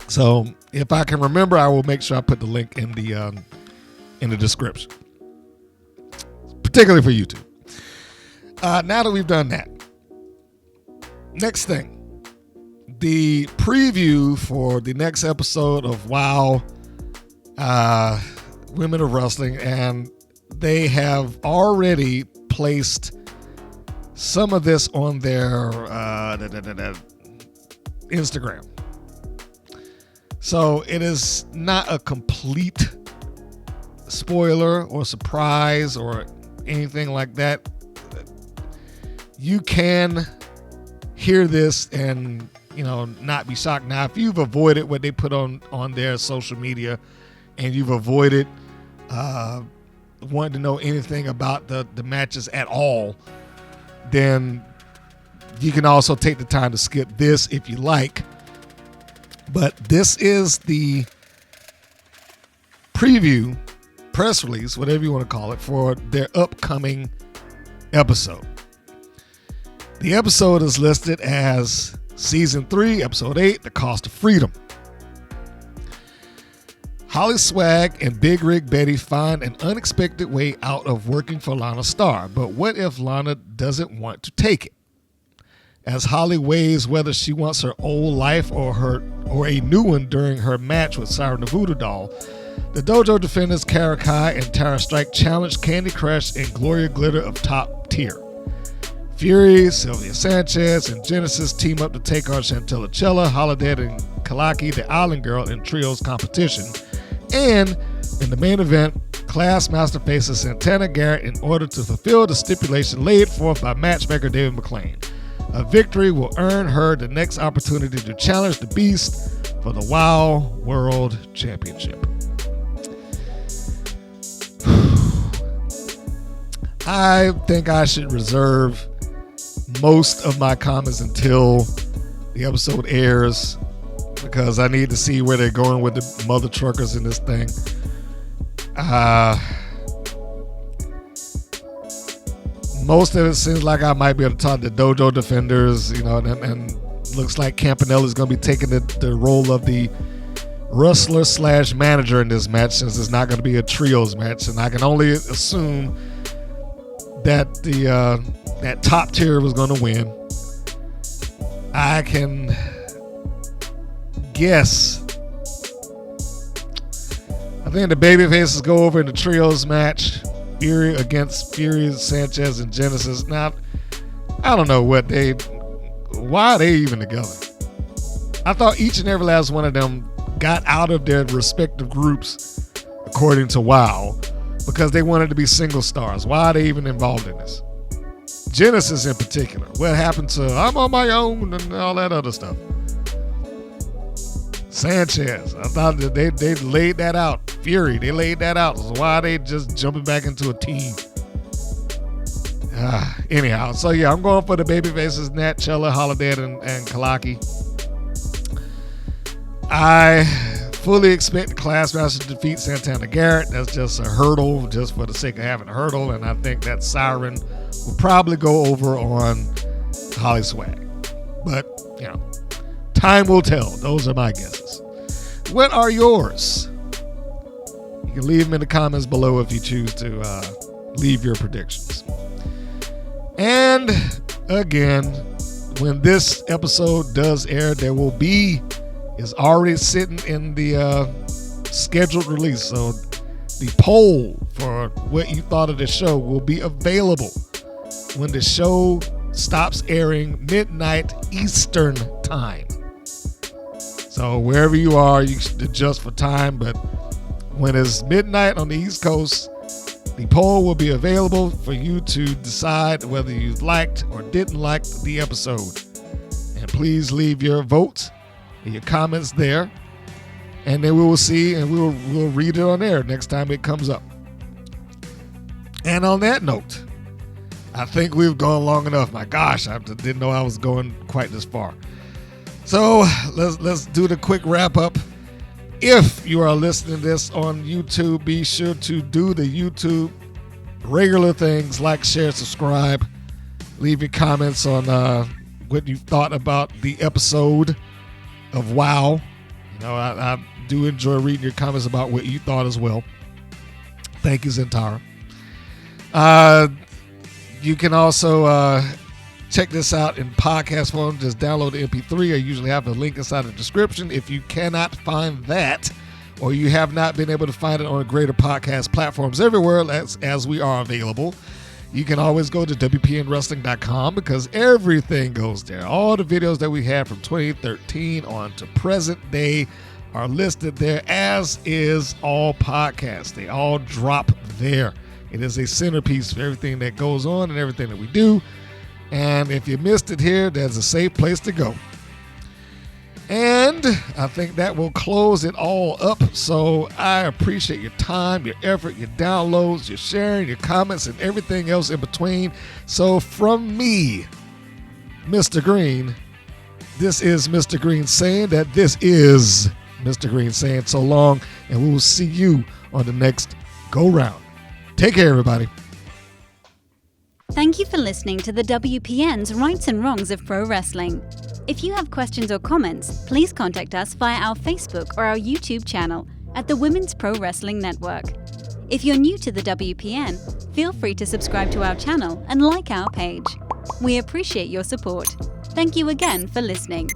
So if I can remember, I will make sure I put the link in the description, particularly for YouTube. Now that we've done that, next thing, the preview for the next episode of WOW, Women of Wrestling, and they have already placed some of this on their Instagram. So it is not a complete spoiler or surprise or anything like that. You can hear this and, you know, not be shocked. Now, if you've avoided what they put on their social media and you've avoided wanting to know anything about the matches at all, then you can also take the time to skip this if you like. But this is the preview, press release, whatever you want to call it, for their upcoming episode. The episode is listed as Season 3, Episode 8, The Cost of Freedom. Holly Swag and Big Rig Betty find an unexpected way out of working for Lana Starr, but what if Lana doesn't want to take it? As Holly weighs whether she wants her old life or a new one during her match with Siren the Voodoo Doll, the Dojo defenders Kara Kai and Tara Strike challenge Candy Crush and Gloria Glitter of Top Tier. Fury, Sylvia Sanchez, and Genesis team up to take on Chantella Cella, Holiday, and Kalaki, the Island Girl, in trios competition. And in the main event, Class Master faces Santana Garrett in order to fulfill the stipulation laid forth by matchmaker David McLean. A victory will earn her the next opportunity to challenge the Beast for the WOW World Championship. I think I should reserve most of my comments until the episode airs because I need to see where they're going with the mother truckers in this thing. Most of it seems like I might be able to talk to Dojo defenders, you know, and looks like Campanella is going to be taking the role of the wrestler / manager in this match, since it's not going to be a trios match, and I can only assume that that Top Tier was going to win. I can guess. I think the babyfaces go over in the trios match. Fury against Fury, Sanchez, and Genesis. Now, I don't know why are they even together? I thought each and every last one of them got out of their respective groups, according to WOW, because they wanted to be single stars. Why are they even involved in this? Genesis in particular. What happened to I'm on my own and all that other stuff? Sanchez, I thought that they laid that out. Fury, they laid that out. So why are they just jumping back into a team? Anyhow, so yeah, I'm going for the babyfaces, Nat, Chella, Holiday, and Kalaki. I fully expect the Classmaster to defeat Santana Garrett. That's just a hurdle, just for the sake of having a hurdle, and I think that Siren will probably go over on Holly Swag. But, you know, Time will tell. Those are my guesses. What are yours? You can leave them in the comments below if you choose to leave your predictions. And again, when this episode does air, there will be, is already sitting in the scheduled release. So the poll for what you thought of the show will be available when the show stops airing midnight Eastern time. So wherever you are, you should adjust for time. But when it's midnight on the East Coast, the poll will be available for you to decide whether you liked or didn't like the episode. And please leave your votes and your comments there. And then we will see and we'll read it on air next time it comes up. And on that note, I think we've gone long enough. My gosh, I didn't know I was going quite this far. So let's do the quick wrap up. If you are listening to this on YouTube, be sure to do the YouTube regular things like, share, subscribe. Leave your comments on what you thought about the episode of WoW. You know, I do enjoy reading your comments about what you thought as well. Thank you, Zentara. You can also check this out in podcast form. Just download the MP3. I usually have the link inside the description. If you cannot find that, or you have not been able to find it on greater podcast platforms everywhere as we are available, you can always go to WPNWrestling.com because everything goes there. All the videos that we had from 2013 on to present day are listed there, as is all podcasts. They all drop there. It is a centerpiece for everything that goes on and everything that we do. And if you missed it here, there's a safe place to go. And I think that will close it all up. So I appreciate your time, your effort, your downloads, your sharing, your comments, and everything else in between. So from me, Mr. Green, this is Mr. Green saying that this is Mr. Green saying so long, and we will see you on the next go round. Take care, everybody. Thank you for listening to the WPN's Rights and Wrongs of Pro Wrestling. If you have questions or comments, please contact us via our Facebook or our YouTube channel at the Women's Pro Wrestling Network. If you're new to the WPN, feel free to subscribe to our channel and like our page. We appreciate your support. Thank you again for listening.